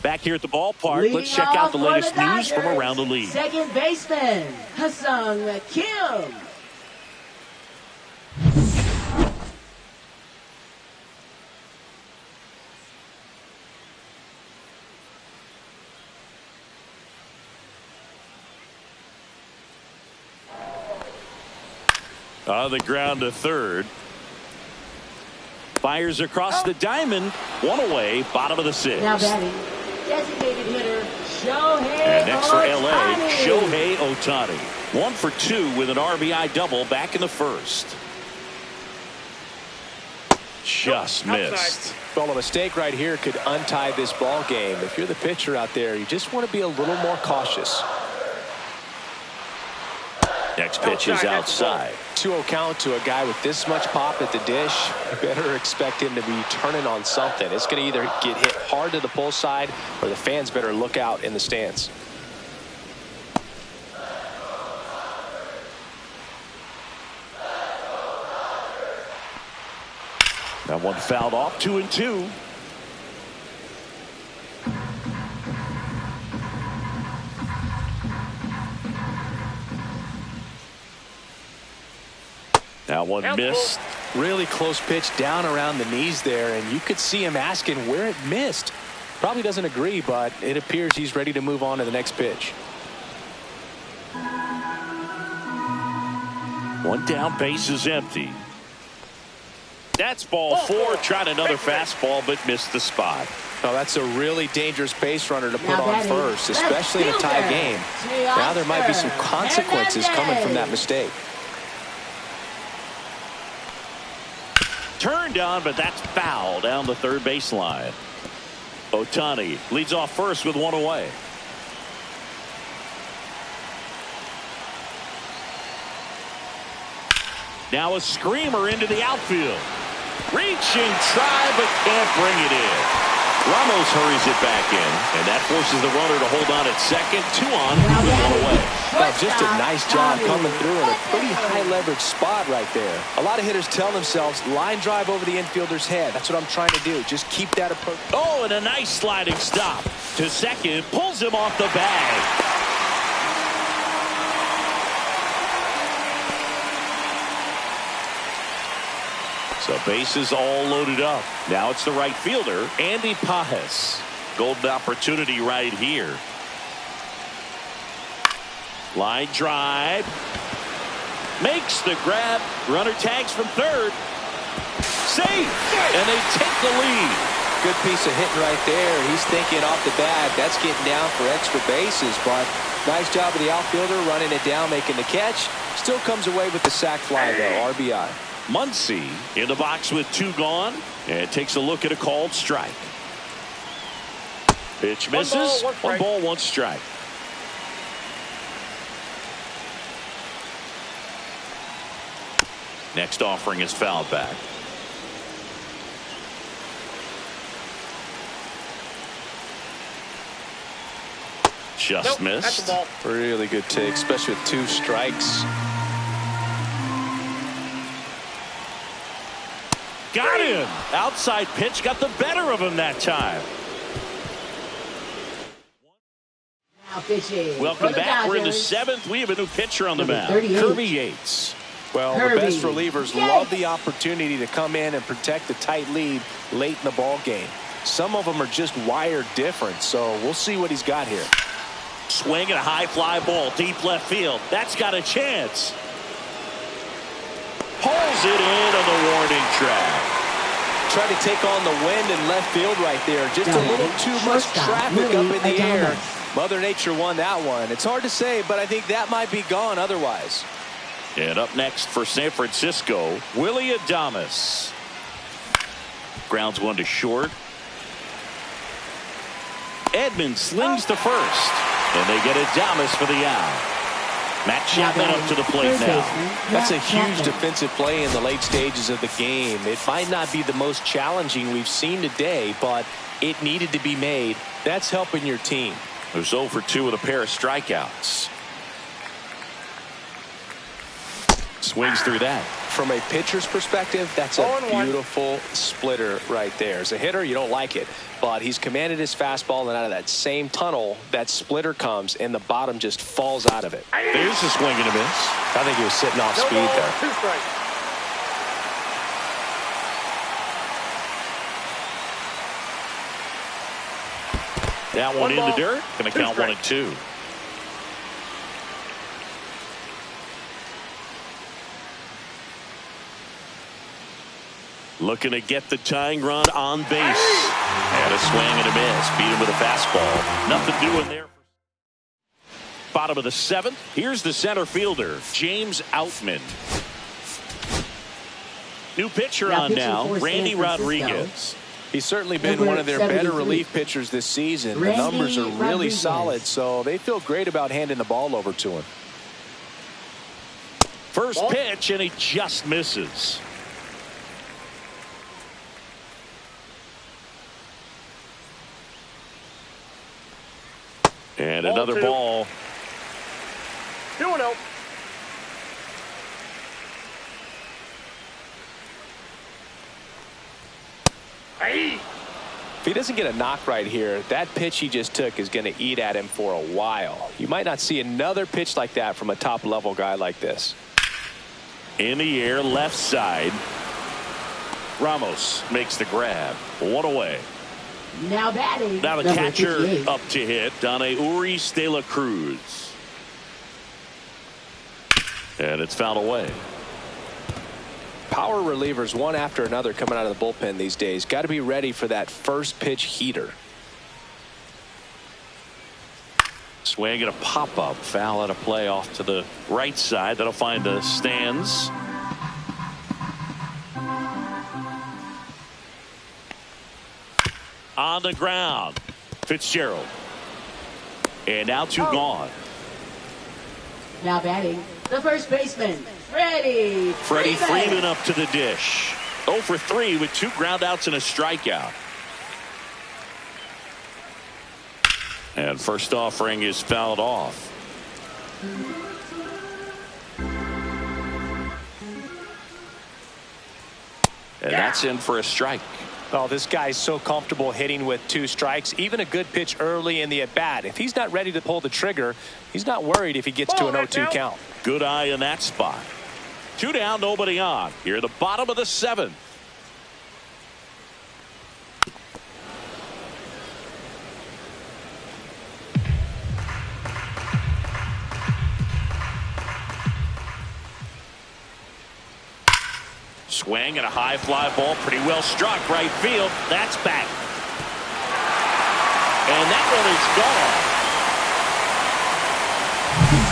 Back here at the ballpark, Leading let's check out the off for latest news from Dodgers, around the league. Second baseman, Hassan Kim. On the ground to third. Fires across the diamond. One away, bottom of the sixth. Now batting, designated hitter, Shohei And next for LA, Ohtani. Shohei Ohtani. 1 for 2 with an RBI double back in the first. Just missed. Well, a mistake right here could untie this ball game. If you're the pitcher out there, you just want to be a little more cautious. Next pitch is outside. 2-0 count to a guy with this much pop at the dish. You better expect him to be turning on something. It's going to either get hit hard to the pull side, or the fans better look out in the stands. That one fouled off. 2-2. That one missed. Really close pitch down around the knees there, and you could see him asking where it missed. Probably doesn't agree, but it appears he's ready to move on to the next pitch. One down, base is empty. That's ball 4. Tried another fastball, but missed the spot. Well, that's a really dangerous base runner to put Now on batting, first, especially in a tie game. Now there might be some consequences coming from that mistake. Turned on, but that's foul down the third baseline. Ohtani leads off first with one away. Now a screamer into the outfield. Reach and try, but can't bring it in. Ramos hurries it back in, and that forces the runner to hold on at second. 2 on with one away. Well, just a nice job coming through in a pretty high leverage spot right there. A lot of hitters tell themselves line drive over the infielder's head. That's what I'm trying to do. Just keep that approach. Oh, and a nice sliding stop to second. Pulls him off the bag. So bases all loaded up. Now it's the right fielder, Andy Pajes. Golden opportunity right here. Line drive. Makes the grab. Runner tags from third. Safe. And they take the lead. Good piece of hitting right there. He's thinking off the bat, that's getting down for extra bases, but nice job of the outfielder running it down, making the catch. Still comes away with the sac fly, though. RBI. Muncy in the box with 2 gone, and takes a look at a called strike. Pitch misses. 1 ball, 1 strike. Next offering is fouled back. Just missed. Really good take, especially with 2 strikes. Got him. Outside pitch got the better of him that time. Now pitching. Welcome back. We're in the 7th. We have a new pitcher on the mound. 38. Kirby Yates. Well, the best relievers love the opportunity to come in and protect a tight lead late in the ball game. Some of them are just wired different, so we'll see what he's got here. Swing and a high fly ball deep left field. That's got a chance. Pulls it in on the warning track. Try to take on the wind in left field right there. Just a little too much traffic up in the air. Mother Nature won that one. It's hard to say, but I think that might be gone otherwise. And up next for San Francisco, Willie Adames. Grounds one to short. Edmonds slings to first, and they get Adames for the out. Matt Chapman up to the plate now. That's a huge defensive play in the late stages of the game. It might not be the most challenging we've seen today, but it needed to be made. That's helping your team. There's 0 for 2 with a pair of strikeouts. Swings through that. From a pitcher's perspective, that's a beautiful splitter right there. As a hitter, you don't like it, but he's commanded his fastball, and out of that same tunnel, that splitter comes, and the bottom just falls out of it. There's a swing and a miss. I think he was sitting off speed there. 2 strikes. That one in the dirt. Going to count 1-2. Looking to get the tying run on base. And a swing and a miss. Beat him with a fastball. Nothing doing there. Bottom of the 7th. Here's the center fielder, James Outman. New pitcher on now, Randy Rodriguez. He's certainly been one of their better relief pitchers this season. The numbers are really solid, so they feel great about handing the ball over to him. First pitch, and he just misses. And another ball. 2-0. Hey. If he doesn't get a knock right here, that pitch he just took is going to eat at him for a while. You might not see another pitch like that from a top-level guy like this. In the air, left side. Ramos makes the grab. 1 away. Now batting. Now the catcher 58. Up to hit. Done Urias de la Cruz. And it's fouled away. Power relievers one after another coming out of the bullpen these days. Got to be ready for that first pitch heater. Swing and a pop-up. Foul at a play off to the right side. That'll find the stands. On the ground. Fitzgerald. And now 2 gone. Now batting, the first baseman, Freddie Freeman up to the dish. 0 for 3 with 2 ground outs and a strikeout. And first offering is fouled off. And that's in for a strike. Oh, this guy's so comfortable hitting with 2 strikes. Even a good pitch early in the at-bat. If he's not ready to pull the trigger, he's not worried if he gets to an 0-2 count. Good eye in that spot. 2 down, nobody on. Here at the bottom of the 7th. Swing and a high fly ball, pretty well struck right field. That's back. And that one is gone.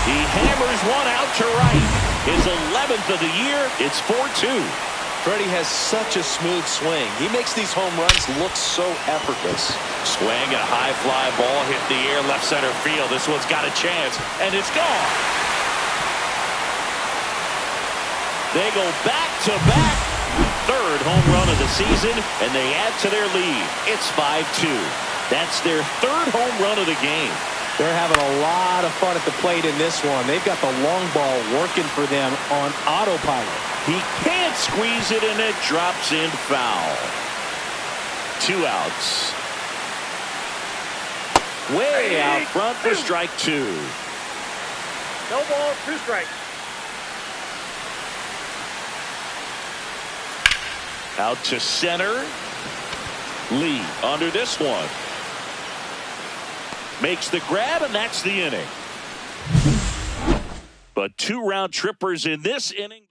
He hammers one out to right. His 11th of the year. It's 4-2. Freddie has such a smooth swing. He makes these home runs look so effortless. Swing and a high fly ball hit the air left center field. This one's got a chance, and it's gone. They go back-to-back. 3rd home run of the season, and they add to their lead. It's 5-2. That's their 3rd home run of the game. They're having a lot of fun at the plate in this one. They've got the long ball working for them on autopilot. He can't squeeze it, and it drops in foul. 2 outs. Way out front for strike 2. No ball, 2 strikes. Out to center. Lee under this one. Makes the grab, and that's the inning. But 2 round trippers in this inning.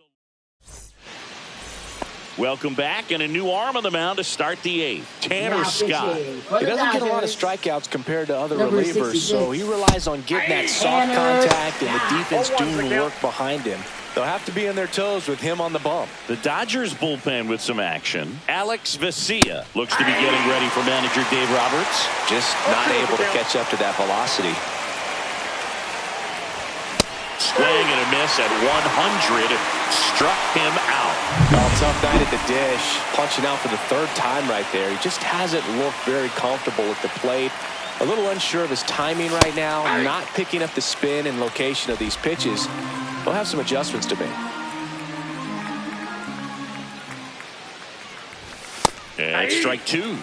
Welcome back, and a new arm on the mound to start the 8th. Tanner Scott. He doesn't get a lot of strikeouts compared to other relievers, so he relies on getting that soft contact and the defense doing the work behind him. They'll have to be on their toes with him on the bump. The Dodgers bullpen with some action. Alex Vesia looks to be getting ready for manager Dave Roberts. Just not able to catch up to that velocity. Swing and a miss at 100. Struck him out. Oh, tough night at the dish. Punching out for the 3rd time right there. He just hasn't looked very comfortable at the plate. A little unsure of his timing right now. Not picking up the spin and location of these pitches. They'll have some adjustments to make. And strike two.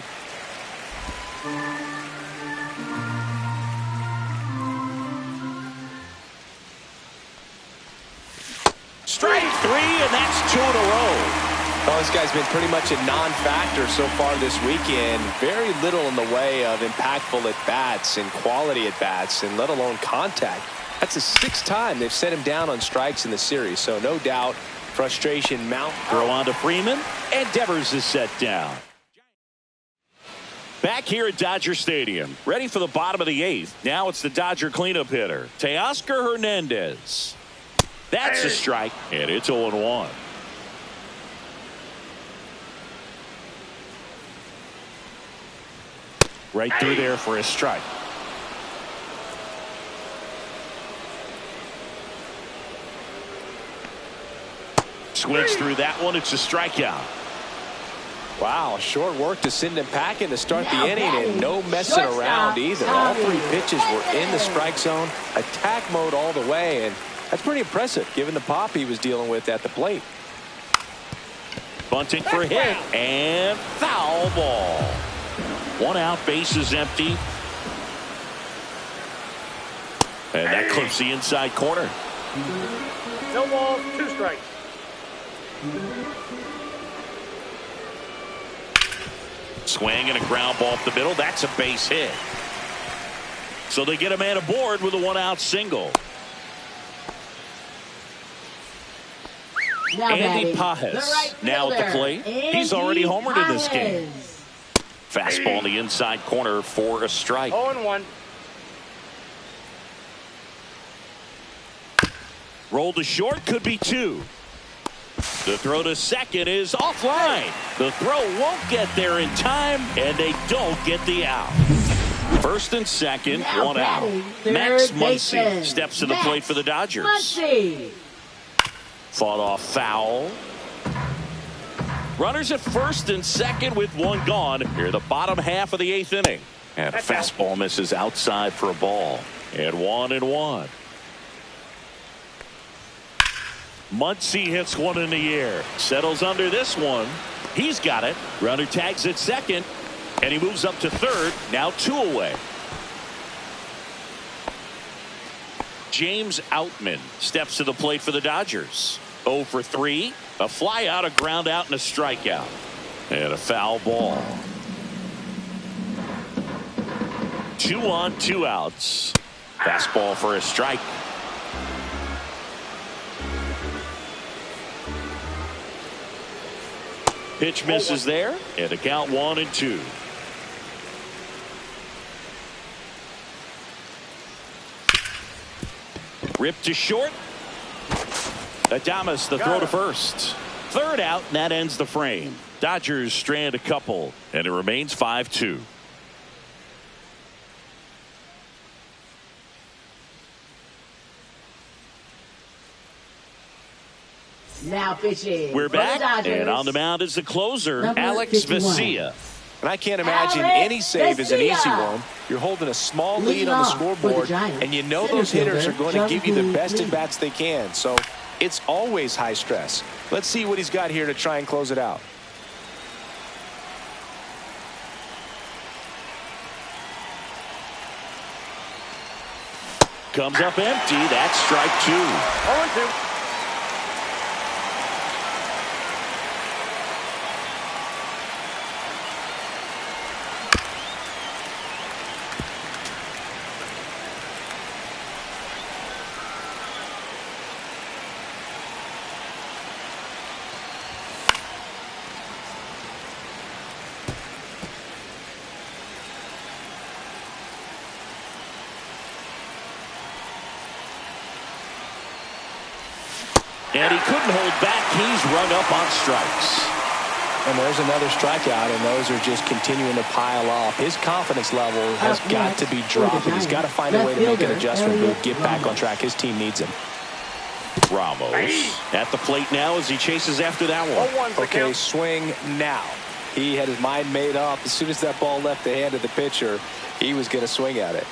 Strike three, and that's 2 in a row. Well, this guy's been pretty much a non-factor so far this weekend. Very little in the way of impactful at-bats and quality at-bats, and let alone contact. That's the 6th time they've set him down on strikes in the series, so no doubt frustration mount. Throw on to Freeman, and Devers is set down. Back here at Dodger Stadium, ready for the bottom of the 8th. Now it's the Dodger cleanup hitter, Teoscar Hernandez. That's a strike, and it's 0-1. Right through there for a strike. Swings through that one. It's a strikeout. Wow, short work to send him packing to start the inning, and no messing around either. All 3 pitches were in the strike zone, attack mode all the way, and that's pretty impressive given the pop he was dealing with at the plate. Bunting for a hit, and foul ball. 1 out, base is empty. And that clips the inside corner. No balls, 2 strikes. Swing and a ground ball up the middle. That's a base hit. So they get a man aboard with a 1-out single. Now Andy batting, Pajes right now at the plate. He's already homered in this game. Pajes. Fastball in the inside corner for a strike. 0-1. Roll to short, could be 2. The throw to second is offline. The throw won't get there in time, and they don't get the out. First and second, Now 1 out. batting, Max third Muncy baseman. steps to the plate for the Dodgers. Muncy. Fought off foul. Runners at first and second with 1 gone. Here the bottom half of the 8th inning. And a fastball misses outside for a ball. And 1-1. Muncy hits one in the air. Settles under this one. He's got it. Runner tags at second. And he moves up to third. Now 2 away. James Outman steps to the plate for the Dodgers. 0 for 3. A fly out, a ground out, and a strikeout. And a foul ball. 2 on, 2 outs. Fastball for a strike. Pitch misses there, and a count 1-2. Ripped to short. Adames the throw to first. Third out, and that ends the frame. Dodgers strand a couple, and it remains 5-2. Now pitching. We're for the back, Dodgers. and on the mound is the closer, Number Alex 51. Vesia. And I can't imagine Alex any save is an easy Vesia. one. You're holding a small lead Leading on the off for the scoreboard, Giants, and you know center those hitters are fielder, going to give you the Jonathan best Lee. at-bats they can. So it's always high stress. Let's see what he's got here to try and close it out. Comes up empty. That's strike 2. 0-2. And he couldn't hold back. He's rung up on strikes. And there's another strikeout, and those are just continuing to pile up. His confidence level has Up got next to be for the dropped. He's got to Giants, find a way to make an left adjustment fielder, to get back on Ramos. track. His team needs him. Ramos at the plate now as he chases after that one. 0-1's the Okay, count. swing now. He had his mind made up. As soon as that ball left the hand of the pitcher, he was going to swing at it.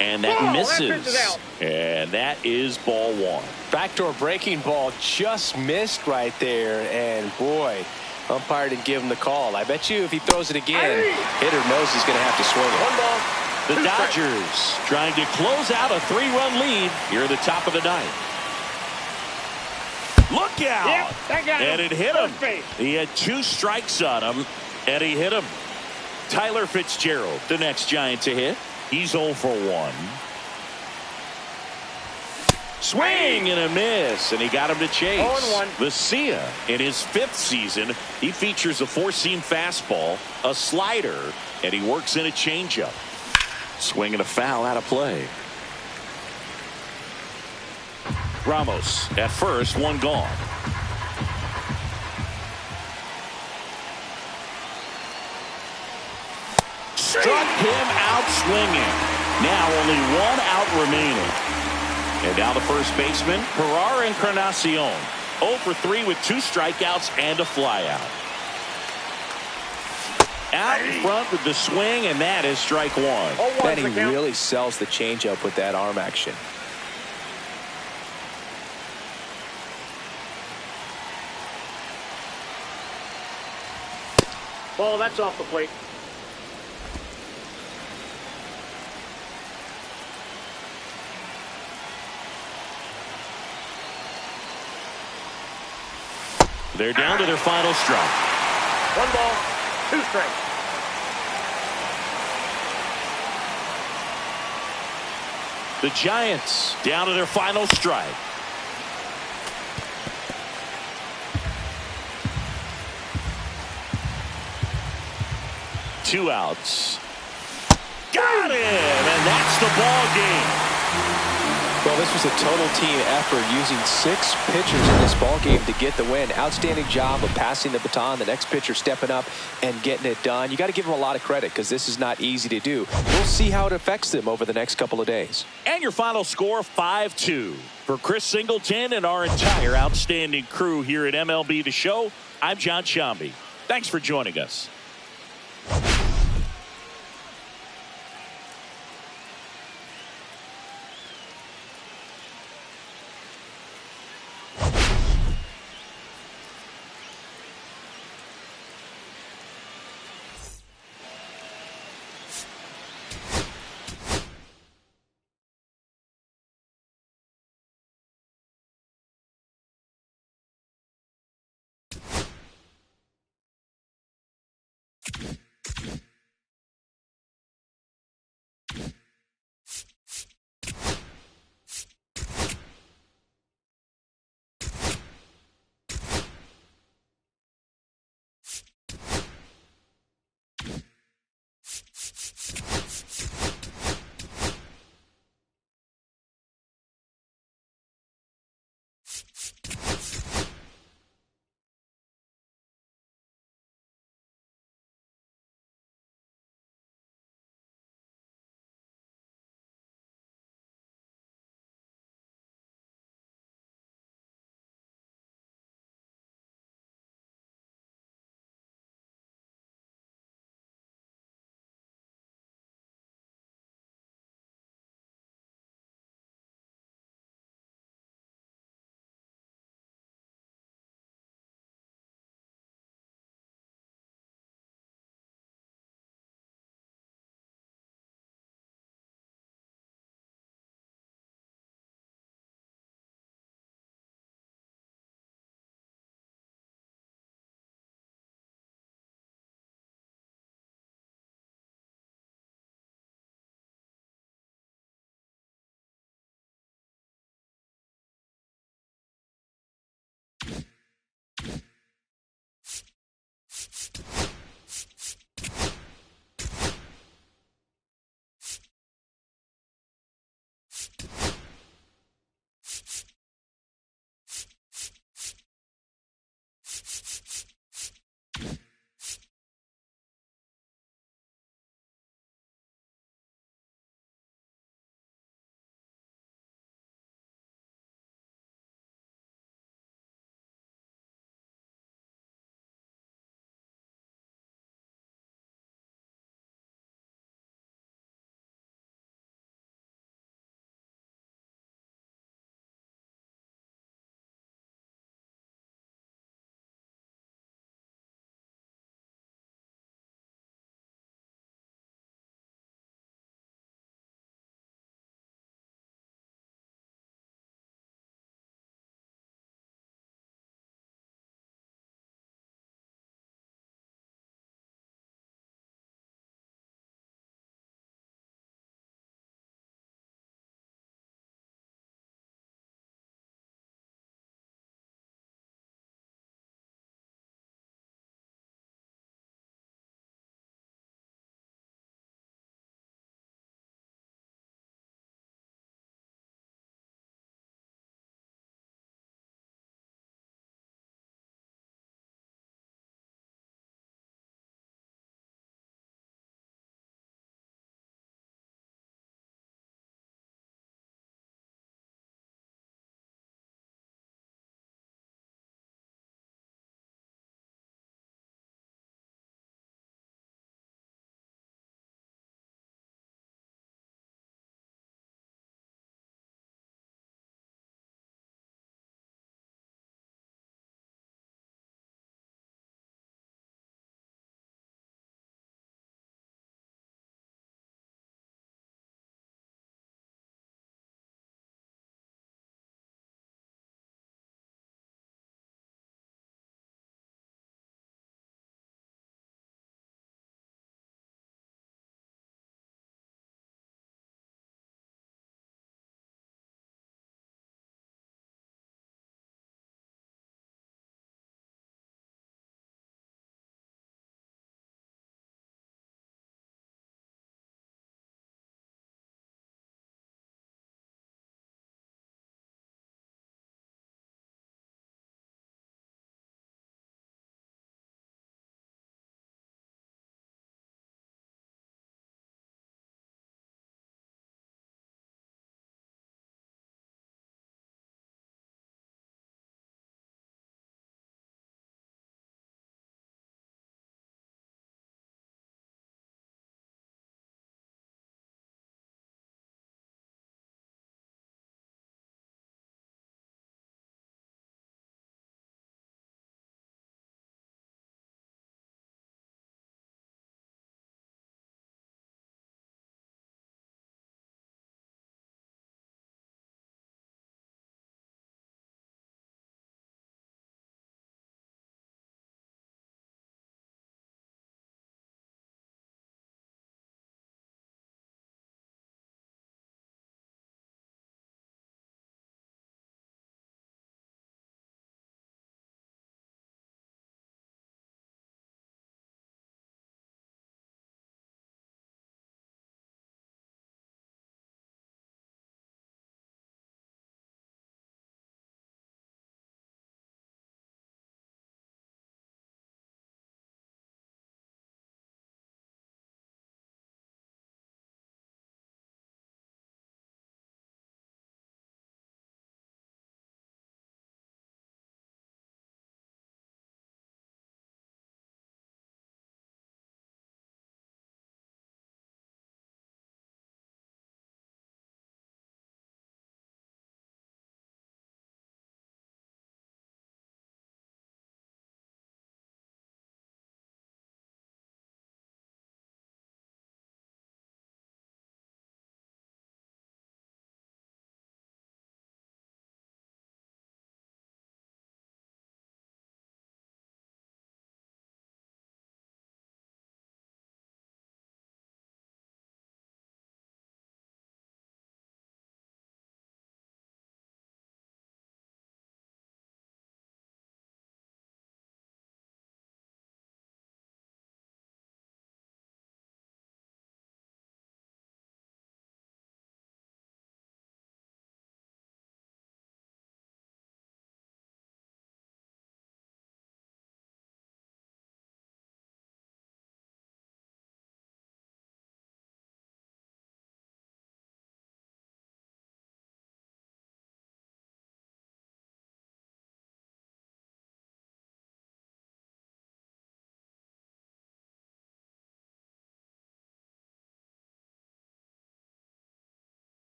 And that That misses. pitch is out. And that is ball 1. Backdoor breaking ball just missed right there. And boy, Umpire didn't give him the call. I bet you if he throws it again, hitter knows he's going to have to swing it. One ball. The Dodgers trying to close out a 3-run lead here at the top of the ninth. Look out! Yep, that got him. And it hit him. First base. He had 2 strikes on him, and he hit him. Tyler Fitzgerald, the next Giant to hit. He's 0 for 1. Swing and a miss, and he got him to chase. 0-1. Vesia, in his 5th season, he features a 4-seam fastball, a slider, and he works in a changeup. Swing and a foul out of play. Ramos at first, 1 gone. Struck him out swinging. Now only 1 out remaining. And now the first baseman, Ferrar Encarnacion. 0 for 3 with 2 strikeouts and a flyout. Out in front with the swing, and that is strike 1. And he really sells the changeup with that arm action. Ball, that's off the plate. They're down to their final strike. 1 ball, 2 strikes. The Giants down to their final strike. Two outs. Got him, and that's the ball game. Well, this was a total team effort using 6 pitchers in this ball game to get the win. Outstanding job of passing the baton. The next pitcher stepping up and getting it done. You got to give them a lot of credit because this is not easy to do. We'll see how it affects them over the next couple of days. And your final score, 5-2. For Chris Singleton and our entire outstanding crew here at MLB The Show, I'm John Shambi. Thanks for joining us.